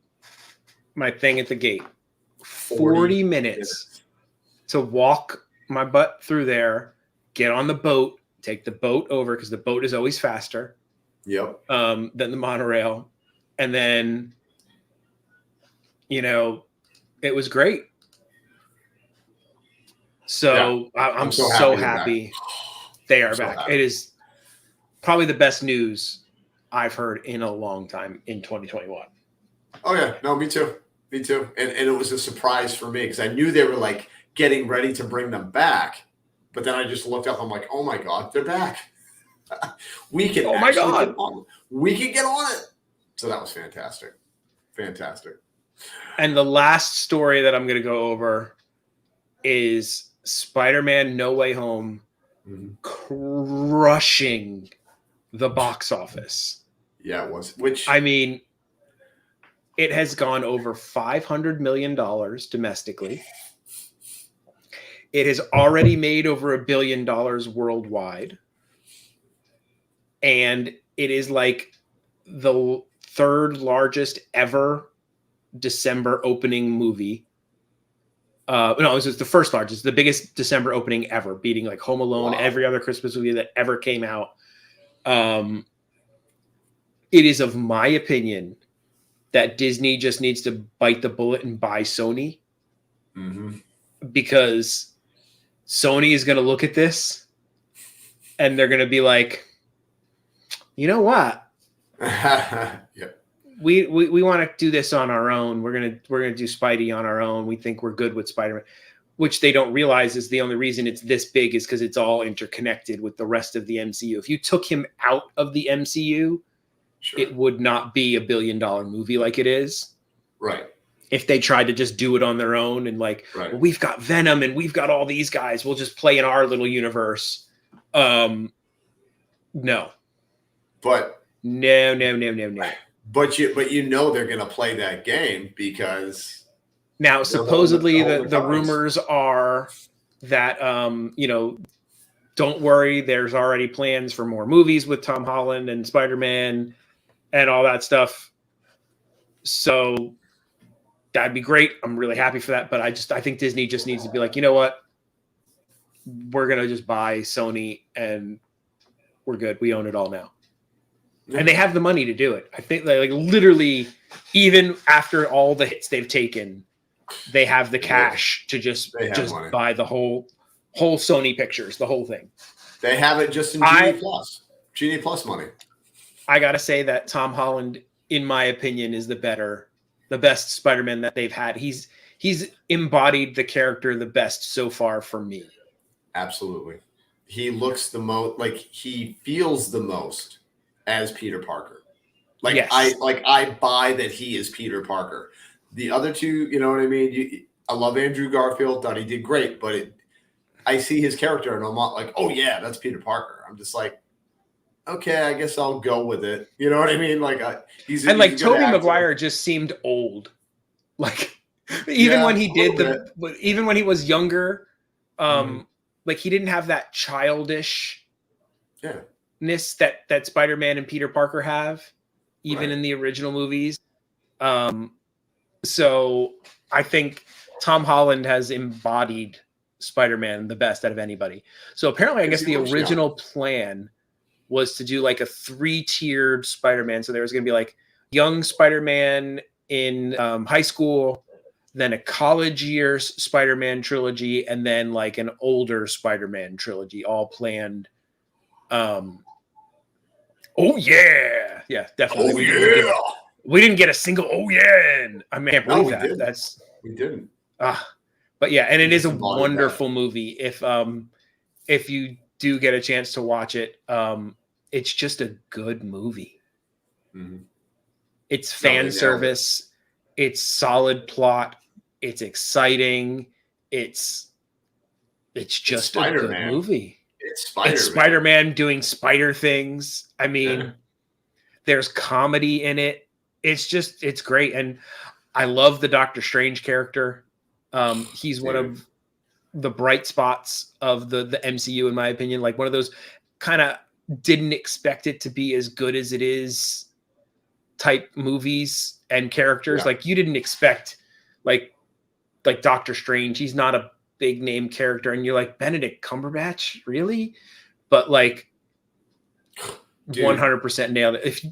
my thing at the gate. 40 minutes to walk my butt through there, get on the boat, take the boat over, because the boat is always faster. Yep. Than the monorail. And then, it was great. So I'm so happy they are back. It is probably the best news I've heard in a long time in 2021. Oh yeah, no, me too. And it was a surprise for me, because I knew they were like getting ready to bring them back. But then I just looked up. I'm like, oh my God, they're back. We can get on it. So that was fantastic. Fantastic. And the last story that I'm going to go over is Spider-Man No Way Home crushing the box office. Yeah, it was. It has gone over $500 million domestically. It has already made over $1 billion worldwide. And it is like the third largest ever December opening movie. No, it was the first largest, the biggest December opening ever, beating like Home Alone, every other Christmas movie that ever came out. It is of my opinion that Disney just needs to bite the bullet and buy Sony, because Sony is going to look at this and they're going to be like, you know what? Yep. We want to do this on our own. We're gonna do Spidey on our own. We think we're good with Spider-Man, which they don't realize is the only reason it's this big is because it's all interconnected with the rest of the MCU. If you took him out of the MCU, it would not be $1 billion movie like it is. Right. If they tried to just do it on their own and like, well, we've got Venom and we've got all these guys, we'll just play in our little universe. No. But no. But you know they're going to play that game because now supposedly the rumors are that don't worry, there's already plans for more movies with Tom Holland and Spider-Man and all that stuff. So that'd be great. I'm really happy for that. But I think Disney just needs to be like, you know what? We're going to just buy Sony and we're good. We own it all now. And they have the money to do it. I think like literally, even after all the hits they've taken, they have the cash to just buy the whole Sony pictures, the whole thing. They have it just in Genie Plus money. I gotta say that Tom Holland, in my opinion, is the best Spider-Man that they've had. He's embodied the character the best so far for me. Absolutely, he looks the most like he feels the most as Peter Parker. Like yes. I buy that he is Peter Parker. The other two, you know what I mean? I love Andrew Garfield, thought he did great, but I see his character and I'm not like, oh yeah, that's Peter Parker. I'm just like, okay, I guess I'll go with it. You know what I mean? Like he's Tobey Maguire just seemed old. Like even when he did even when he was younger, like he didn't have that childish that Spider-Man and Peter Parker have, even in the original movies. So I think Tom Holland has embodied Spider-Man the best out of anybody. So apparently, I guess the original plan was to do like a 3-tiered Spider-Man. So there was going to be like young Spider-Man in high school, then a college years Spider-Man trilogy, and then like an older Spider-Man trilogy, all planned. Oh yeah, definitely. We didn't get a single and I can't believe that. Didn't. We didn't. But yeah, and it is a wonderful movie. If you do get a chance to watch it, it's just a good movie. Mm-hmm. It's fan service. It's solid plot. It's exciting. It's just a good movie. It's Spider-Man doing spider things. I mean, there's comedy in it. It's great. And I love the Doctor Strange character. He's one of the bright spots of the MCU, in my opinion. Like one of those kind of didn't expect it to be as good as it is type movies and characters. Like you didn't expect like Doctor Strange. He's not a big name character, and you're like, Benedict Cumberbatch, really? But like 100% nailed it.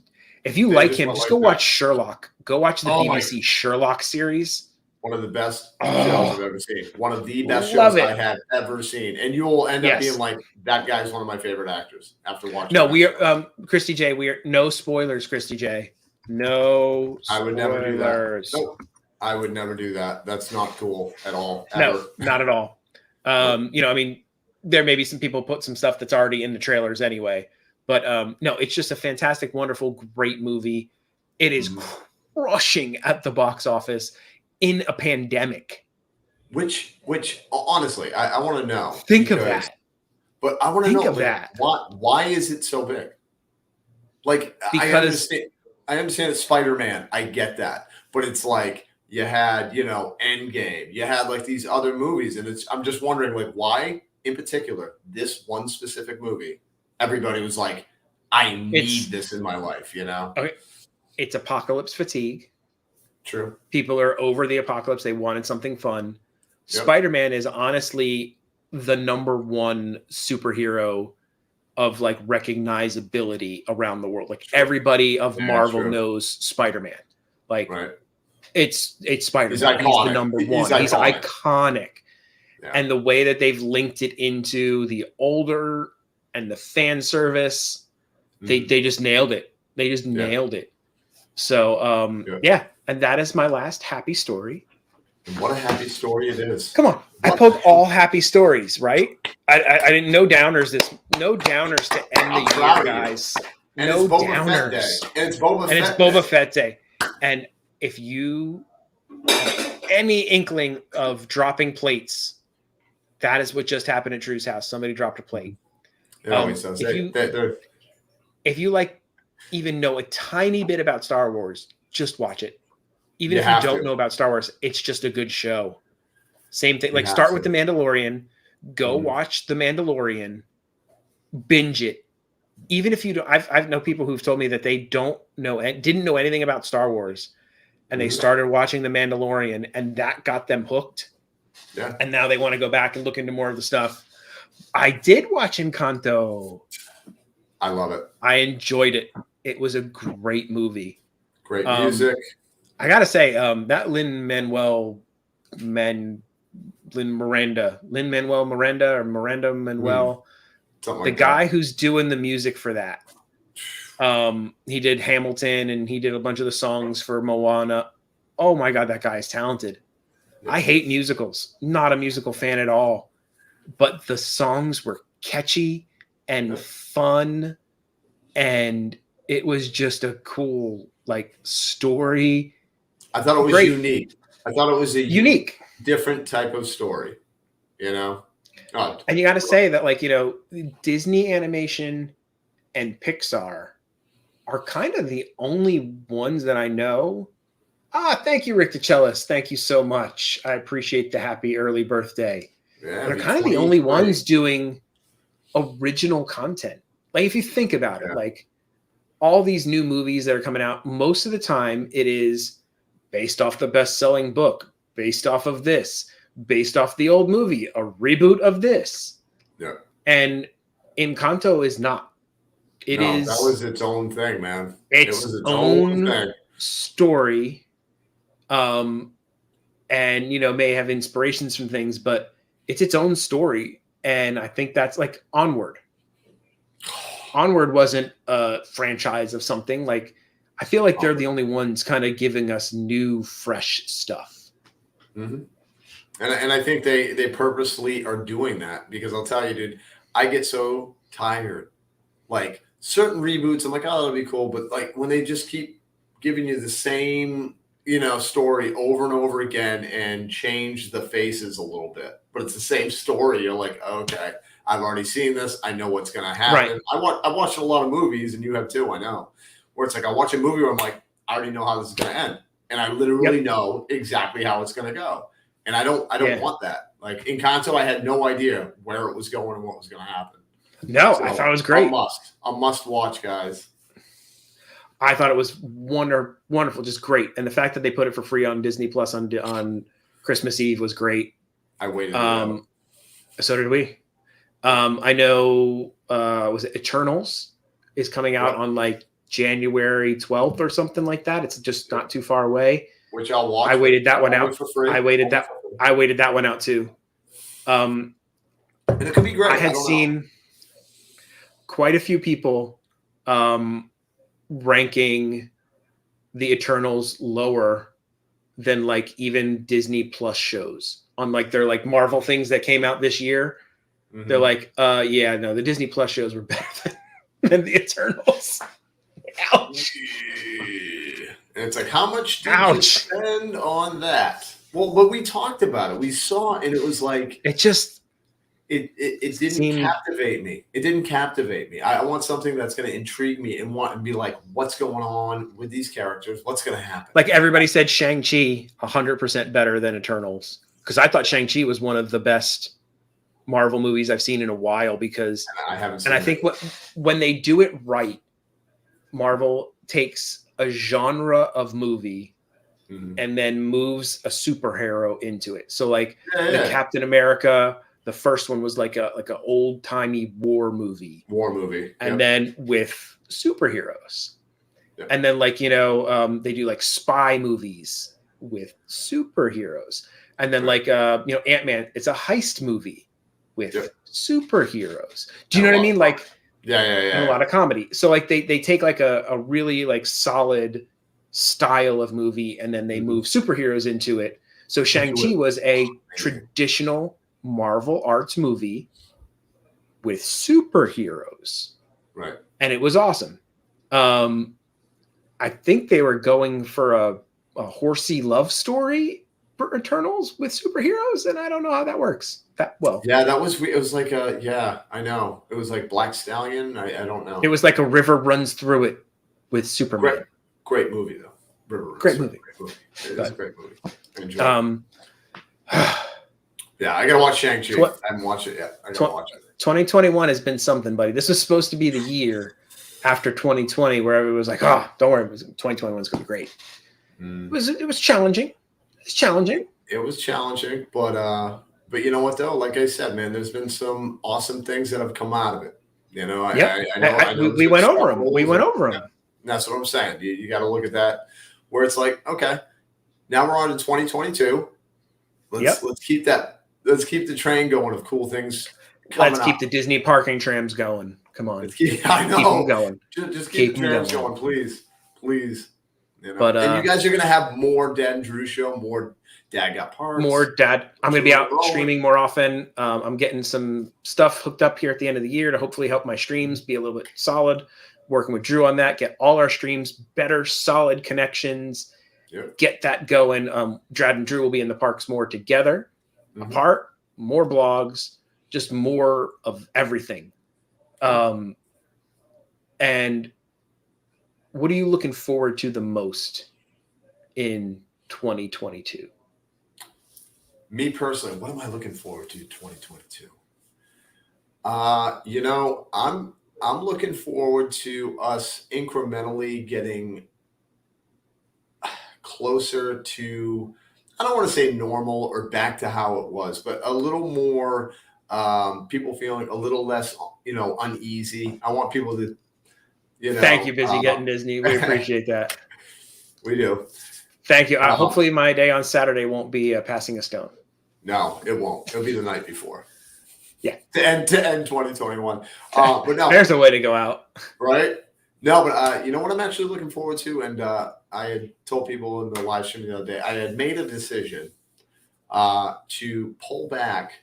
If you like him, just go watch Sherlock. Go watch the BBC Sherlock series. One of the best shows I've ever seen. One of the best shows I have ever seen. And you will end up being like, that guy's one of my favorite actors after watching. No, we are Christy J. We are no spoilers, Christy J. No spoilers. I would never do that. Nope. I would never do that. That's not cool at all. Ever. No, not at all. I mean, there may be some people put some stuff that's already in the trailers anyway. But no, it's just a fantastic, wonderful, great movie. It is crushing at the box office in a pandemic. Which honestly, I want to know. Think of that. But I want to know that. Why is it so big? Like, because I understand it's Spider-Man. I get that. But it's like, you had, Endgame. You had like these other movies, and I'm just wondering, like, why in particular this one specific movie? Everybody was like, I need this in my life, Okay, it's apocalypse fatigue. True. People are over the apocalypse. They wanted something fun. Yep. Spider-Man is honestly the number one superhero of like recognizability around the world. Like everybody of Marvel knows Spider-Man. Like it's Spider-Man. He's iconic. He's the number one. He's iconic. Yeah. And the way that they've linked it into the older and the fan service, they just nailed it. They just nailed it. So yeah, and that is my last happy story. And what a happy story it is. Come on. I poke all happy stories, right? I didn't no downers no downers to end the year, guys. And no it's Boba downers. Fett Day. And it's Boba Fett. And it's Boba Fett Day. And if you have any inkling of dropping plates, that is what just happened at Drew's house. Somebody dropped a plate. It always does. If you like even know a tiny bit about Star Wars, just watch it. Even if you don't know about Star Wars, it's just a good show. Same thing. Like start with The Mandalorian, go watch The Mandalorian, binge it. Even if you don't, I've known people who've told me that they didn't know anything about Star Wars, and they started watching The Mandalorian, and that got them hooked. Yeah. And now they want to go back and look into more of the stuff. I did watch Encanto. I love it. I enjoyed it. It was a great movie. Great music. I gotta say, that Lin-Manuel Miranda, the guy who's doing the music for that. He did Hamilton and he did a bunch of the songs for Moana. Oh my God, that guy is talented. I hate musicals. Not a musical fan at all. But the songs were catchy and fun, and it was just a cool story. I thought it was unique. I thought it was a unique, different type of story, and you got to say that Disney animation and Pixar are kind of the only ones that I know. Thank you, Rick the Cellist. Thank you so much. I appreciate the happy early birthday. Yeah, they're kind of the only ones doing original content. If you think about it, all these new movies that are coming out, most of the time it is based off the best-selling book, based off of this, based off the old movie, a reboot of this. Yeah. And Encanto is not. That was its own thing, man. It was its own thing. Story. And may have inspirations from things, but it's its own story. And I think that's Onward. Onward wasn't a franchise of something. I feel like they're the only ones kind of giving us new, fresh stuff. Mm-hmm. And I think they purposely are doing that, because I'll tell you, dude, I get so tired. Certain reboots, I'm that'll be cool. But when they just keep giving you the same, story over and over again and change the faces a little bit, but it's the same story. You're like, okay, I've already seen this. I know what's going to happen. Right. I've watched a lot of movies, and you have too, I know, where it's I watch a movie where I'm I already know how this is going to end. And I literally know exactly how it's going to go. And I don't want that. Encanto, I had no idea where it was going and what was going to happen. No, so I thought it was great. A must watch, guys. I thought it was wonderful, just great. And the fact that they put it for free on Disney Plus on Christmas Eve was great. I waited. So did we. I know, was it Eternals is coming out on January 12th or something like that. It's just not too far away. Which I'll watch. I waited that one out. I waited that one out too. And it could be great. I had seen quite a few people ranking the Eternals lower than even Disney Plus shows on their Marvel things that came out this year. Mm-hmm. They're the Disney Plus shows were better than the Eternals. Ouch. And it's how much did you spend on that? Well, but we talked about it. We saw it, and it was it just it didn't captivate me. It didn't captivate me. I want something that's going to intrigue me and be what's going on with these characters? What's going to happen? Everybody said Shang-Chi 100% better than Eternals, because I thought Shang-Chi was one of the best Marvel movies I've seen in a while, because I haven't seen I think when they do it right, Marvel takes a genre of movie and then moves a superhero into it. So like the Captain America, the first one was like a old timey war movie, and then with superheroes, and then like they do like spy movies with superheroes, and then like Ant-Man, it's a heist movie with superheroes. Do you know what I mean? Like and a lot of comedy. So like they take like a really like solid style of movie and then they move superheroes into it. So Shang-Chi was a traditional Marvel Arts movie with superheroes. Right. And it was awesome. I think they were going for a horsey love story for Eternals with superheroes, and I don't know how that works. It was like I know. It was like Black Stallion. I don't know. It was like a river runs through it with Superman. Great movie though. Great movie. It is a great movie. I enjoyed it. Yeah, I gotta watch Shang-Chi. I haven't watched it yet. I gotta watch it. 2021 has been something, buddy. This was supposed to be the year after 2020 where everyone was like, "Oh, don't worry, 2021 is gonna be great." It was challenging. It's challenging. It was challenging, but you know what though? Like I said, man, there's been some awesome things that have come out of it. I know we went over them. We went over them. That's what I'm saying. You got to look at that where it's like, okay, now we're on to 2022. Let's keep that. Let's keep the train going of cool things. Let's keep the Disney parking trams going. Come on. I know. Keep them going. Just keep the trams going, please. But and you guys are gonna have more Dad and Drew show, more Dad Got Parts. More Dad. I'm gonna be out streaming more often. I'm getting some stuff hooked up here at the end of the year to hopefully help my streams be a little bit solid. Working with Drew on that, get all our streams better, solid connections. Get that going. Dad and Drew will be in the parks more together, apart, more blogs, just more of everything. And what are you looking forward to the most in 2022? Me personally, what am I looking forward to 2022? I'm looking forward to us incrementally getting closer to, I don't want to say normal or back to how it was, but a little more people feeling a little less, uneasy. I want people to, Thank you, Busy Getting Disney. We appreciate that. We do. Thank you. Hopefully my day on Saturday won't be passing a stone. No, it won't. It'll be the night before. Yeah. To end 2021. But no. There's a way to go out. Right? No, but you know what I'm actually looking forward to? And I had told people in the live stream the other day, I had made a decision to pull back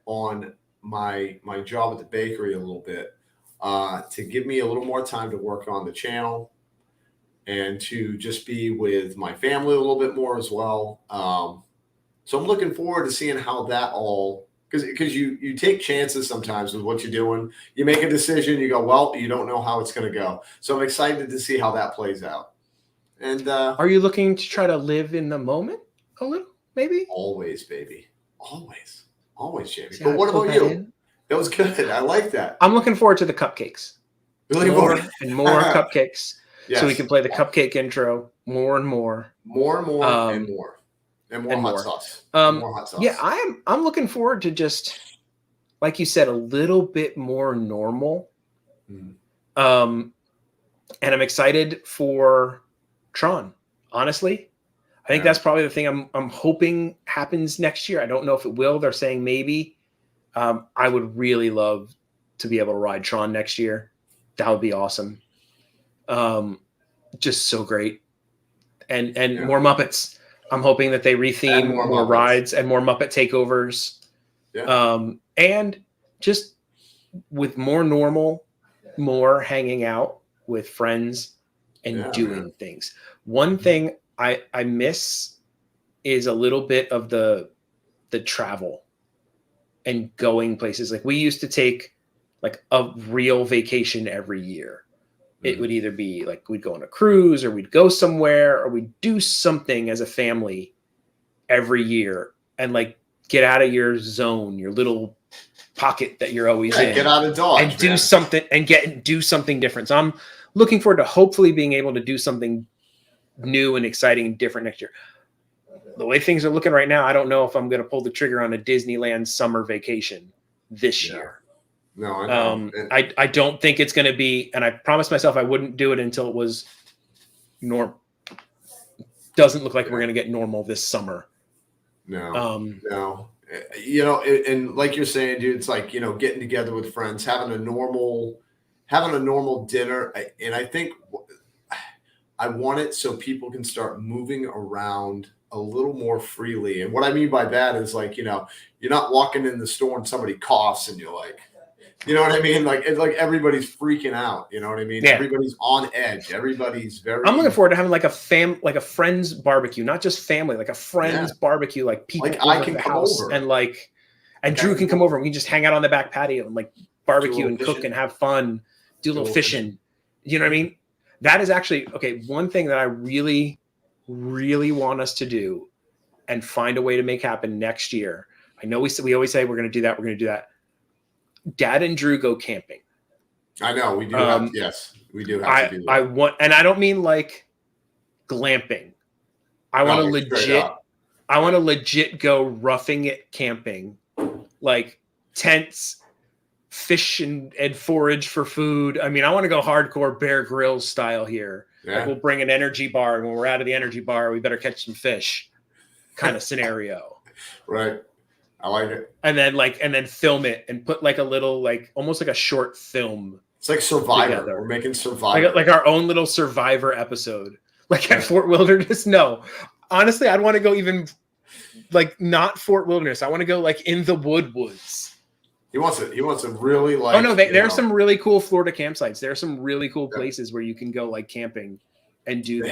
on my job at the bakery a little bit to give me a little more time to work on the channel and to just be with my family a little bit more as well. So I'm looking forward to seeing how that all, because you take chances sometimes with what you're doing. You make a decision, you go, well, you don't know how it's going to go. So I'm excited to see how that plays out. And are you looking to try to live in the moment a little, maybe? Always, baby. Always, Jamie. But what about you? That was good. I like that. I'm looking forward to the cupcakes. More and more cupcakes. Yes. So we can play the cupcake intro more and more. More and more and more. And more hot sauce. More hot sauce. Yeah, I'm looking forward to just, like you said, a little bit more normal. And I'm excited for Tron. Honestly, I think that's probably the thing I'm hoping happens next year. I don't know if it will. They're saying maybe. I would really love to be able to ride Tron next year. That would be awesome. Just so great. And more Muppets. I'm hoping that they retheme more rides and more Muppet takeovers. Yeah. And just with more normal, more hanging out with friends and doing things. One thing I miss is a little bit of the travel and going places. Like we used to take like a real vacation every year. It would either be like we'd go on a cruise or we'd go somewhere or we'd do something as a family every year and like get out of your zone, your little pocket that you're always in. Get out of Dodge and do something and do something different. So I'm looking forward to hopefully being able to do something new and exciting and different next year. The way things are looking right now, I don't know if I'm going to pull the trigger on a Disneyland summer vacation this year. No, I know. I don't think it's going to be, and I promised myself I wouldn't do it until it was normal. Doesn't look like we're going to get normal this summer. No, no. You know, and like you're saying, dude, it's like, you know, getting together with friends, having a normal dinner. And I think I want it so people can start moving around a little more freely. And what I mean by that is, like, you know, you're not walking in the store and somebody coughs and you're like, you know what I mean? Like, it's like everybody's freaking out. You know what I mean? Yeah. Everybody's on edge. Everybody's very. I'm looking forward to having like a friend's barbecue, not just family, like a friend's barbecue, like people Like, over I at can the come house, over. and Drew can come over and we can just hang out on the back patio and like barbecue and cook fishing. and have fun, do a little fishing. You know what I mean? That is actually okay. One thing that I really, really want us to do and find a way to make happen next year. I know we always say we're going to do that. We're going to do that. Dad and Drew go camping. I know we do. Yes, we do have to do that. I want, and I don't mean like glamping. I want to legit go roughing it camping, like tents, fish and forage for food. I mean, I want to go hardcore Bear Grylls style here. Yeah. Like we'll bring an energy bar, and when we're out of the energy bar, we better catch some fish, kind of scenario. Right. I like it. And then film it and put like a little, like almost like a short film. It's like Survivor. Together. We're making Survivor. Like our own little Survivor episode. Like at Fort Wilderness. No. Honestly, I'd want to go even like not Fort Wilderness. I want to go like in the woods. He wants to really like. Oh no, there are some really cool Florida campsites. There are some really cool places where you can go like camping and do that.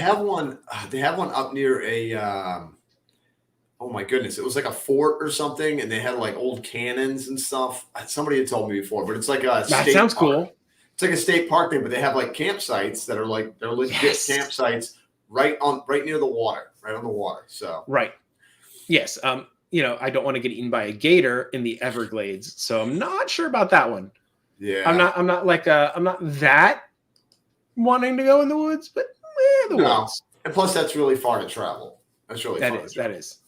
They have one up near a oh my goodness, it was like a fort or something, and they had like old cannons and stuff. Somebody had told me before, but it's like a that sounds park. Cool. It's like a state park thing, but they have like campsites that are like they're legit campsites right near the water, right on the water. So right, yes. You know, I don't want to get eaten by a gator in the Everglades, so I'm not sure about that one. Yeah, I'm not that wanting to go in the woods, but the woods. And plus, that's really far to travel. That is.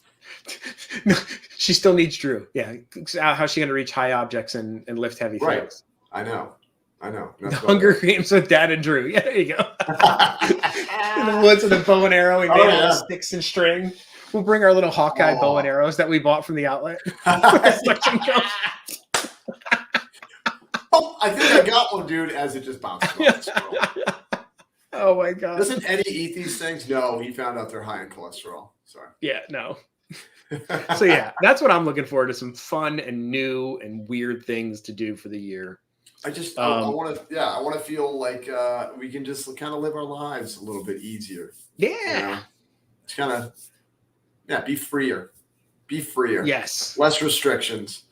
No, she still needs Drew. Yeah, how's she going to reach high objects and lift heavy things? I know. That's Hunger Games with Dad and Drew. Yeah, there you go. In the woods with a bow and arrow and sticks and string. We'll bring our little Hawkeye bow and arrows that we bought from the outlet. I think I got one, dude. As it just bounced off. Oh my god! Doesn't Eddie eat these things? No, he found out they're high in cholesterol. Sorry. Yeah, no. So yeah, that's what I'm looking forward to, some fun and new and weird things to do for the year. I want to feel like we can just kind of live our lives a little bit easier. Yeah. You know? It's kind of, be freer. Be freer. Yes. Less restrictions.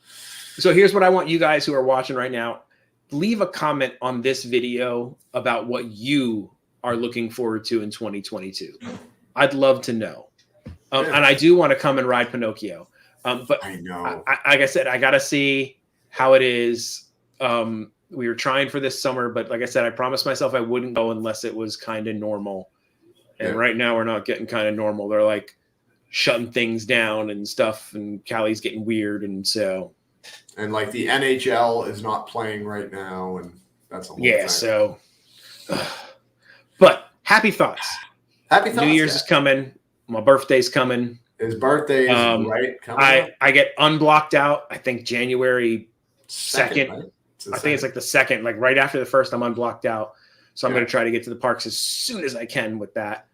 So here's what I want you guys who are watching right now. Leave a comment on this video about what you are looking forward to in 2022. I'd love to know. And I do want to come and ride Pinocchio. But I know. Like I said, I got to see how it is. We were trying for this summer, but like I said, I promised myself I wouldn't go unless it was kind of normal. And right now we're not getting kind of normal. They're like shutting things down and stuff, and Callie's getting weird. And so. And like the NHL is not playing right now. And that's a whole thing. So. But happy thoughts. Happy thoughts. New Year's is coming. My birthday's coming. His birthday is right coming. I get unblocked out. I think January 2nd. Right? I think it's like the 2nd, like right after the 1st, I'm unblocked out. So I'm going to try to get to the parks as soon as I can with that.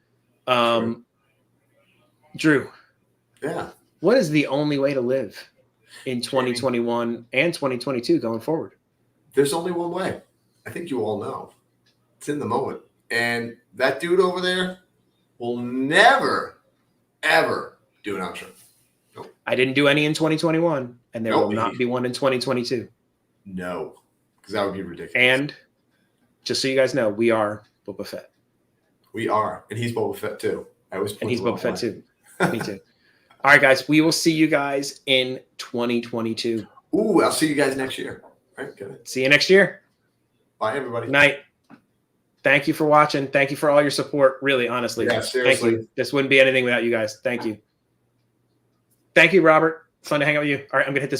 Drew. Yeah. What is the only way to live in 2021 and 2022 going forward? There's only one way. I think you all know. It's in the moment. And that dude over there will never, ever do an outro. Nope. I didn't do any in 2021, and there will not be one in 2022. No, because that would be ridiculous. And just so you guys know, we are Boba Fett. We are. And he's Boba Fett too. And he's Boba Fett too. Me too. All right, guys. We will see you guys in 2022. Ooh, I'll see you guys next year. All right, good. See you next year. Bye, everybody. Night. Thank you for watching. Thank you for all your support. Really, honestly. Yeah, seriously. Thank you. This wouldn't be anything without you guys. Thank you. Thank you, Robert. Fun to hang out with you. All right, I'm gonna hit this.